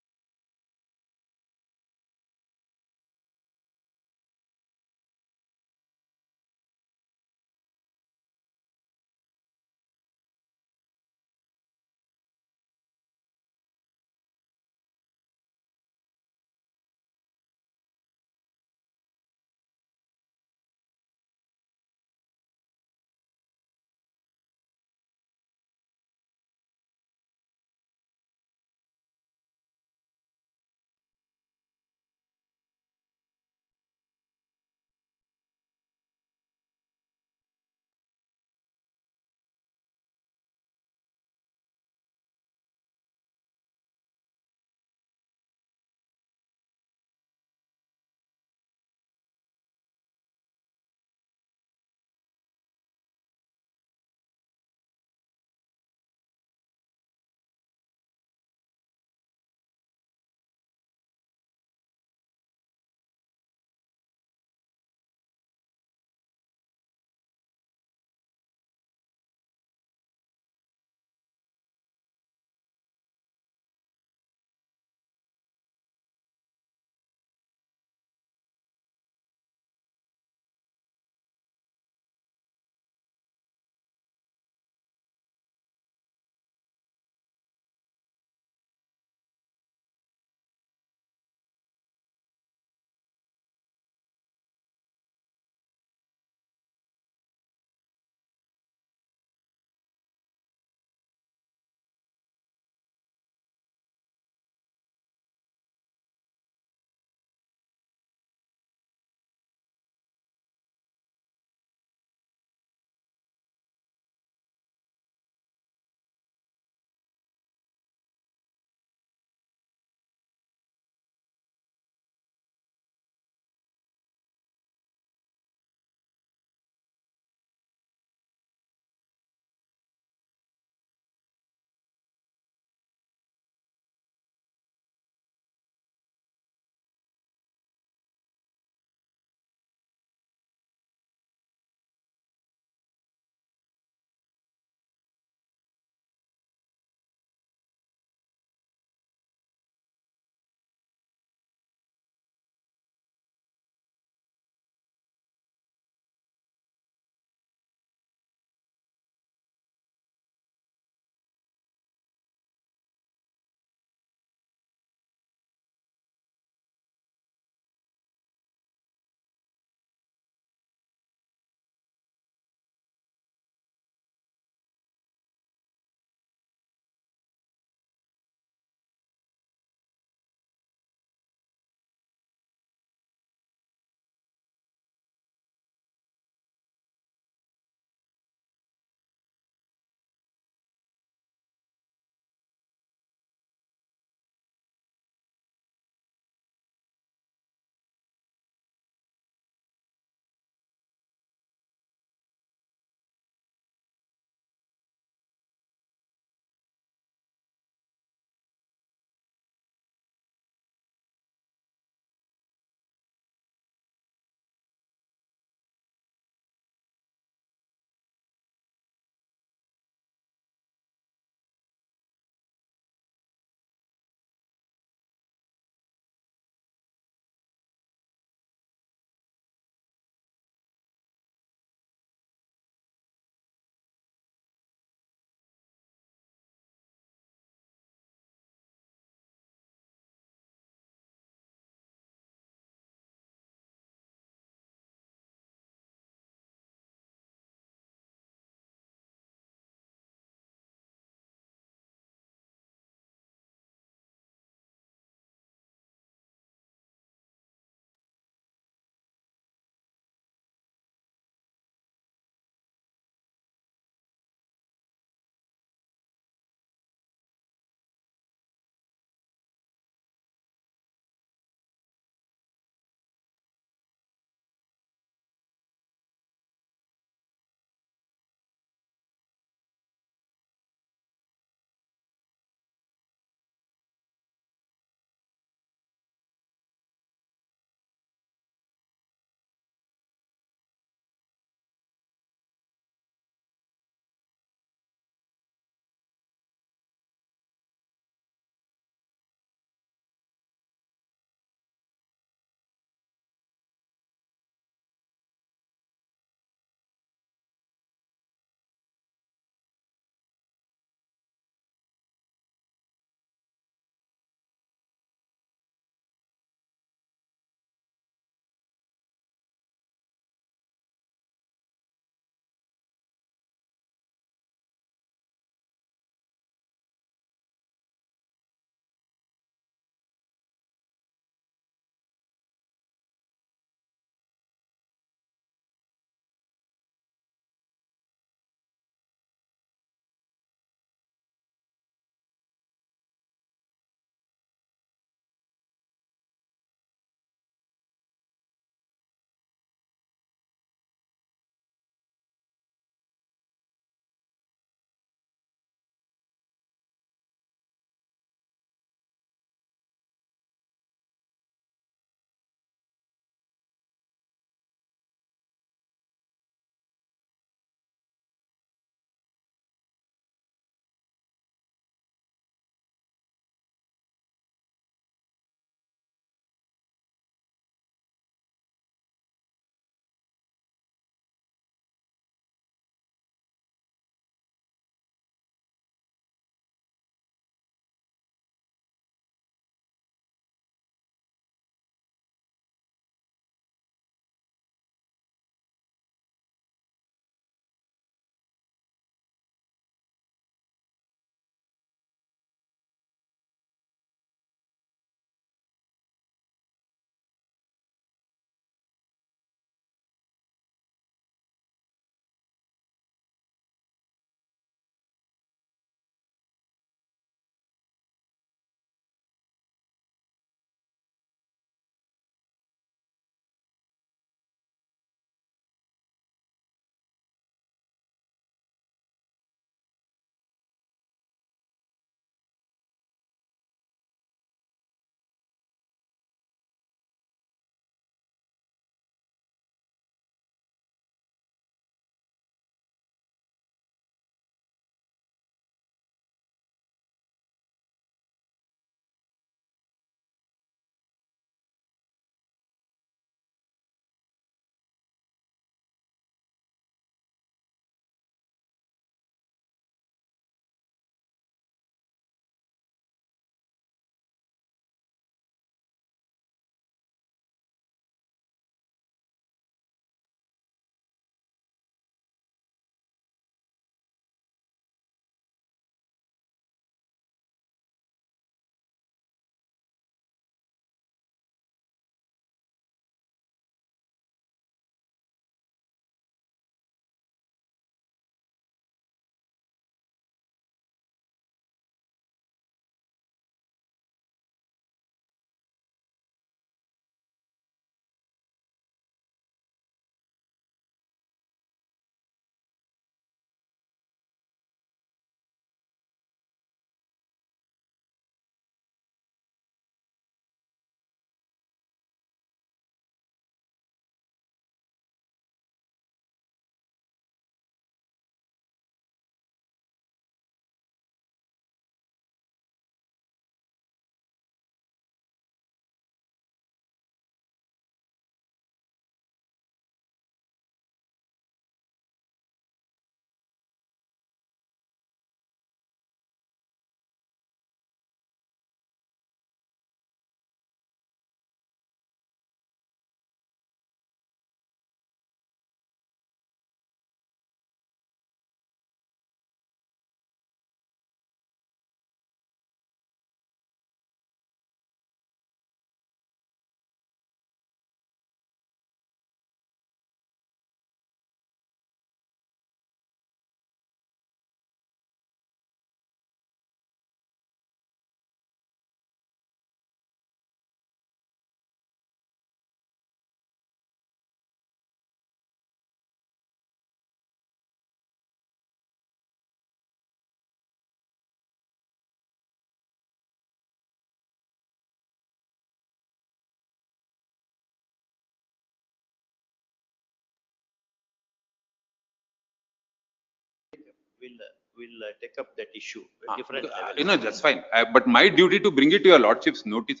we'll take up that issue at different level. You know, that's fine. But my duty to bring it to your lordship's notice.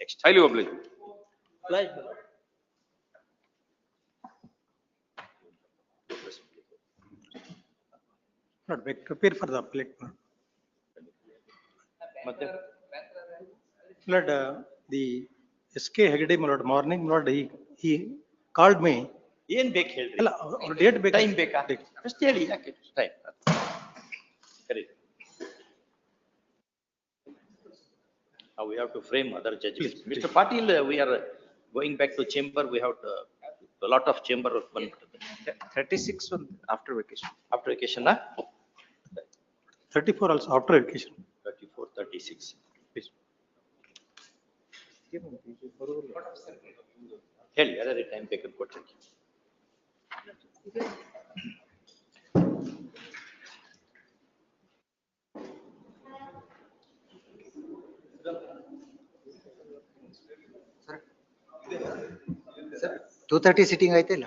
Next. Highly obliged. Right. Not prepare for the appellate. ಮತ್ತೆ Lord, the SK Hegde, my lord, morning, my lord, he called me. ಏನ್ ಬೇಕು ಹೇಳ್ರಿ? ಅಲ್ಲ, ಅವ್ರ date ಬೇಕಾ? Time ಬೇಕಾ? ಅಷ್ಟೇ ಹೇಳಿ, ಯಾಕೆ ಟೈಮ್? ಸರಿ. Now we have to frame other judgments. Mr. Patil, we are going back to chamber. We have a lot of chamber. 36 after vacation. After vacation, huh? 34 also after vacation. 34, 36. Please. ಹೇಳಿ, ಯಾರ್ಯಾರು time ಬೇಕಾದ್ ಕೊಟ್ರಿ. Sir, 2:30 sitting ಆಯ್ತಲ್ಲ?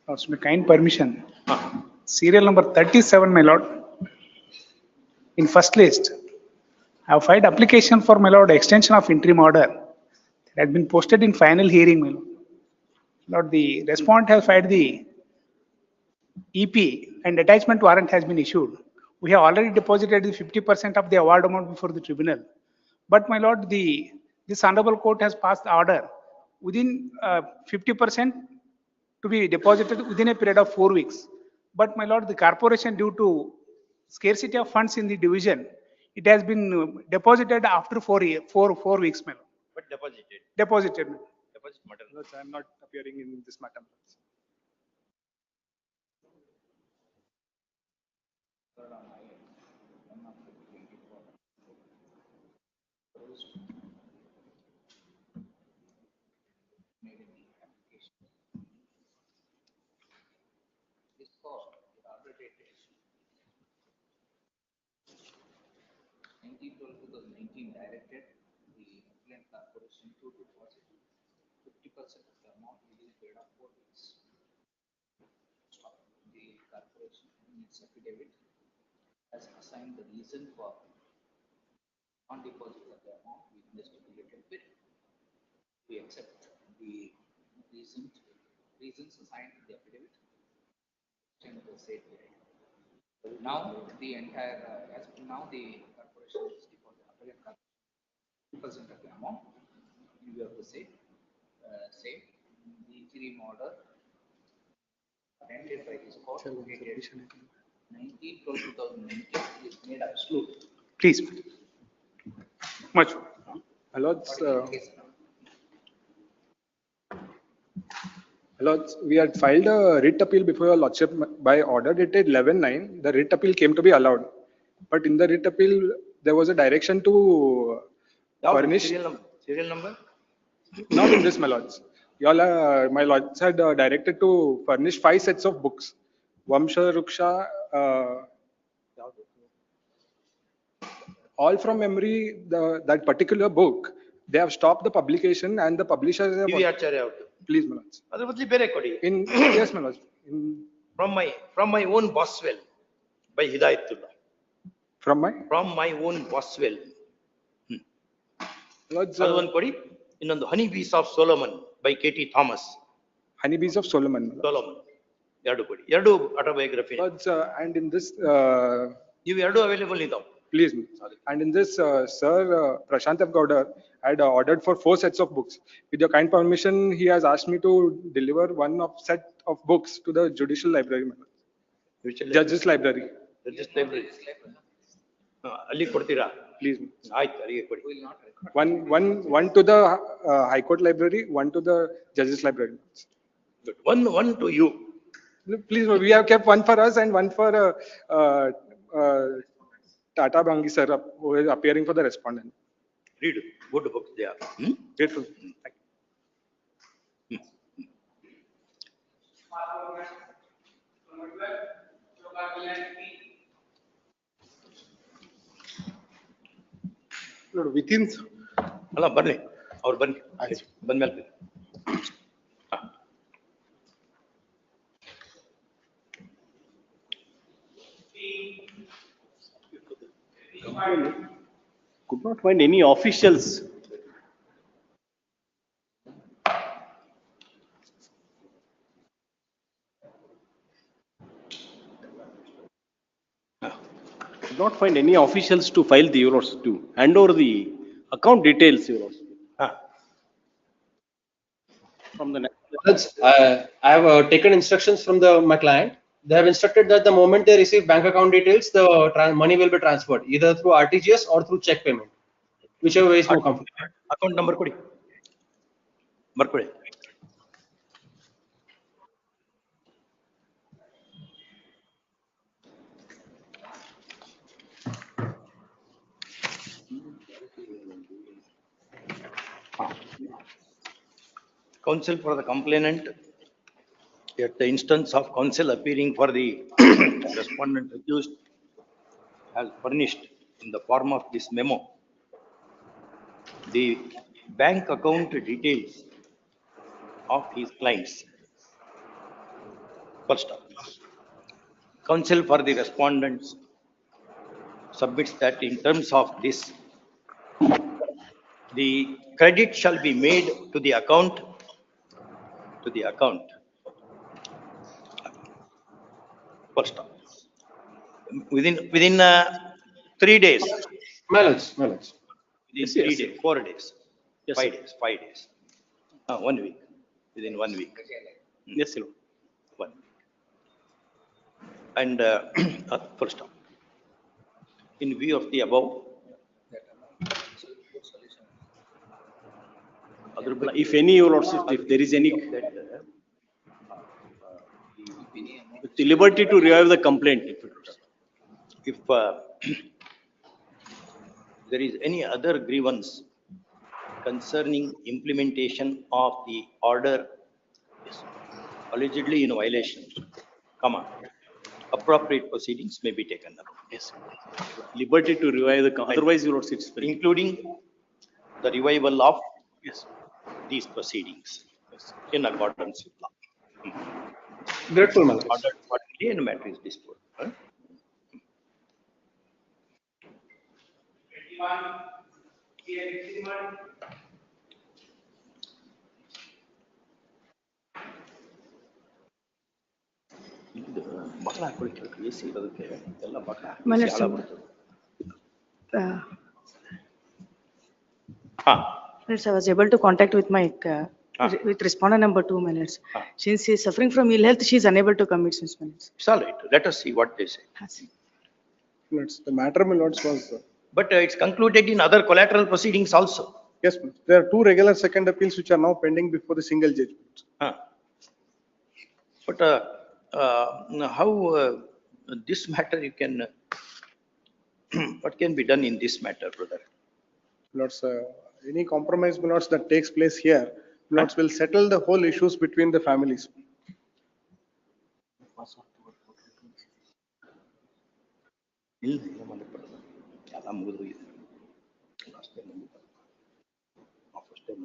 With kind permission. Serial number 37, my lord. In first list, I have filed application for, my lord, extension of interim order. It has been posted in final hearing, my lord. Lord, the respondent has filed the EP and attachment warrant has been issued. We have already deposited the 50% of the award amount before the tribunal. But my lord, this honorable court has passed the order within 50% to be deposited within a period of 4 weeks. But my lord, the corporation, due to scarcity of funds in the division, it has been deposited after 4 weeks, my lord. But deposited. Deposited. My lord. Deposit matter. Lords, I am not appearing in this matter. This for arbitration. 19/12/2019 directed the Appellant Corporation to deposit 50% of the amount within a period of 4 weeks. The corporation in its affidavit has assigned the reason for non-deposit of the amount within the stipulated period. We accept the reasons assigned in the affidavit. Extend the said period. Now the entire, as now the corporation is deposit 2% of the amount. You have to say the interim order granted by this court dated 19/12/2019 is made absolute. Please. Much. Lords, Lords, we had filed a writ appeal before your lordship by order dated 11/9. The writ appeal came to be allowed, but in the writ appeal there was a direction to furnish. Serial number? Not in this, my lords. Y'all, my lords had directed to furnish 5 sets of books. Vamsha Ruksha, all from memory, that particular book, they have stopped the publication and the publishers have. Please, my lords. ಅದರ ಬದಲಿ ಬೇರೆ ಕೊಡಿ. In, yes, my lords. From my own Boswell by Hidayatullah. From my own Boswell. Lords, ಅದು ಒಂದು ಕೊಡಿ. ಇನ್ನೊಂದು honey bees of Solomon by KT Thomas. Honey bees of Solomon. ಎರಡು ಕೊಡಿ. ಎರಡು autobiography. Lords, and in this, ನೀವು ಎರಡು ಅವೈಲೇಬಲ್ ಇದಾವೆ. Please, and in this, Sir Prashant F. Gowda had ordered for 4 sets of books. With your kind permission, he has asked me to deliver one set of books to the judicial library. Judges library. Judges library. ಅಲ್ಲಿ ಕೊಡ್ತೀರಾ? Please. ಆಯ್ತು, ಅಲ್ಲಿಗೆ ಕೊಡಿ. One to the High Court library, one to the judges library. Good. One to you. Please, we have kept one for us and one for Tata Bangi sir, who is appearing for the respondent. Read good books they are. Grateful. Thank you. Within. ಅಲ್ಲ ಬನ್ನಿ, ಅವ್ರು ಬನ್ನಿ, ಬಂದ್ಮೇಲೆ. Could not find any officials. Could not find any officials to file the euros to hand over the account details euros. From the I have taken instructions from my client. They have instructed that the moment they receive bank account details, the money will be transferred either through RTGS or through check payment, whichever way is more comfortable. Account number ಕೊಡಿ. ಬರ್ಕೊಳ್ಳಿ. Counsel for the complainant, at the instance of counsel appearing for the respondent accused, has furnished in the form of this memo the bank account details of his clients. First stop. Counsel for the respondents submits that in terms of this, the credit shall be made to the account, first stop. Within 3 days, My lords, my lords. within Yes, 3 yes. days, 4 days, Yes, 5 sir. days, 5 days. 1 week, within 1 week. Yes, Lord. 1 week. And first stop. In view of the above, If any, your lordship, if there is any, with the liberty to revive the complaint. if there is any other grievance concerning implementation of the order allegedly in violation, appropriate proceedings may be taken up. Yes. Liberty to revive the, otherwise your lordship, Including the revival of yes, these proceedings in accordance with law. Grateful, my lords. Ordered accordingly and matter is disposed. ಇದು ಬಹಳ ಹಾಕೊಳಿಕ್ಕೆ AC ಇರೋದಕ್ಕೆ ಎಲ್ಲ ಬಹಳ ಮನೆ AC ಹಾಳಾಗ್ಬಿಡ್ತದೆ. Minutes, I was able to contact with my, with respondent number 2 minutes. Since she is suffering from ill health, she is unable to commit since minutes. It's all right. Let us see what they say. Minutes. The matter, my lords, was, But it's concluded in other collateral proceedings also. yes, my lords. There are 2 regular second appeals which are now pending before the single judgment. But how this matter you can, what can be done in this matter, brother? Lords, any compromise, my lords, that takes place here, my lords will settle the whole issues between the families. ಇಲ್ಲ ಇಲ್ಲ ಮಾಡಬಾರ್ದು ಎಲ್ಲ ಮುಗಿದು ಇದೆ last time first time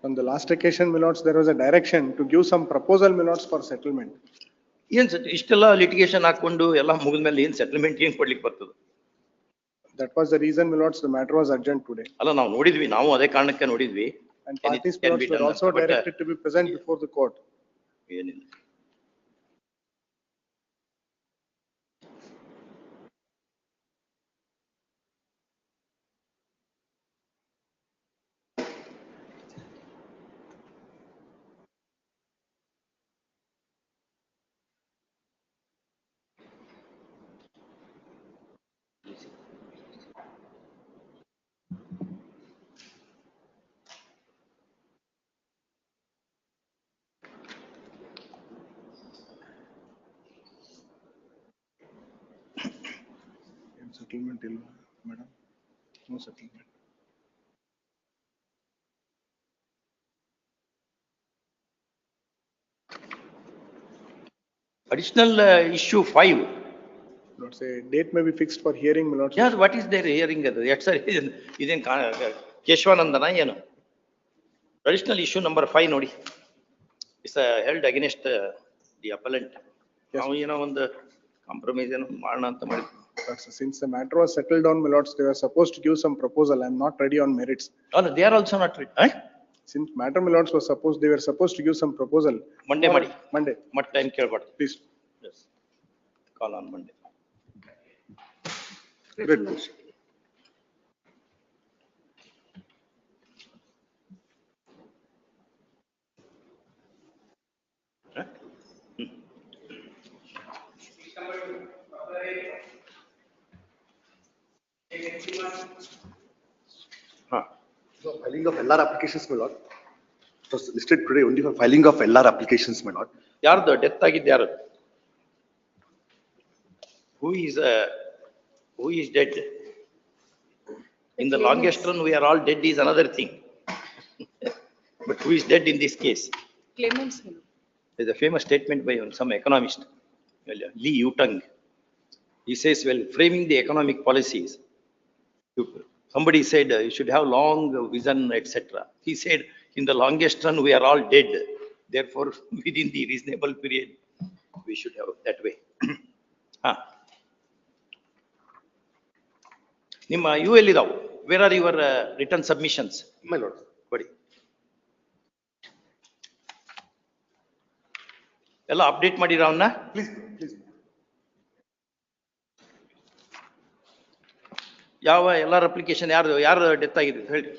On the last occasion, my lords, there was a direction to give some proposal, my lords, for settlement. ಏನ್ ಇಷ್ಟೆಲ್ಲ litigation ಹಾಕೊಂಡು ಎಲ್ಲ ಮುಗಿದ್ಮೇಲೆ ಏನ್ ಸೆಟಲ್ಮೆಂಟ್ ಏನ್ ಕೊಡ್ಲಿಕ್ಕೆ ಬರ್ತದೆ? That was the reason, my lords, the matter was urgent today. ಅಲ್ಲ ನಾವು ನೋಡಿದ್ವಿ, ನಾವು ಅದೇ ಕಾರಣಕ್ಕೆ ನೋಡಿದ್ವಿ. And parties, my lords, were also directed to be present before the court. ಏನಿಲ್ಲ. Settlement, madam, no settlement. Additional issue 5. Lords, a date may be fixed for hearing, my lords. Yes, what is their hearing? Yes, sir. ಇದೇನ್ ಕೇಶವಾನಂದನ ಏನು? Additional issue number 5 ನೋಡಿ. It's held against the appellant. ನಾವು ಏನೋ ಒಂದು compromise ಏನೋ ಮಾಡೋಣ ಅಂತ ಮಾಡಿದ್ವಿ. Since the matter was settled down, my lords, they were supposed to give some proposal. I am not ready on merits. Oh, they are also not ready. Since matter, my lords, was supposed, they were supposed to give some proposal. Monday ಮಾಡಿ. Monday. What time ಕೇಳ್ಬಾರ್ದು. Please. Yes. Call on Monday. Great. So filing of LR applications, my lord. It was listed today only for filing of LR applications, my lord. ಯಾರ್ದು death ಆಗಿದ್ದು ಯಾರು? Who is dead? In the longest run, we are all dead is another thing. But who is dead in this case? Claimants. There's a famous statement by some economist, Lee Yutang. He says, well, framing the economic policies, Somebody said you should have long vision, etc. He said, in the longest run, we are all dead. Therefore, within the reasonable period, we should have that way. Ah. ನಿಮ್ಮ ಇವು ಎಲ್ಲಿದಾವು? Where are your written submissions? My lord. ಕೊಡಿ. ಎಲ್ಲ update ಮಾಡಿರ ಅವನ್ನ? Please, please. ಯಾವ ಎಲ್ಲಾರ application ಯಾರು death ಆಗಿದೆ ಹೇಳಿ?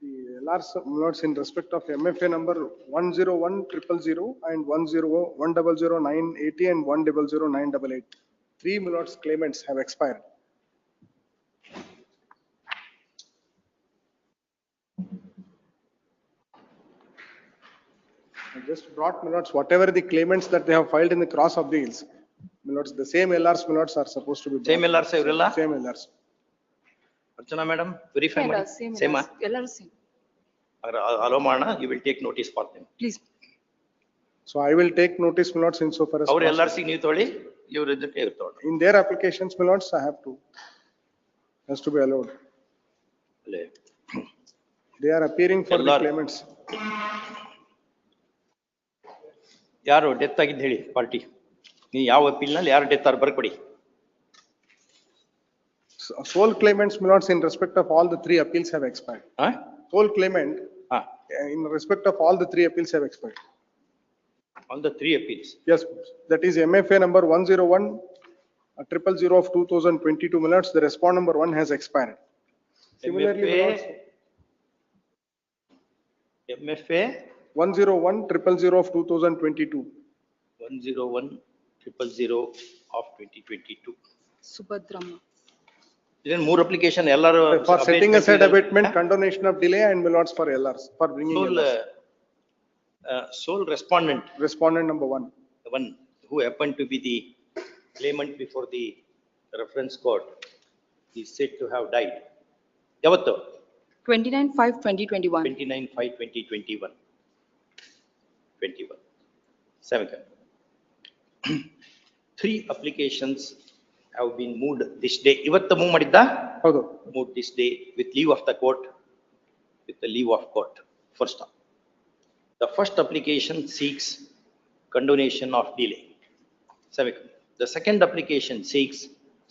The LRs, notes in respect of MFA number 101,000 and 101,00980 and 100,988. Three Millards claimants have expired. I just brought Millards, whatever the claimants that they have filed in the cross of deals. Millards, the same LRs Millards are supposed to be. Same LRs ಇವರೆಲ್ಲ? Same LRs. Archana madam verify ಮಾಡಿ. Same ಎಲ್ಲರೂ same. Hello ಮಾಡೋಣ, you will take notice for them. Please. So I will take notice Millards insofar as. ಅವ್ರ LRC ನೀವು ತೊಗೊಳ್ಳಿ, ಇವ್ರ ಇದಕ್ಕೆ ಇವ್ರು ತೊಗೊಳ್ಳಿ. In their applications Millards, I have to, has to be allowed. ಅಲ್ಲೇ They are appearing for the claimants. ಯಾರು death ಆಗಿದ್ದು ಹೇಳಿ ಪಾರ್ಟಿ. ನೀವು ಯಾವ ಅಪೀಲ್ ನಲ್ಲಿ ಯಾರು ಡೆತ್ ಆರ್ ಬರ್ಕೊಡಿ. Sole claimants Millards in respect of all the three appeals have expired. Sole claimant in respect of all the three appeals have expired. All the three appeals? Yes, that is MFA number 101,000 of 2022 Millards. The respond number 1 has expired. Similarly, MFA 101,000 of 2022. 101,000 of 2022. Subhadramma. Then more application ಎಲ್ಲರೂ for setting aside abatement, condonation of delay and Millards for LRs for bringing sole respondent. Respondent number 1. The one who happened to be the claimant before the reference court is said to have died. ಯಾವತ್ತು? 29/5/2021. 29/5/2021. 21. 7. Three applications have been moved this day. ಇವತ್ತು move ಮಾಡಿದ್ದ? ಹೌದು. Moved this day with leave of the court. With the leave of court. First up. The first application seeks condonation of delay. 7. The second application seeks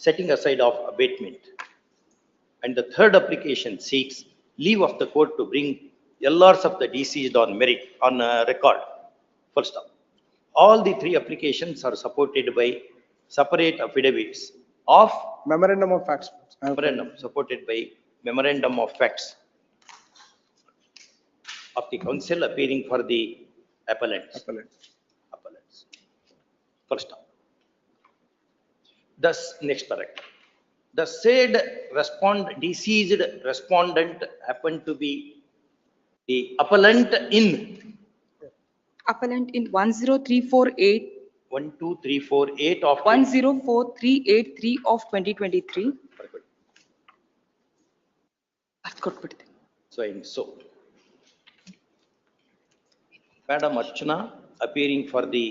setting aside of abatement. And the third application seeks leave of the court to bring LRs of the deceased on merit, on record. First up. All the three applications are supported by separate affidavits of memorandum of facts. Memorandum supported by memorandum of facts of the counsel appearing for the appellants. Appellants. First up. Thus, next paragraph. The said deceased respondent happened to be the appellant in 10348. 12348 of 104383 of 2023. So, Madam Archana appearing for the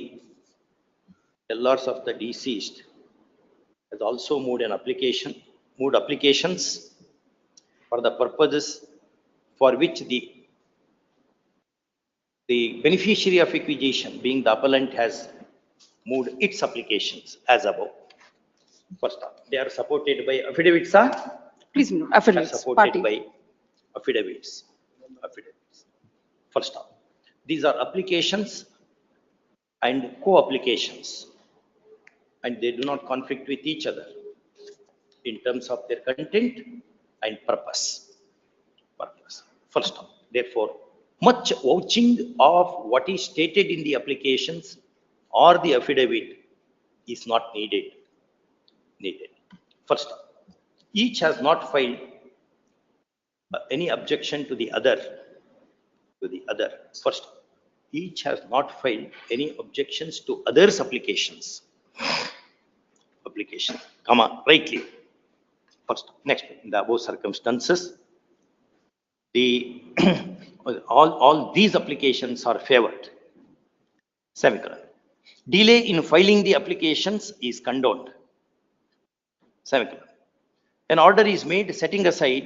LRs of the deceased has also moved applications for the purposes for which the beneficiary of acquisition, being the appellant, has moved its applications as above. First up, they are supported by affidavits. Please, affidavits. Supported Party. by affidavits. First up, these are applications and co-applications, and they do not conflict with each other in terms of their content and purpose. First up, therefore, much vouching of what is stated in the applications or the affidavit is not needed. First up, each has not filed any objection to the other. First, each has not filed any objections to others' applications. Rightly. First, next, in the above circumstances, all these applications are favored. Semicolon. Delay in filing the applications is condoned. Semicolon. An order is made setting aside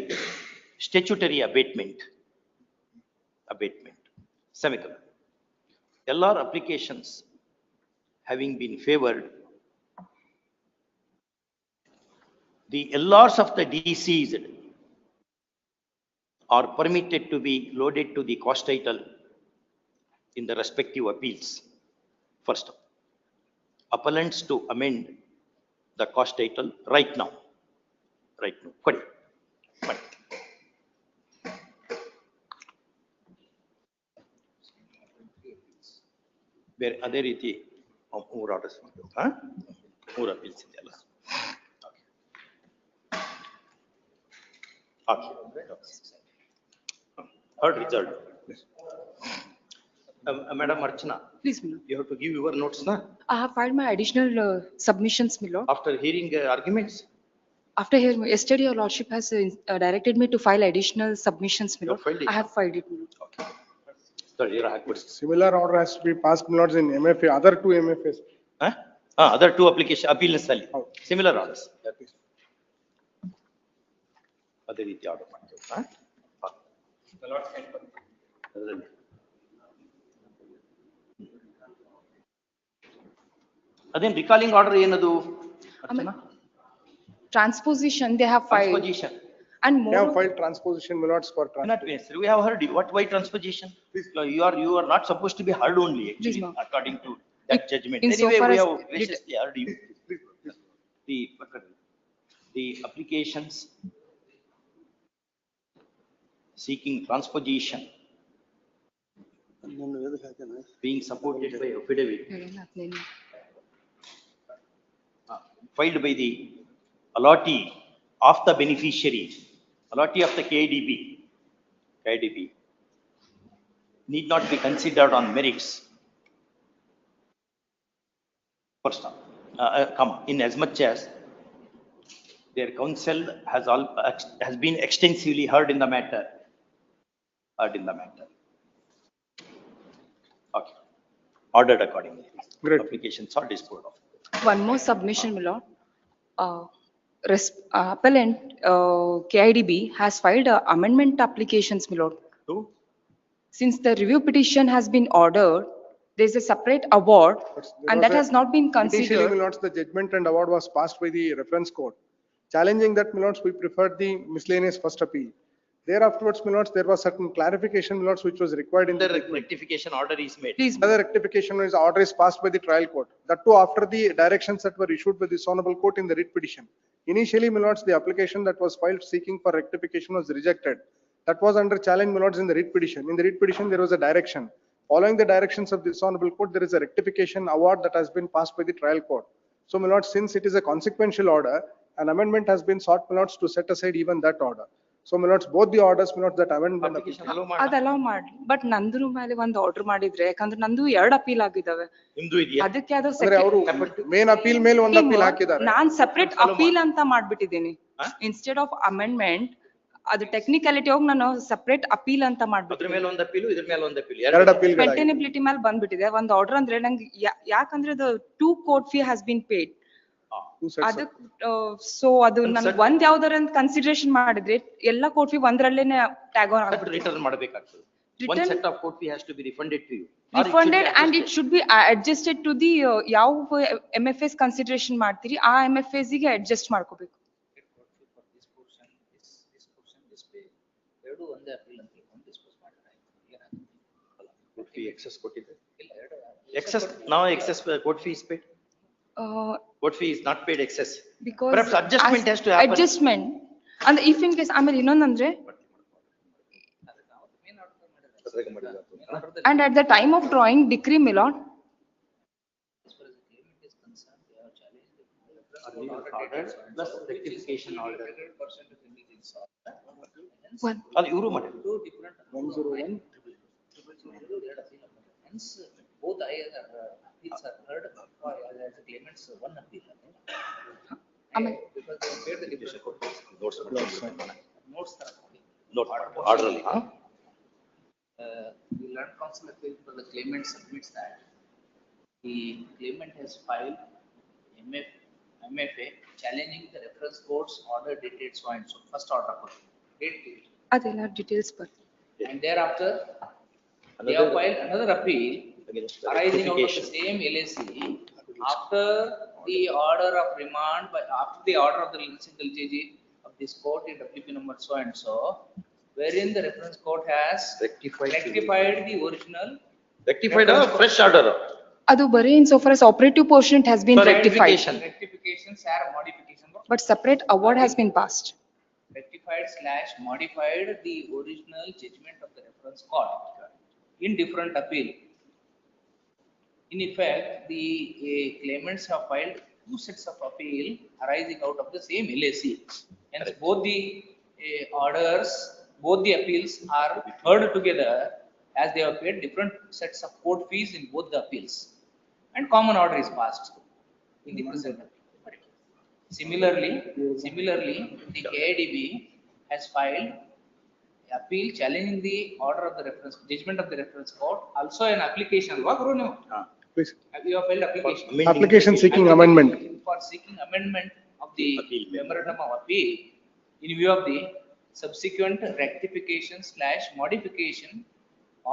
statutory abatement, semicolon. LR applications having been favored, the LRs of the deceased are permitted to be loaded to the cost title in the respective appeals. First, appellants to amend the cost title right now. ಕೊಡಿ. ಬೇರೆ ಅದೇ ರೀತಿ ಮೂರು orders ಮಾಡಬೇಕು, ಮೂರು appeals ಇದೆಯಲ್ಲ. Heard result. Madam Archana. Please, Milord. You have to give your notes, na? I have filed my additional submissions, Milord. After hearing arguments? After hearing, yesterday your lordship has directed me to file additional submissions, Milord. filed it? I have filed it, Milord. Okay. Sorry, you're a Similar order has to be passed, milords, in MFA, other two MFAs. Other two application appeals ಅಲ್ಲಿ similar orders. ಅದೇ ರೀತಿ order ಮಾಡ್ತೇವೆ. ಅದೇನ್ recalling order ಏನದು? Transposition they have filed. Transposition. And They more. have filed transposition, milords, for Not necessary. We have heard you. Why transposition? You are not supposed to be heard only, actually, according to that judgment. Anyway, we have graciously heard you. The applications seeking transposition being supported by affidavit filed by the allottee of the beneficiary, allottee of the KIDB need not be considered on merits. First, come in as much as their counsel has been extensively heard in the matter. Okay. Ordered accordingly. Great. Applications are disposed of. One more submission, Milord. Appellant KIDB has filed amendment applications, Milord. Who? Since the review petition has been ordered, there is a separate award and that has not been Initially, considered. milords, the judgment and award was passed by the reference court. Challenging that, milords, we preferred the miscellaneous first appeal. Thereafterwards, milords, there was certain clarification, milords, which was required in The the rectification order is made. Please, Another rectification is order is passed by the trial court. That too after the directions that were issued by this honorable court in the writ petition. Initially, milords, the application that was filed seeking for rectification was rejected. That was under challenge, milords, in the writ petition. In the writ petition, there was a direction. Following the directions of this honorable court, there is a rectification award that has been passed by the trial court. So, milords, since it is a consequential order, an amendment has been sought, milords, to set aside even that order. So, milords, both the orders, milords, that amendment. ಅದ್ allow ಮಾಡಿ but ನಂದ್ರ ಮೇಲೆ ಒಂದು order ಮಾಡಿದ್ರೆ ಯಾಕಂದ್ರೆ ನಂದು 2 appeal ಆಗಿದಾವೆ. ನಿಮ್ದು ಇದೆಯಾ? ಅದಕ್ಕೆ ಅದು ಅಂದ್ರೆ ಅವರು ಮೇನ್ ಅಪೀಲ್ ಮೇಲೆ ಒಂದು ಅಪೀಲ್ ಹಾಕಿದ್ದಾರೆ. ನಾನ್ ಸೆಪರೇಟ್ ಅಪೀಲ್ ಅಂತ ಮಾಡ್ಬಿಟ್ಟಿದ್ದೀನಿ. ಇನ್ಸ್ಟೆಡ್ ಆಫ್ ಅಮೆಂಡ್ಮೆಂಟ್ ಅದು ಟೆಕ್ನಿಕಾಲಿಟಿ ಹೋಗಿ ನಾನು ಸೆಪರೇಟ್ ಅಪೀಲ್ ಅಂತ ಅದ್ರ ಮಾಡ್ಬಿಟ್ಟಿದ್ದೀನಿ. ಮೇಲೆ ಒಂದು ಅಪೀಲು, ಇದ್ರ ಮೇಲೆ ಒಂದು ಅಪೀಲು. ಎರಡು ಅಪೀಲ್. ಮೇಂಟೈನಬಿಲಿಟಿ ಮೇಲೆ ಬಂದ್ಬಿಟ್ಟಿದೆ ಒಂದು ಆರ್ಡರ್ ಅಂದ್ರೆ ನಂಗೆ ಯಾಕಂದ್ರೆ ಅದು 2 court fee has been paid. ಅದಕ್ಕೆ ಸೊ ಅದು ನನ್ಗೆ ಒಂದ್ ಯಾವ್ದಾರ ಅಂತ ಕನ್ಸಿಡರೇಷನ್ ಮಾಡಿದ್ರೆ ಎಲ್ಲ ಕೋರ್ಟ್ ಫೀ ಒಂದ್ರಲ್ಲೇನೆ ಟ್ಯಾಗ್ ಆನ್ ಆಗ್ಬಿಡುತ್ತೆ. ರಿಟರ್ನ್ ಮಾಡಬೇಕಾಗ್ತದೆ. One set of court fee has to be refunded to you. Refunded and it should be adjusted to the ಯಾವ MFS ಕನ್ಸಿಡರೇಷನ್ ಮಾಡ್ತೀರಿ ಆ MFS ಗೆ ಅಡ್ಜಸ್ಟ್ ಮಾಡ್ಕೋಬೇಕು. ಎರಡು ಒಂದೇ ಅಪೀಲ್ ಅಂತ ಒಂದು ಡಿಸ್ಪೋಸ್ ಮಾಡಿದ್ರೆ Court fee excess ಕೊಟ್ಟಿದೆ. Excess, now excess court fee is paid. Court fee is not paid excess. Because perhaps adjustment has to happen. Adjustment and if in case ಆಮೇಲೆ ಇನ್ನೊಂದಂದ್ರೆ and at the time of drawing decree, milord, plus rectification order. one ಅಲ್ಲಿ ಇವರು ಮಾಡಿ 101. Hence, both appeals are heard as the claimants one appeal. Because they paid the division court. Notes order ಅಲ್ಲಿ. The land council appeal for the claimant submits that the claimant has filed MFA challenging the reference court's order dated so and so, first order. Date. ಅದೆಲ್ಲ details ಬರ್ತದೆ. And thereafter, they have filed another appeal Against the arising out of the rectification. same LAC after the order of remand, after the order of the single judge of this court in WP number so and so, wherein the reference court has rectified the original. Rectified a fresh order. ಅದು ಬರೀ in so far as operative portion it has been rectified. Rectifications are modification. But separate award has been passed. Rectified/modified the original judgment of the reference court in different appeal. In effect, the claimants have filed two sets of appeal arising out of the same LAC. Hence, both the orders, both the appeals are heard together as they have paid different sets of court fees in both the appeals. And common order is passed in the present appeal. Similarly, the KIDB has filed appeal challenging the order of the reference, judgment of the reference court, also an application. Please. You have filed application. Application seeking amendment. For seeking amendment of the memorandum of appeal in view of the subsequent rectification/modification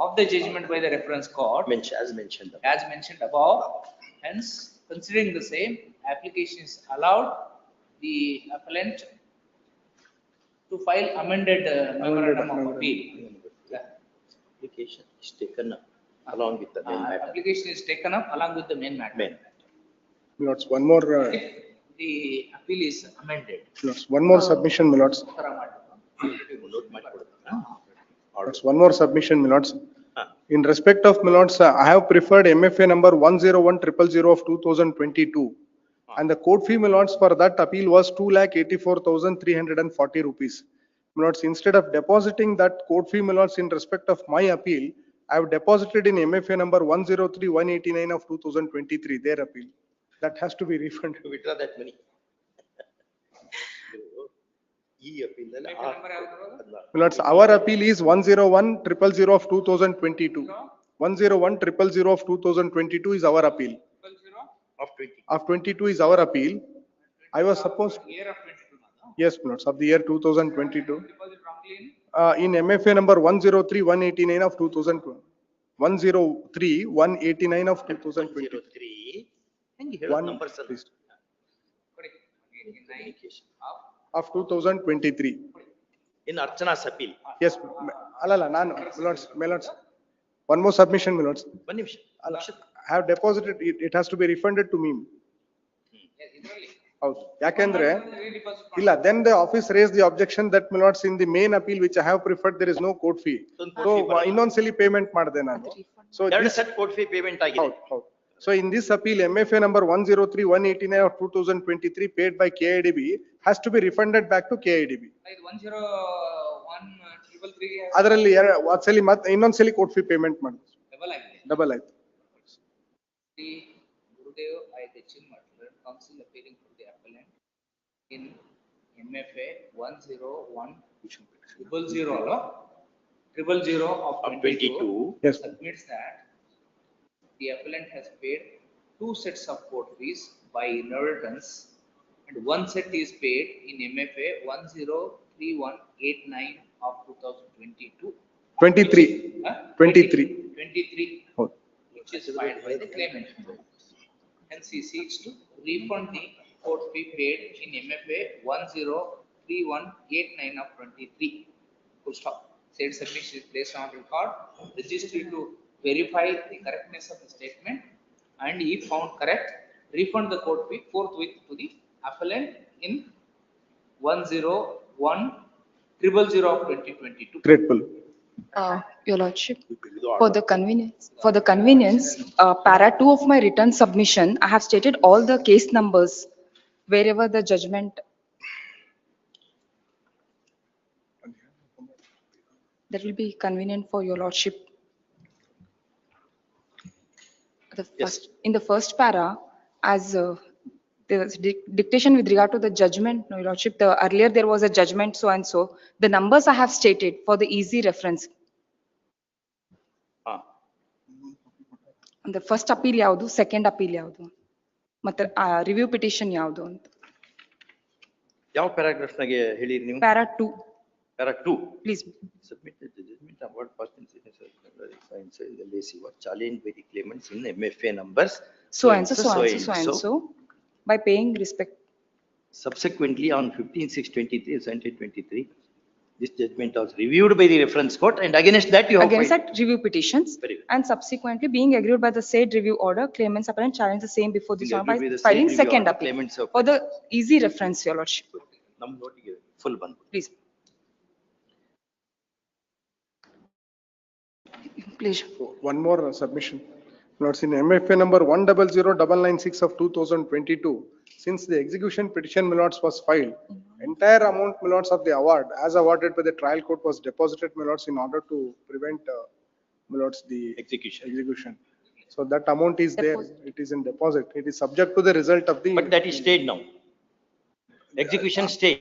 of the judgment by the reference court. As mentioned. As mentioned above. Hence, considering the same, application is allowed the appellant to file amended memorandum of appeal. Application is taken up along with the main matter. Application is taken up along with the main matter. Milords, one more, If the appeal is amended. Milords, one more submission, Milords. Milords, one more submission, Milords. In respect of Milords, I have preferred MFA number 1010000 of 2022. And the court fee, Milords, for that appeal was 2,84,340 rupees. Milords, instead of depositing that court fee, Milords, in respect of my appeal, I have deposited in MFA number 103,189 of 2023, their appeal. That has to be refunded. To withdraw that money. Milords, our appeal is 101,000 of 2022. 101,000 of 2022 is our appeal. Of 22 is our appeal. I was supposed. Year of 22 now. Yes, Milords, of the year 2022. In MFA number 103,189 of 2020. 103,189 of 2020. Please. Of 2023. In Archana's appeal. Yes, alala, Milords. One more submission, Milords. One ನಿಮಿಷ. I have deposited, it has to be refunded to me. Yakendre, illa, then the office raised the objection that Milords, in the main appeal which I have preferred, there is no court fee. So, ಇನ್ನೊಂದ್ಸಲಿ payment ಮಾಡಿದೆ ನಾನು. So, ಎರಡು set court fee payment ಆಗಿದೆ. So, in this appeal, MFA number 103,189 of 2023 paid by KIDB has to be refunded back to KIDB. 101,333. ಅದರಲ್ಲಿ ಒಂದ್ಸಲಿ ಮತ್ತೆ ಇನ್ನೊಂದ್ಸಲಿ court fee payment ಮಾಡಿ. Double ಆಯ್ತು. The Gurudev I. the Chinmatler, counsel appearing for the appellant in MFA 101,000 of 22 Yes. Submits that the appellant has paid two sets of court fees by inheritance and one set is paid in MFA 103189 of 2022. 23. 23. 23. Which is filed by the claimant. Hence he seeks to refund the court fee paid in MFA 103189 of 23. Full stop. Said submission is placed on record, registry to verify the correctness of the statement, and if found correct, refund the court fee forthwith to the appellant in 101,000 of 2022. Grateful. Your Lordship, for the convenience, para 2 of my written submission, I have stated all the case numbers wherever the judgment. That will be convenient for your Lordship. In the first para, as there was dictation with regard to the judgment, no, your Lordship, earlier there was a judgment so and so. The numbers I have stated for the easy reference. The first appeal yaudu, second appeal yaudu. ಮತ್ತೆ review petition ಯಾವುದು ಅಂತ. ಯಾವ paragraph ನಾಗೆ ಹೇಳಿರಿ ನೀವು? Para 2. Para 2. Please. Submit the judgment award first in the lessee was challenged by the claimants in MFA numbers. So and so, so and so, so and so, by paying respect. Subsequently, on 15/6/23, 2023, this judgment was reviewed by the reference court, and against that you have Against filed. that review petitions, Very good. and subsequently being agreed by the said review order, claimants apparent challenge the same before this Being one by agreed with the said filing review second order, appeal. claimants have For the easy reference, your lordship. Nam notige full ಬಂದು. Please. Please. One more submission. Lords, in MFA number 100,996 of 2022, since the execution petition, my lords, was filed, entire amount, my lords, of the award as awarded by the trial court was deposited, my lords, in order to prevent, my lords, the execution. So that amount is there, it is in deposit, it is subject to the result of the. But that is stayed now. Execution stay.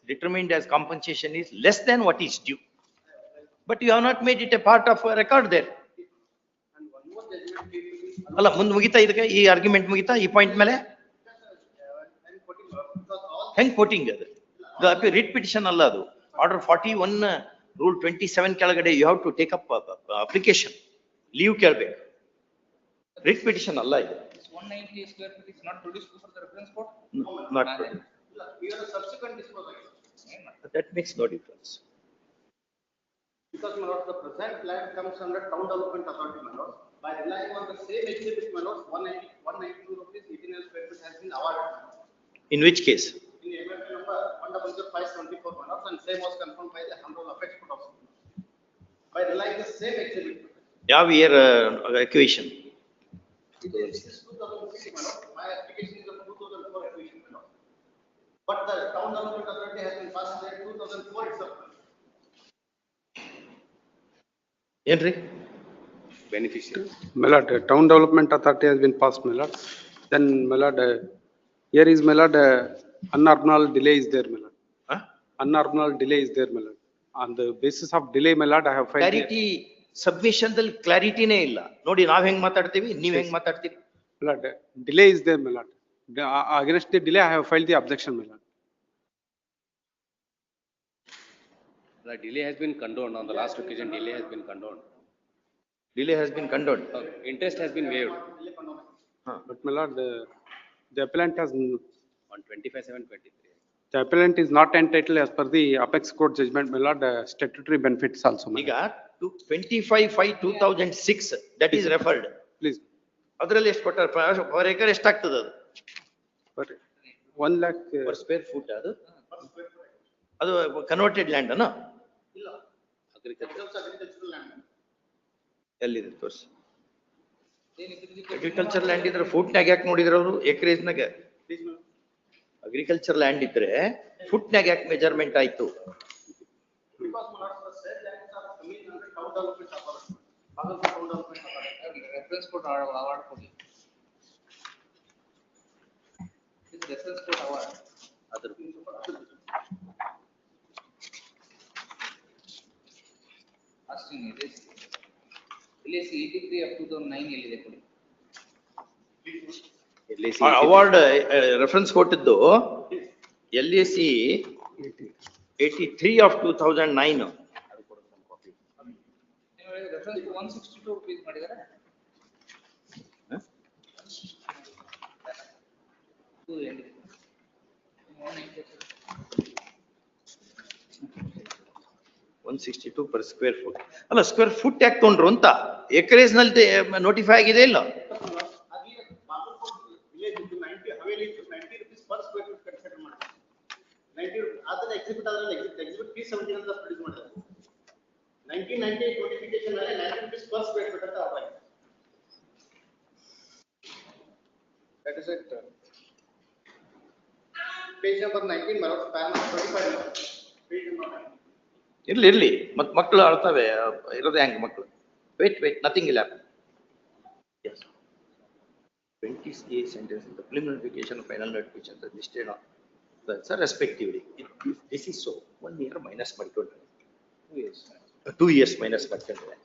determined as compensation is less than what is due. But you have not made it a part of a record there. ಅಲ್ಲ ಮುಂದೆ ಮುಗಿತಾ ಇದಕ್ಕೆ ಈ argument ಮುಗಿತಾ ಈ point ಮೇಲೆ ಹೆಂಗ್ coating ಅದು ರಿಟ್ ಪಿಟಿಷನ್ ಅಲ್ಲ ಅದು ಆರ್ಡರ್ 41 ರೂಲ್ 27 ಕೆಳಗಡೆ you have to take up application leave ಕೇಳಬೇಕು ರಿಟ್ ಪಿಟಿಷನ್ ಅಲ್ಲ ಇದು 190 square feet is not produced before the reference court? Not Here the subsequent disposal. that makes no difference. Because my lord, the present land comes under town development authority, my lord. By relying on the same exhibit, my lord, 192 rupees 18 square feet has been awarded. In which case? In the MFA number 10574, my lord, and same was confirmed by the Honorable Apex Court also. By relying the same exhibit. ಯಾವ year acquisition? This is 2006, my lord. My application is of 2004 acquisition, my lord. But the town development authority has been passed in 2004 itself. ಏನ್ರಿ Beneficiary. My lord, town development authority has been passed, my lord. Then, my lord, here is, my lord, unnormal delay is there, my lord. Huh? Unnormal delay is there, my lord. On the basis of delay, my lord, I have filed. Clarity submission ದಲ್ಲಿ ಕ್ಲಾರಿಟಿನೇ ಇಲ್ಲ ನೋಡಿ ನಾವ್ ಹೆಂಗ್ ಮಾತಾಡ್ತೀವಿ ನೀವ್ ಹೆಂಗ್ ಮಾತಾಡ್ತೀರಿ My lord, delay is there, my lord. Against the delay, I have filed the objection, my lord. The delay has been condoned on the last occasion, delay has been condoned. Delay has been condoned Interest has been waived But, my lord, the appellant has, on 25/7/23. the appellant is not entitled as per the Apex Court judgment, my lord, statutory benefits also, my ಈಗ lord. 25/5/2006 that is referred Please, ಅದರಲ್ಲಿ ಎಷ್ಟು ಕೊಟ್ಟಾರ per acre ಎಷ್ಟಾಗ್ತದೆ ಅದು but 1 lakh. Per square foot ಅದು ಅದು converted land ಅನ್ನ Agricultural land. ಎಲ್ಲಿದೆ ತೋರಿಸಿ ಅಗ್ರಿಕಲ್ಚರ್ ಲ್ಯಾಂಡ್ ಇದ್ರೆ ಫುಟ್ನಾಗ ಯಾಕೆ ನೋಡಿದ್ರು ಅವರು ಎಕರೇಜ್ನಾಗ ಅಗ್ರಿಕಲ್ಚರ್ ಲ್ಯಾಂಡ್ ಇದ್ರೆ ಫುಟ್ನಾಗ ಯಾಕೆ ಮೆಜರ್ಮೆಂಟ್ ಆಯ್ತು Because my lord, the said lands are coming under town development authority. Bhagalpur town development authority. Reference court award ಕೊಡಿ. This reference court award. ಅದ್ರ Asking it is. LAC 83 of 2009 ಎಲ್ಲಿದೆ ಕೊಡಿ. Award reference ಕೊಟ್ಟಿದ್ದು LAC 83 of 2009 reference 162 rupees ಮಾಡಿದ್ದಾರೆ. ಹ? 162 per square foot. ಅಲ್ಲ square foot ಯಾಕೆ ತೊಗೊಂಡ್ರು ಅಂತ ಎಕರೇಜ್ ನಲ್ಲಿ ನೋಟಿಫೈ ಆಗಿದೆ ಇಲ್ಲ Village into 90, Haveli into 90 rupees per square foot consider ಮಾಡ್ತಾರೆ. 90 ಅದನ್ನ exhibit ಅದರಲ್ಲಿ exhibit P17 ಅಂತ ಪ್ರೊಡ್ಯೂಸ್ ಮಾಡಿದ್ದಾರೆ. 1998 notification ಅಲ್ಲಿ 90 rupees per square foot ಅಂತ ಆಗಿದೆ. That is it. Page number 19, my lord, panel 25. Page number 19. ಇರ್ಲಿ ಮತ್ ಮಕ್ಕಳು ಅಳ್ತವೆ ಇರೋದೇ ಹಂಗೆ ಮಕ್ಕಳು ವೇಟ್ ನಥಿಂಗ್ ಇಲ್ಲ yes 20 sentence in the preliminary notification final notification the listed on the respectively this is so 1 year minus ಮಾಡಿಕೊಂಡ್ರೆ 2 years minus ಮಾಡ್ಕೊಂಡ್ರೆ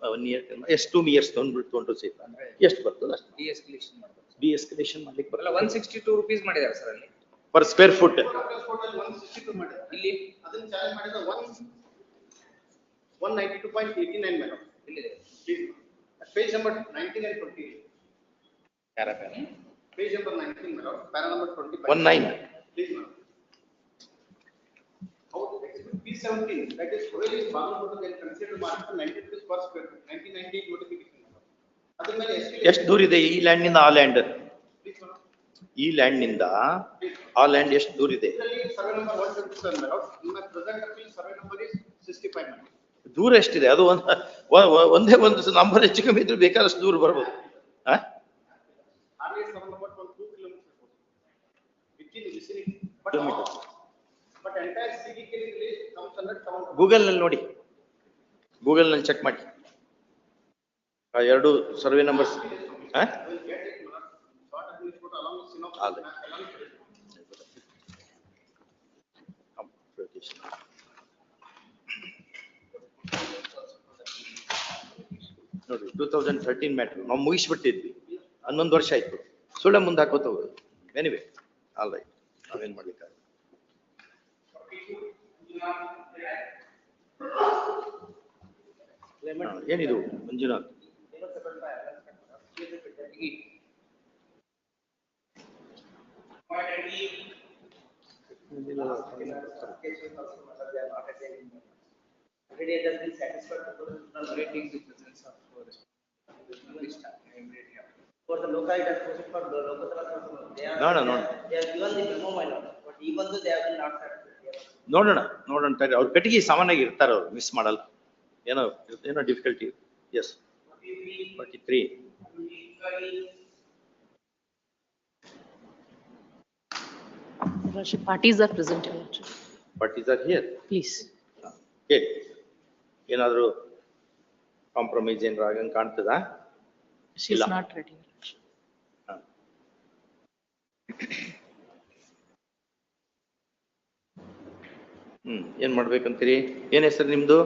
1 year ಎಷ್ಟು 2 years ತೊಗೊಂಡ್ರು ಸೇಫ್ ಎಷ್ಟು ಬರ್ತದೆ ಅಷ್ಟು de-escalation ಮಾಡ್ಬೇಕು. de-escalation ಮಾಡ್ಲಿಕ್ಕೆ ಅಲ್ಲ ಬರಲ್ಲ 162 rupees ಮಾಡಿದ್ದಾರೆ ಸರ್ ಅಲ್ಲಿ. per square foot Reference court ಅಲ್ಲಿ 162 ಮಾಡಿದ್ದಾರೆ. ಇಲ್ಲಿ ಅದನ್ನ ಚಾರ್ಜ್ ಮಾಡಿದ 192.89 ಮೇಡಮ್. ಎಲ್ಲಿದೆ? Please. Page number 19 and 20. paragraph Page number 19 madam. Para number 25. 19 Please madam. How to exhibit P17 that is Haveli Bhagalpur can consider market 90 rupees per square foot 1998 notification madam. ಅದರ ಮೇಲೆ ಎಷ್ಟು ದೂರ ಇದೆ ಈ land ನಿಂದ ಆ land Please madam. ಈ land ನಿಂದ ಆ ಲ್ಯಾಂಡ್ ಎಷ್ಟು ದೂರ ಇದೆ Similarly, survey number 127 madam. In my present appeal survey number is 65 madam. ದೂರ ಎಷ್ಟಿದೆ ಅದು ಒಂದೇ ಒಂದು ನಂಬರ್ ಹೆಚ್ಚು ಕಮ್ಮಿ ಇದ್ರೆ ಬೇಕಾದಷ್ಟು ದೂರ ಬರ್ಬೋದು Hardly survey number 2 kilometers within vicinity. But entire CDK village comes under town. Google ನಲ್ಲಿ ನೋಡಿ ಗೂಗಲ್ ನಲ್ಲಿ ಚೆಕ್ ಮಾಡಿ ಆ ಎರಡು survey numbers I will get it madam. Short appeal put along with synopsis. ಅದೇ. ನೋಡ್ರಿ 2013 ಮ್ಯಾಟ್ರ್ ನಾವು ಮುಗಿಸ್ಬಿಟ್ಟಿದ್ವಿ 11 ವರ್ಷ ಆಯ್ತು ಸುಳ್ಳ ಮುಂದೆ ಹಾಕೋತ ಹೋಗುದು ಎನಿವೆ ಆಲ್ ರೈಟ್ ನಾವೇನ್ ಮಾಡ್ಲಿಕ್ಕೆ ಏನಿದು Manjunath Already it has been satisfied rating the presence of for the local it has posted for the local they are No. they have given the memo my lord but even though they have been not satisfied. ನೋಡೋಣ ತಡಿ ಅವ್ರ ಕಟ್ಟಿಗೆ ಸಾಮಾನ್ಯಾಗಿ ಇರ್ತಾರ ಅವ್ರು miss ಮಾಡಲ್ಲ ಏನೋ difficulty S 43 Worship, parties are present, Your Worship. parties are here Please. ಹೇಳಿ ಏನಾದ್ರು ಕಾಂಪ್ರಮೈಸ್ ಏನಾದ್ರು ಆಗಂಗ್ ಕಾಣ್ತದಾ She is not ready. Your Worship. ಏನ್ ಮಾಡ್ಬೇಕಂತೀರಿ ಏನ್ ಹೆಸರು ನಿಮ್ದು